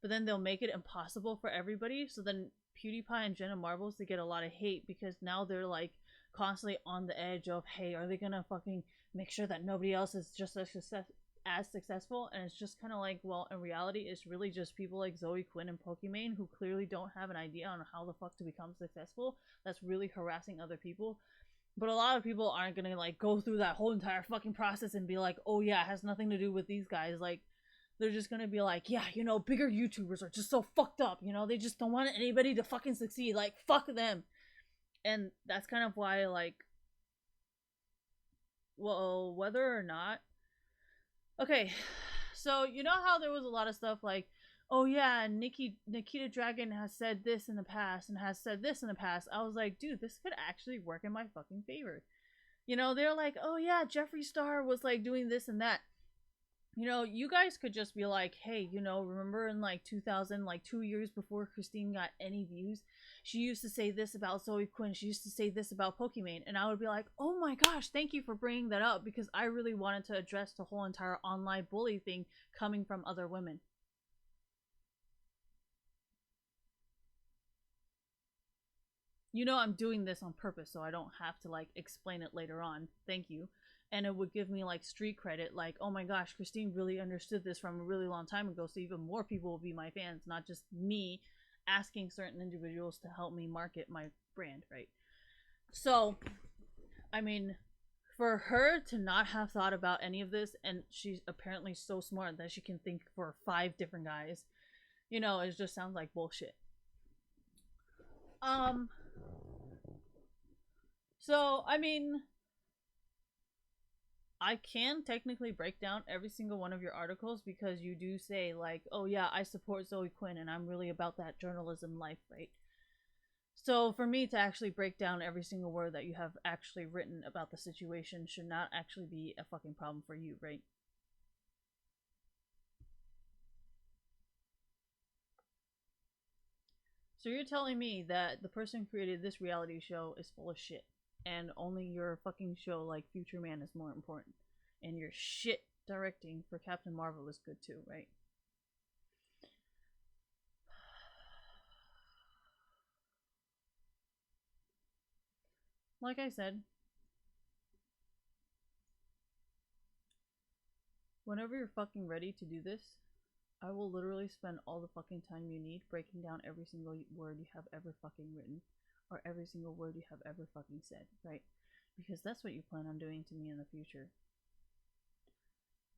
But then they'll make it impossible for everybody. So then PewDiePie and Jenna Marbles, they get a lot of hate because now they're like constantly on the edge of, hey, are they gonna fucking make sure that nobody else is just as successful? And it's just kind of like, well, in reality, it's really just people like Zoe Quinn and Pokimane who clearly don't have an idea on how the fuck to become successful. That's really harassing other people. But a lot of people aren't gonna like go through that whole entire fucking process and be like, oh yeah, it has nothing to do with these guys. Like, they're just gonna be like, yeah, bigger YouTubers are just so fucked up, they just don't want anybody to fucking succeed. Like, fuck them. And that's kind of why, like, well, whether or not. Okay, so you know how there was a lot of stuff like, oh yeah, Nikita Dragon has said this in the past and has said this in the past. I was like, dude, this could actually work in my fucking favor. They're like, oh yeah, Jeffree Star was like doing this and that. You guys could just be like, hey, remember in like 2000, like 2 years before Christine got any views, she used to say this about Zoe Quinn, she used to say this about Pokimane, and I would be like, oh my gosh, thank you for bringing that up because I really wanted to address the whole entire online bully thing coming from other women. I'm doing this on purpose so I don't have to like explain it later on. Thank you. And it would give me like street credit, like, oh my gosh, Christine really understood this from a really long time ago, so even more people will be my fans, not just me asking certain individuals to help me market my brand, right? So, I mean, for her to not have thought about any of this, and she's apparently so smart that she can think for 5 different guys, it just sounds like bullshit. So, I mean, I can technically break down every single one of your articles because you do say, like, oh yeah, I support Zoe Quinn and I'm really about that journalism life, right? So for me to actually break down every single word that you have actually written about the situation should not actually be a fucking problem for you, right? So you're telling me that the person who created this reality show is full of shit and only your fucking show like Future Man is more important, and your shit directing for Captain Marvel is good too, right? Like I said, whenever you're fucking ready to do this, I will literally spend all the fucking time you need breaking down every single word you have ever fucking written, or every single word you have ever fucking said, right? Because that's what you plan on doing to me in the future.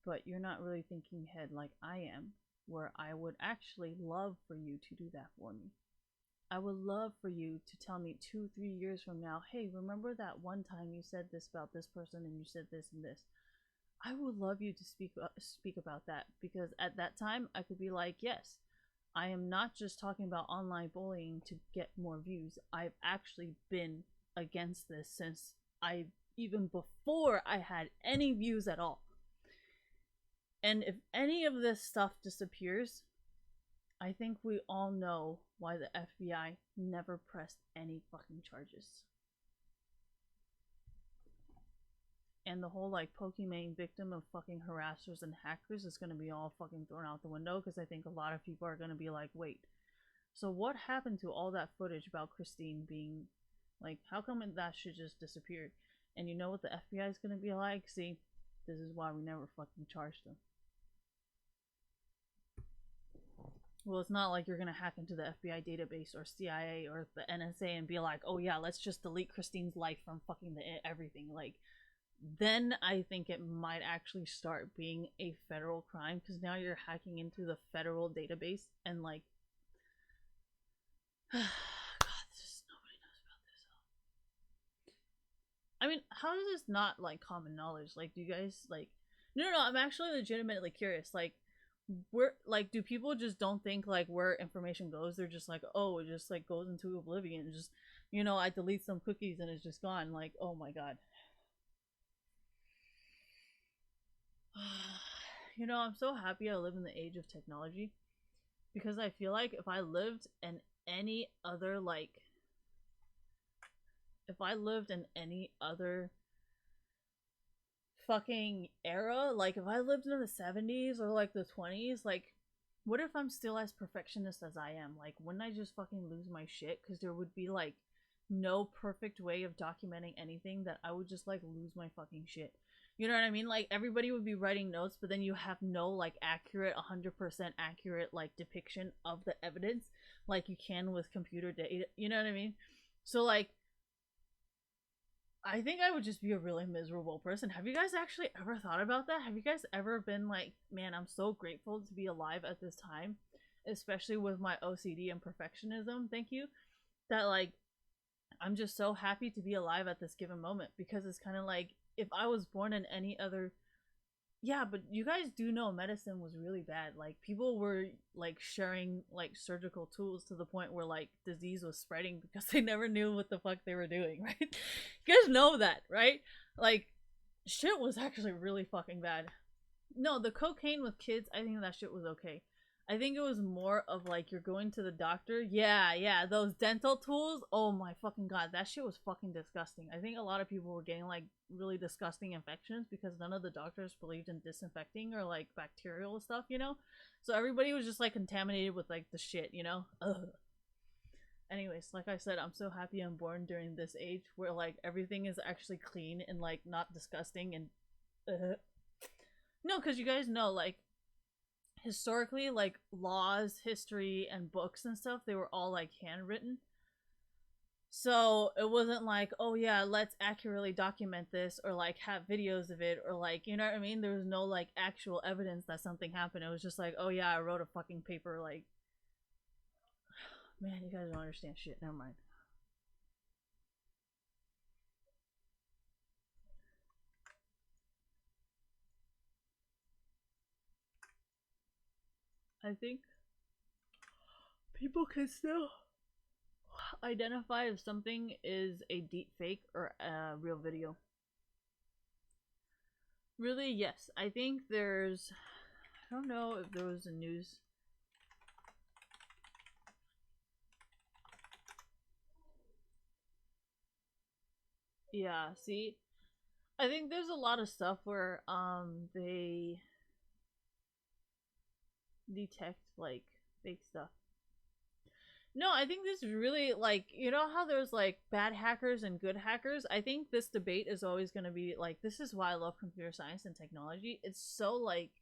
But you're not really thinking ahead like I am, where I would actually love for you to do that for me. I would love for you to tell me 2-3 years from now, hey, remember that one time you said this about this person and you said this and this? I would love you to speak about that, because at that time I could be like, yes, I am not just talking about online bullying to get more views. I've actually been against this since I even before I had any views at all. And if any of this stuff disappears, I think we all know why the FBI never pressed any fucking charges. And the whole like Pokimane victim of fucking harassers and hackers is gonna be all fucking thrown out the window, because I think a lot of people are gonna be like, wait, so what happened to all that footage about Christine being like, how come that shit just disappeared? And you know what the FBI is gonna be like? See, this is why we never fucking charged them. Well, it's not like you're gonna hack into the FBI database or CIA or the NSA and be like, oh yeah, let's just delete Christine's life from fucking everything. Like, then I think it might actually start being a federal crime, because now you're hacking into the federal database and like God, just nobody knows about this. I mean, how is this not like common knowledge? Like, do you guys like no, I'm actually legitimately curious. Like, where like do people just don't think like where information goes? They're just like, oh, it just like goes into oblivion. Just, you know, I delete some cookies and it's just gone. Like, oh my god. You know, I'm so happy I live in the age of technology, because I feel like if I lived in any other like if I lived in any other fucking era, like if I lived in the 70s or like the 20s, like what if I'm still as perfectionist as I am? Like, wouldn't I just fucking lose my shit? Because there would be like no perfect way of documenting anything, that I would just like lose my fucking shit. You know what I mean? Like, everybody would be writing notes, but then you have no like accurate 100% accurate like depiction of the evidence like you can with computer data. You know what I mean? So like, I think I would just be a really miserable person. Have you guys actually ever thought about that? Have you guys ever been like, man, I'm so grateful to be alive at this time, especially with my OCD and perfectionism, thank you, that like I'm just so happy to be alive at this given moment, because it's kind of like if I was born in any other, yeah, but you guys do know medicine was really bad. Like, people were like sharing like surgical tools to the point where like disease was spreading because they never knew what the fuck they were doing, right? You guys know that, right? Like, shit was actually really fucking bad. No, the cocaine with kids, I think that shit was okay. I think it was more of like you're going to the doctor. Yeah, those dental tools. Oh my fucking god, that shit was fucking disgusting. I think a lot of people were getting like really disgusting infections because none of the doctors believed in disinfecting or like bacterial stuff, you know? So everybody was just like contaminated with like the shit, you know? Ugh. Anyways, like I said, I'm so happy I'm born during this age where like everything is actually clean and like not disgusting and no, because you guys know, like, historically, like laws, history, and books and stuff, they were all like handwritten. So it wasn't like, oh yeah, let's accurately document this or like have videos of it or like, you know what I mean? There was no like actual evidence that something happened. It was just like, oh yeah, I wrote a fucking paper. Like, man, you guys don't understand shit. Never mind. I think people can still identify if something is a deep fake or a real video. Really, yes. I think there's, I don't know if there was a news. Yeah, see, I think there's a lot of stuff where they detect like fake stuff. No, I think this is really like, you know how there's like bad hackers and good hackers? I think this debate is always going to be like, this is why I love computer science and technology. It's so like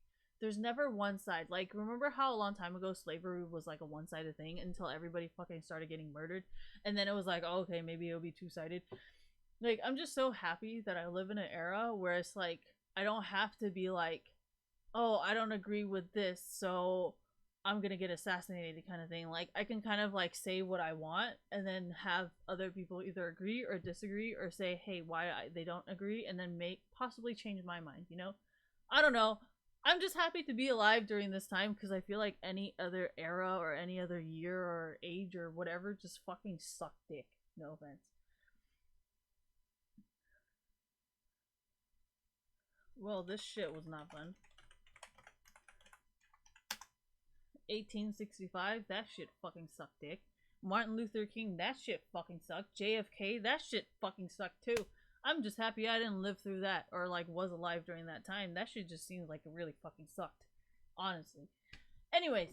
there's never one side. Like, remember how a long time ago slavery was like a one-sided thing until everybody fucking started getting murdered, and then it was like, oh, okay, maybe it'll be two-sided. Like, I'm just so happy that I live in an era where it's like I don't have to be like, oh, I don't agree with this, so I'm gonna get assassinated kind of thing. Like, I can kind of like say what I want and then have other people either agree or disagree or say, hey, why they don't agree, and then possibly change my mind, you know? I don't know. I'm just happy to be alive during this time because I feel like any other era or any other year or age or whatever just fucking suck dick. No offense. Well, this shit was not fun. 1865, that shit fucking sucked dick. Martin Luther King, that shit fucking sucked. JFK, that shit fucking sucked too. I'm just happy I didn't live through that or like was alive during that time. That shit just seems like it really fucking sucked. Honestly. Anyways,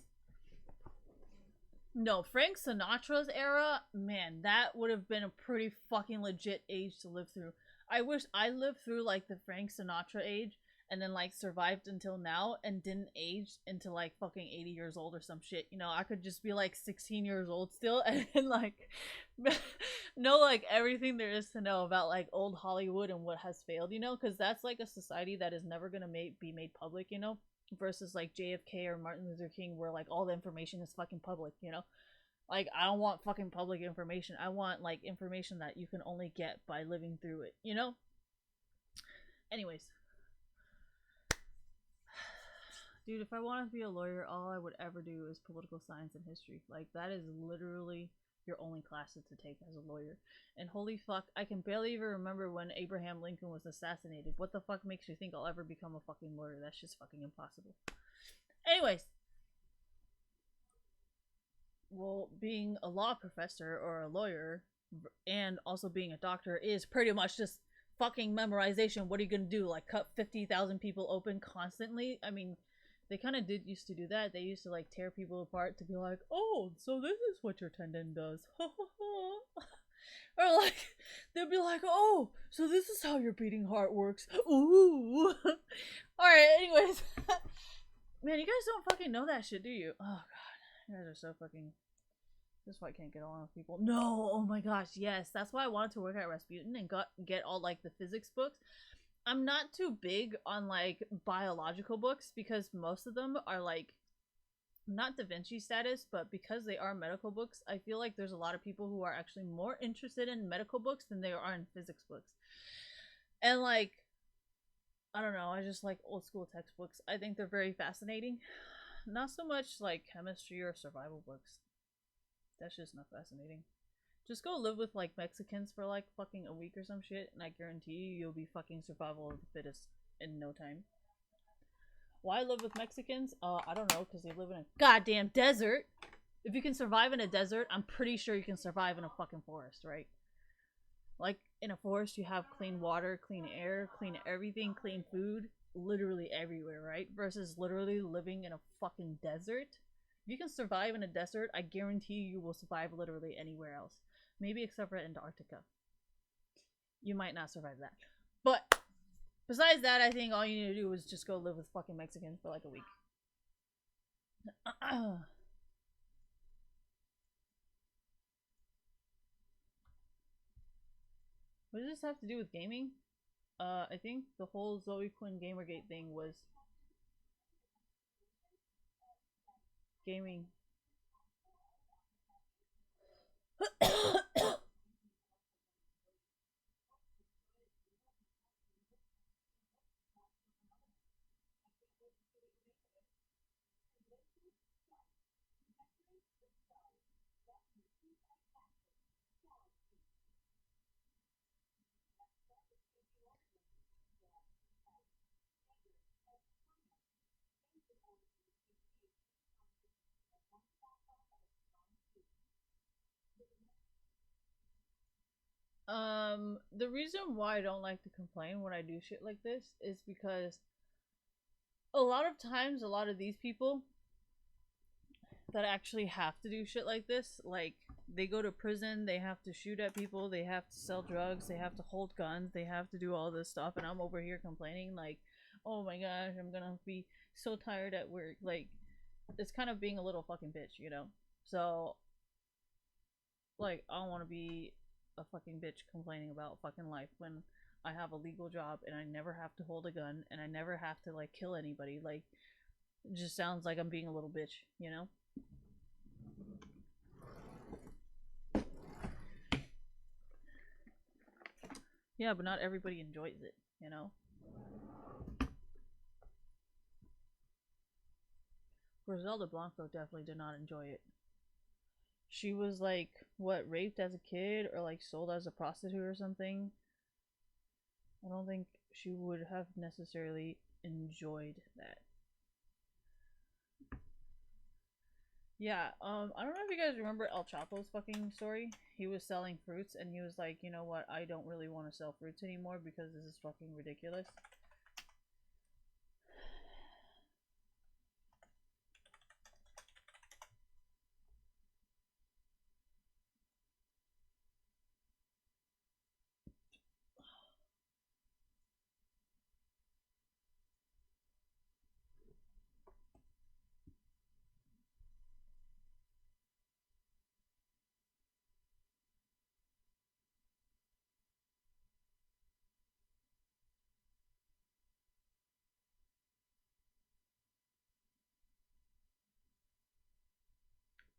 no, Frank Sinatra's era, man, that would have been a pretty fucking legit age to live through. I wish I lived through like the Frank Sinatra age and then like survived until now and didn't age until like fucking 80 years old or some shit. You know, I could just be like 16 years old still and like know like everything there is to know about like old Hollywood and what has failed, you know, because that's like a society that is never gonna be made public, you know, versus like JFK or Martin Luther King where like all the information is fucking public, you know? Like I don't want fucking public information. I want like information that you can only get by living through it, you know? Anyways. Dude, if I wanted to be a lawyer, all I would ever do is political science and history. Like that is literally your only classes to take as a lawyer. And holy fuck, I can barely even remember when Abraham Lincoln was assassinated. What the fuck makes you think I'll ever become a fucking lawyer? That's just fucking impossible. Anyways, well, being a law professor or a lawyer and also being a doctor is pretty much just fucking memorization. What are you gonna do? Like cut 50,000 people open constantly? I mean, they kind of did used to do that. They used to like tear people apart to be like, oh, so this is what your tendon does. Or like, they'll be like, oh, so this is how your beating heart works. Ooh. Alright, anyways. Man, you guys don't fucking know that shit, do you? Oh, God. You guys are so fucking... This is why I can't get along with people. No, oh my gosh, yes. That's why I wanted to work at Rasputin and get all like the physics books. I'm not too big on like biological books because most of them are like not Da Vinci status, but because they are medical books, I feel like there's a lot of people who are actually more interested in medical books than they are in physics books. And like, I don't know, I just like old school textbooks. I think they're very fascinating. Not so much like chemistry or survival books. That's just not fascinating. Just go live with like Mexicans for like fucking a week or some shit, and I guarantee you'll be fucking survival of the fittest in no time. Why live with Mexicans? I don't know, because they live in a goddamn desert. If you can survive in a desert, I'm pretty sure you can survive in a fucking forest, right? Like in a forest, you have clean water, clean air, clean everything, clean food, literally everywhere, right? Versus literally living in a fucking desert. If you can survive in a desert, I guarantee you will survive literally anywhere else. Maybe except for Antarctica. You might not survive that. But besides that, I think all you need to do is just go live with fucking Mexicans for like a week. What does this have to do with gaming? I think the whole Zoe Quinn Gamergate thing was gaming. The reason why I don't like to complain when I do shit like this is because a lot of times, a lot of these people that actually have to do shit like this, like, they go to prison, they have to shoot at people, they have to sell drugs, they have to hold guns, they have to do all this stuff, and I'm over here complaining, like, oh my gosh, I'm gonna be so tired at work. Like, it's kind of being a little fucking bitch, you know? So, like, I don't want to be a fucking bitch complaining about fucking life when I have a legal job and I never have to hold a gun and I never have to, like, kill anybody. Like, it just sounds like I'm being a little bitch, you know? Yeah, but not everybody enjoys it, you know? Griselda Blanco definitely did not enjoy it. She was like, what, raped as a kid or like sold as a prostitute or something. I don't think she would have necessarily enjoyed that. Yeah, I don't know if you guys remember El Chapo's fucking story. He was selling fruits and he was like, you know what, I don't really want to sell fruits anymore because this is fucking ridiculous.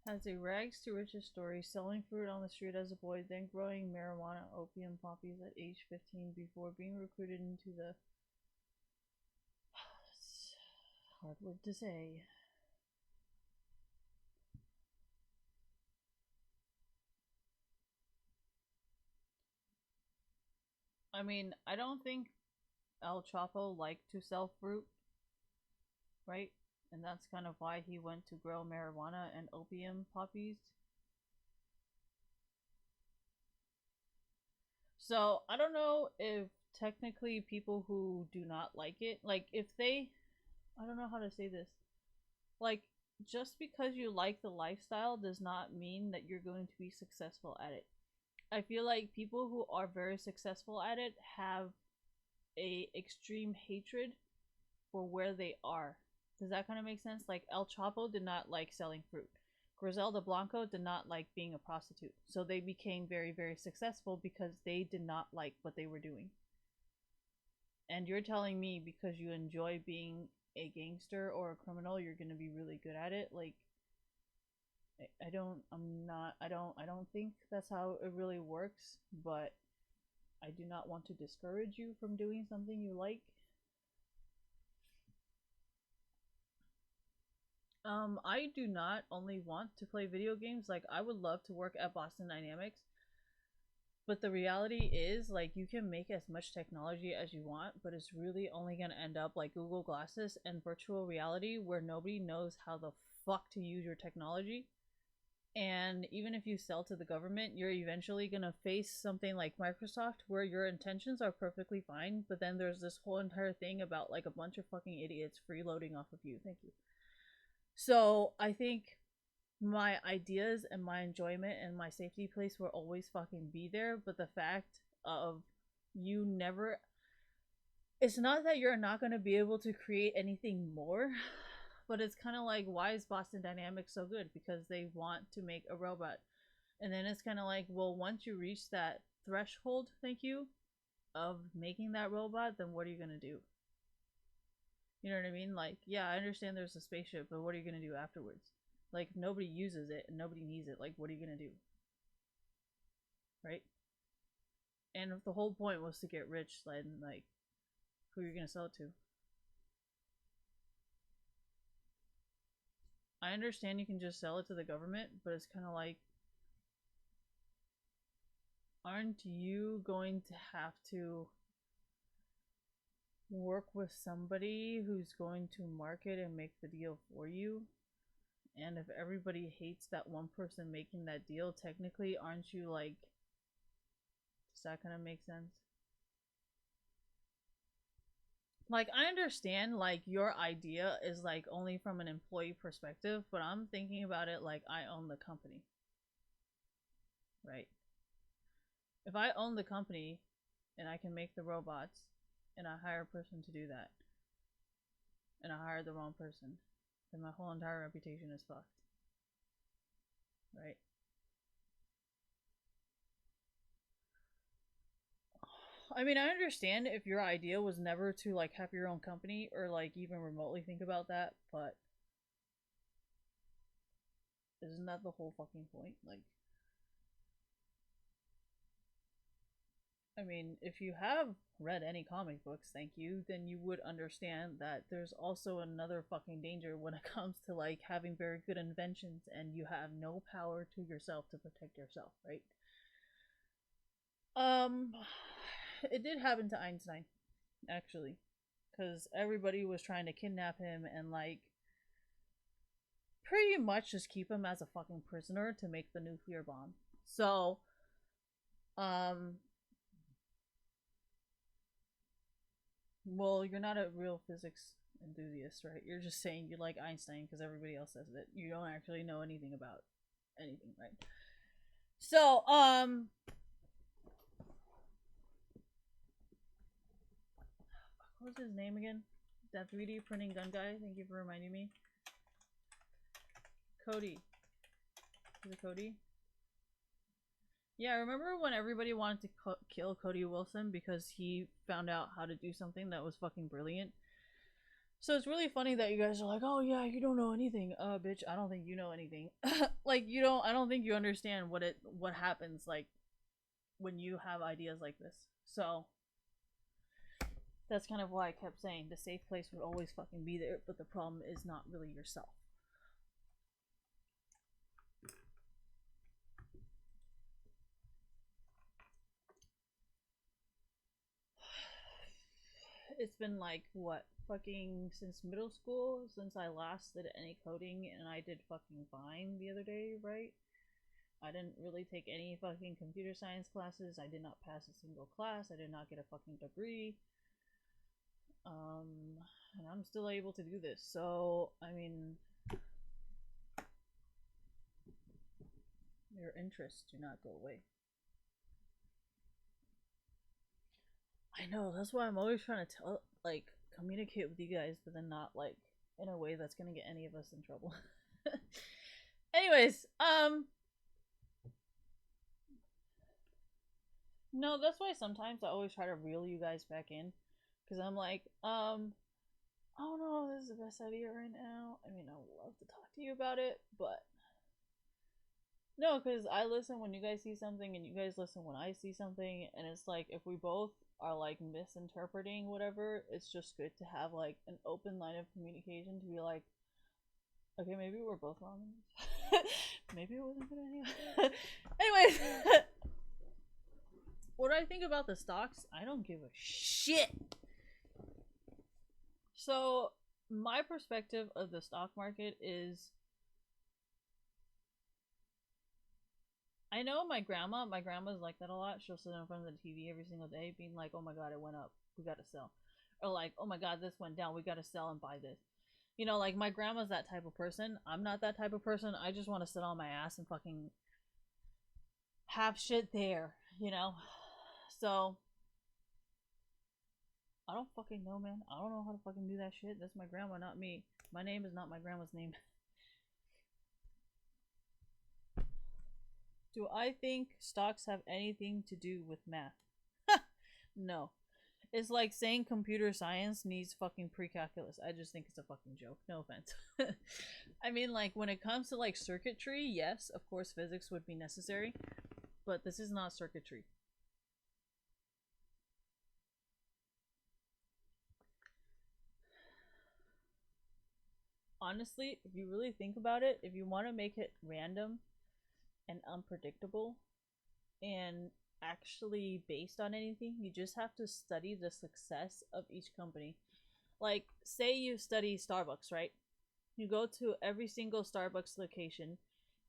Has a rags to riches story, selling fruit on the street as a boy, then growing marijuana opium poppies at age 15 before being recruited into the... It's hard word to say. I mean, I don't think El Chapo liked to sell fruit, right? And that's kind of why he went to grow marijuana and opium poppies. So I don't know if technically people who do not like it, like if they, I don't know how to say this, like just because you like the lifestyle does not mean that you're going to be successful at it. I feel like people who are very successful at it have a extreme hatred for where they are. Does that kind of make sense? Like El Chapo did not like selling fruit. Griselda Blanco did not like being a prostitute. So they became very, very successful because they did not like what they were doing. And you're telling me because you enjoy being a gangster or a criminal, you're going to be really good at it? Like, I don't think that's how it really works, but I do not want to discourage you from doing something you like. I do not only want to play video games, like I would love to work at Boston Dynamics, but the reality is like you can make as much technology as you want, but it's really only going to end up like Google Glasses and virtual reality where nobody knows how the fuck to use your technology. And even if you sell to the government, you're eventually going to face something like Microsoft where your intentions are perfectly fine, but then there's this whole entire thing about like a bunch of fucking idiots freeloading off of you. Thank you. So I think my ideas and my enjoyment and my safety place will always fucking be there, but the fact of you never, it's not that you're not going to be able to create anything more, but it's kind of like, why is Boston Dynamics so good? Because they want to make a robot. And then it's kind of like, well, once you reach that threshold, thank you, of making that robot, then what are you going to do? You know what I mean? Like, yeah, I understand there's a spaceship, but what are you going to do afterwards? Like, nobody uses it and nobody needs it. Like, what are you going to do? Right? And if the whole point was to get rich, then, like, who are you going to sell it to? I understand you can just sell it to the government, but it's kind of like, aren't you going to have to work with somebody who's going to market and make the deal for you? And if everybody hates that one person making that deal, technically, aren't you like, does that kind of make sense? Like, I understand, like, your idea is, like, only from an employee perspective, but I'm thinking about it like I own the company. Right? If I own the company and I can make the robots and I hire a person to do that and I hire the wrong person, then my whole entire reputation is fucked. Right? I mean, I understand if your idea was never to like have your own company or like even remotely think about that, but isn't that the whole fucking point? Like, I mean, if you have read any comic books, thank you, then you would understand that there's also another fucking danger when it comes to like having very good inventions and you have no power to yourself to protect yourself, right? Um, it did happen to Einstein, actually, because everybody was trying to kidnap him and like pretty much just keep him as a fucking prisoner to make the nuclear bomb. So, um, well, you're not a real physics enthusiast, right? You're just saying you like Einstein because everybody else says it. You don't actually know anything about anything, right? So, what was his name again? That 3D printing gun guy. Thank you for reminding me. Cody. Is it Cody? Yeah, remember when everybody wanted to kill Cody Wilson because he found out how to do something that was fucking brilliant? So it's really funny that you guys are like, "Oh yeah, you don't know anything." Bitch, I don't think you know anything. Like I don't think you understand what happens like when you have ideas like this. So that's kind of why I kept saying the safe place would always fucking be there, but the problem is not really yourself. It's been like what fucking since middle school since I last did any coding, and I did fucking fine the other day, right? I didn't really take any fucking computer science classes. I did not pass a single class. I did not get a fucking degree. And I'm still able to do this. So, I mean, your interests do not go away. I know, that's why I'm always trying to communicate with you guys, but then not, like, in a way that's gonna get any of us in trouble. Anyways, no, that's why sometimes I always try to reel you guys back in. Because I'm like, I don't know if this is the best idea right now. I mean, I would love to talk to you about it, but no, because I listen when you guys see something, and you guys listen when I see something, and it's like if we both are like misinterpreting whatever, it's just good to have like an open line of communication to be like, okay, maybe we're both wrong. Maybe it wasn't good idea. Anyways, what do I think about the stocks? I don't give a shit. So, my perspective of the stock market is I know my grandma's like that a lot. She'll sit in front of the TV every single day being like, oh my god, it went up. We gotta sell. Or like, oh my god, this went down. We gotta sell and buy this. You know, like my grandma's that type of person. I'm not that type of person. I just want to sit on my ass and fucking have shit there, you know? So, I don't fucking know, man. I don't know how to fucking do that shit. That's my grandma, not me. My name is not my grandma's name. Do I think stocks have anything to do with math? No. It's like saying computer science needs fucking pre-calculus. I just think it's a fucking joke. No offense. I mean, like, when it comes to, like, circuitry, yes, of course physics would be necessary. But this is not circuitry. Honestly, if you really think about it, if you want to make it random and unpredictable and actually based on anything, you just have to study the success of each company. Like, say you study Starbucks, right? You go to every single Starbucks location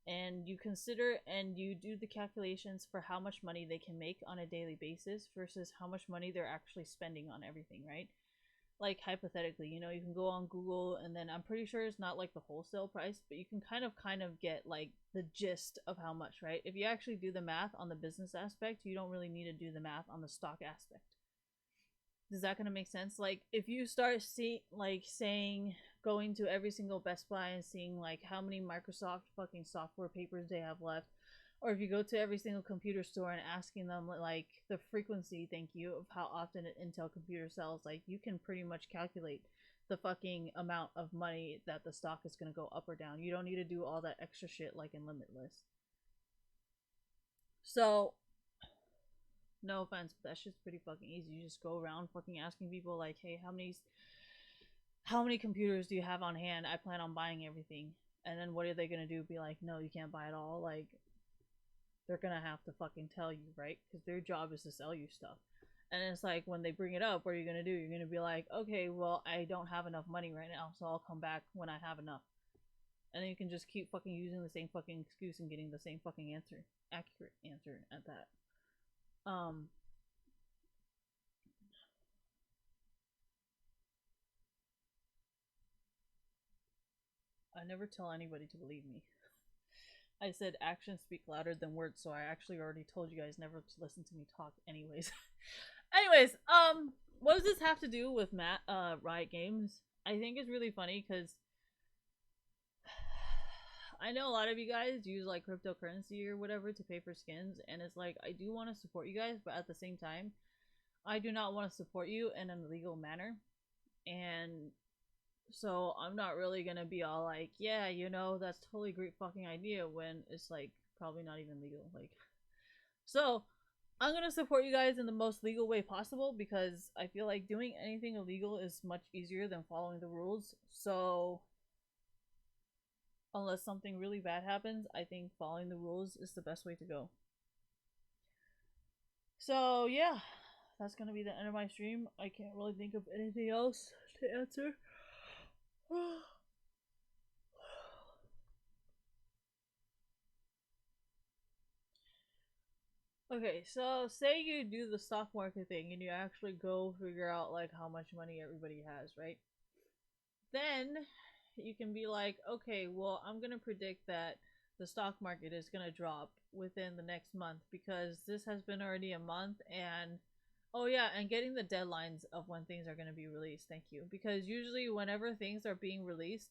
and you consider and you do the calculations for how much money they can make on a daily basis versus how much money they're actually spending on everything, right? Like hypothetically, you know, you can go on Google and then I'm pretty sure it's not like the wholesale price, but you can kind of get like the gist of how much, right? If you actually do the math on the business aspect, you don't really need to do the math on the stock aspect. Is that gonna make sense? Like if you start saying going to every single Best Buy and seeing like how many Microsoft fucking software papers they have left, or if you go to every single computer store and asking them like the frequency, thank you, of how often an Intel computer sells, like you can pretty much calculate the fucking amount of money that the stock is gonna go up or down. You don't need to do all that extra shit like in Limitless. So No offense, but that shit's pretty fucking easy. You just go around fucking asking people like, hey, how many computers do you have on hand? I plan on buying everything. And then what are they gonna do? Be like, no, you can't buy it all. Like, they're gonna have to fucking tell you, right? Because their job is to sell you stuff. And it's like when they bring it up, what are you gonna do? You're gonna be like, okay, well, I don't have enough money right now, so I'll come back when I have enough. And then you can just keep fucking using the same fucking excuse and getting the same fucking answer, accurate answer at that. I never tell anybody to believe me. I said actions speak louder than words, so I actually already told you guys never to listen to me talk anyways. Anyways, what does this have to do with Riot Games? I think it's really funny because I know a lot of you guys use like cryptocurrency or whatever to pay for skins, and it's like I do want to support you guys, but at the same time, I do not want to support you in an illegal manner. And so I'm not really gonna be all like, yeah, you know, that's totally great fucking idea when it's like probably not even legal. Like, so I'm gonna support you guys in the most legal way possible because I feel like doing anything illegal is much easier than following the rules. So unless something really bad happens, I think following the rules is the best way to go. So yeah, that's gonna be the end of my stream. I can't really think of anything else to answer. Okay, so say you do the stock market thing and you actually go figure out like how much money everybody has, right? Then you can be like, okay, well, I'm gonna predict that the stock market is gonna drop within the next month because this has been already a month. And oh yeah, and getting the deadlines of when things are gonna be released. Thank you. Because usually whenever things are being released,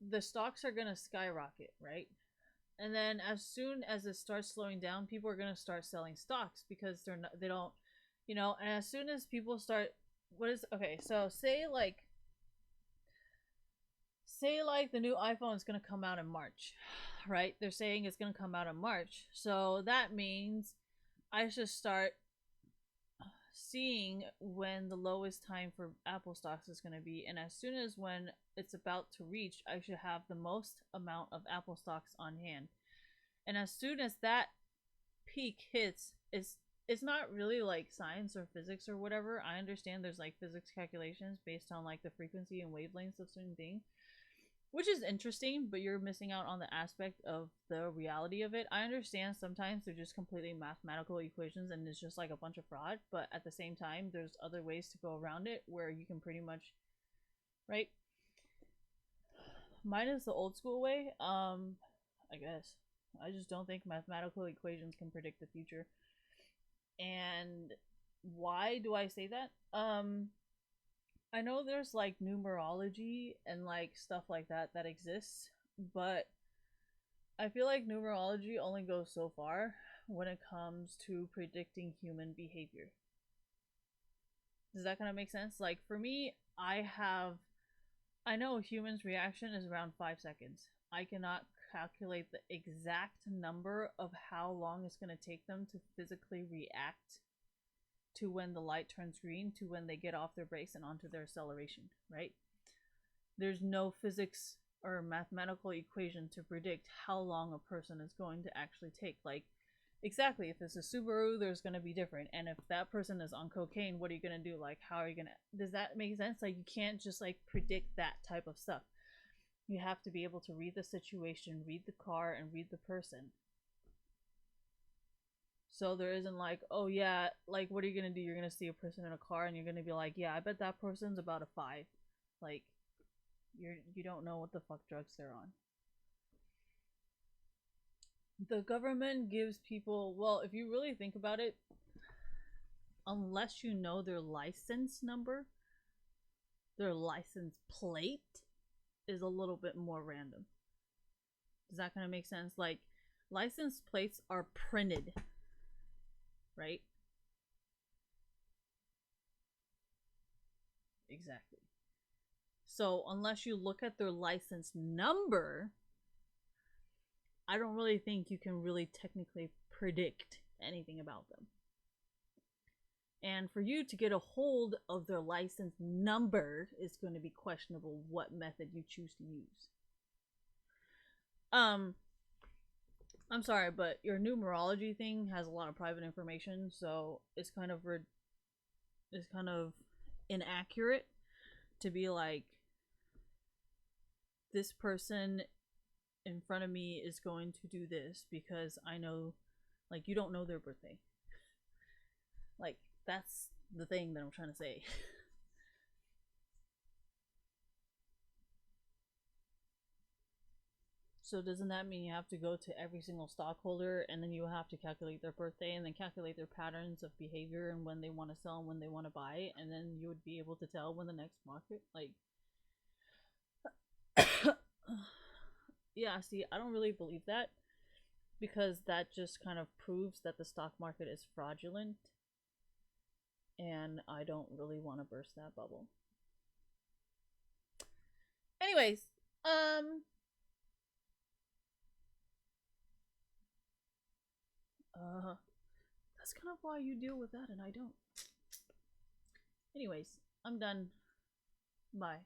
the stocks are gonna skyrocket, right? And then as soon as it starts slowing down, people are gonna start selling stocks because they don't, you know. And as soon as people start, okay? So say like the new iPhone is gonna come out in March, right? They're saying it's gonna come out in March, so that means I should start seeing when the lowest time for Apple stocks is going to be, and as soon as when it's about to reach, I should have the most amount of Apple stocks on hand. And as soon as that peak hits, it's not really like science or physics or whatever. I understand there's like physics calculations based on like the frequency and wavelengths of certain things, which is interesting, but you're missing out on the aspect of the reality of it. I understand sometimes they're just completely mathematical equations and it's just like a bunch of fraud, but at the same time, there's other ways to go around it where you can pretty much, right? Mine is the old school way, I guess. I just don't think mathematical equations can predict the future. And why do I say that? I know there's like numerology and like stuff like that that exists, but I feel like numerology only goes so far when it comes to predicting human behavior. Does that kind of make sense? Like for me, I know a human's reaction is around 5 seconds. I cannot calculate the exact number of how long it's going to take them to physically react to when the light turns green to when they get off their brakes and onto their acceleration, right? There's no physics or mathematical equation to predict how long a person is going to actually take. Like, exactly, if it's a Subaru, there's going to be different. And if that person is on cocaine, what are you going to do? Like, how are you going to... Does that make sense? Like, you can't just, like, predict that type of stuff. You have to be able to read the situation, read the car, and read the person. So there isn't like, oh yeah, like what are you gonna do? You're gonna see a person in a car and you're gonna be like, yeah, I bet that person's about a 5. Like, you don't know what the fuck drugs they're on. The government gives people, well, if you really think about it, unless you know their license number, their license plate is a little bit more random. Does that kind of make sense? Like, license plates are printed, right? Exactly. So unless you look at their license number, I don't really think you can really technically predict anything about them. And for you to get a hold of their license number is going to be questionable what method you choose to use. I'm sorry, but your numerology thing has a lot of private information, so it's kind of inaccurate to be like, this person in front of me is going to do this because I know, like, you don't know their birthday. Like, that's the thing that I'm trying to say. So doesn't that mean you have to go to every single stockholder and then you have to calculate their birthday and then calculate their patterns of behavior and when they want to sell and when they want to buy, and then you would be able to tell when the next market, like, yeah, see, I don't really believe that, because that just kind of proves that the stock market is fraudulent, and I don't really want to burst that bubble. Anyways, that's kind of why you deal with that and I don't. Anyways, I'm done. Bye.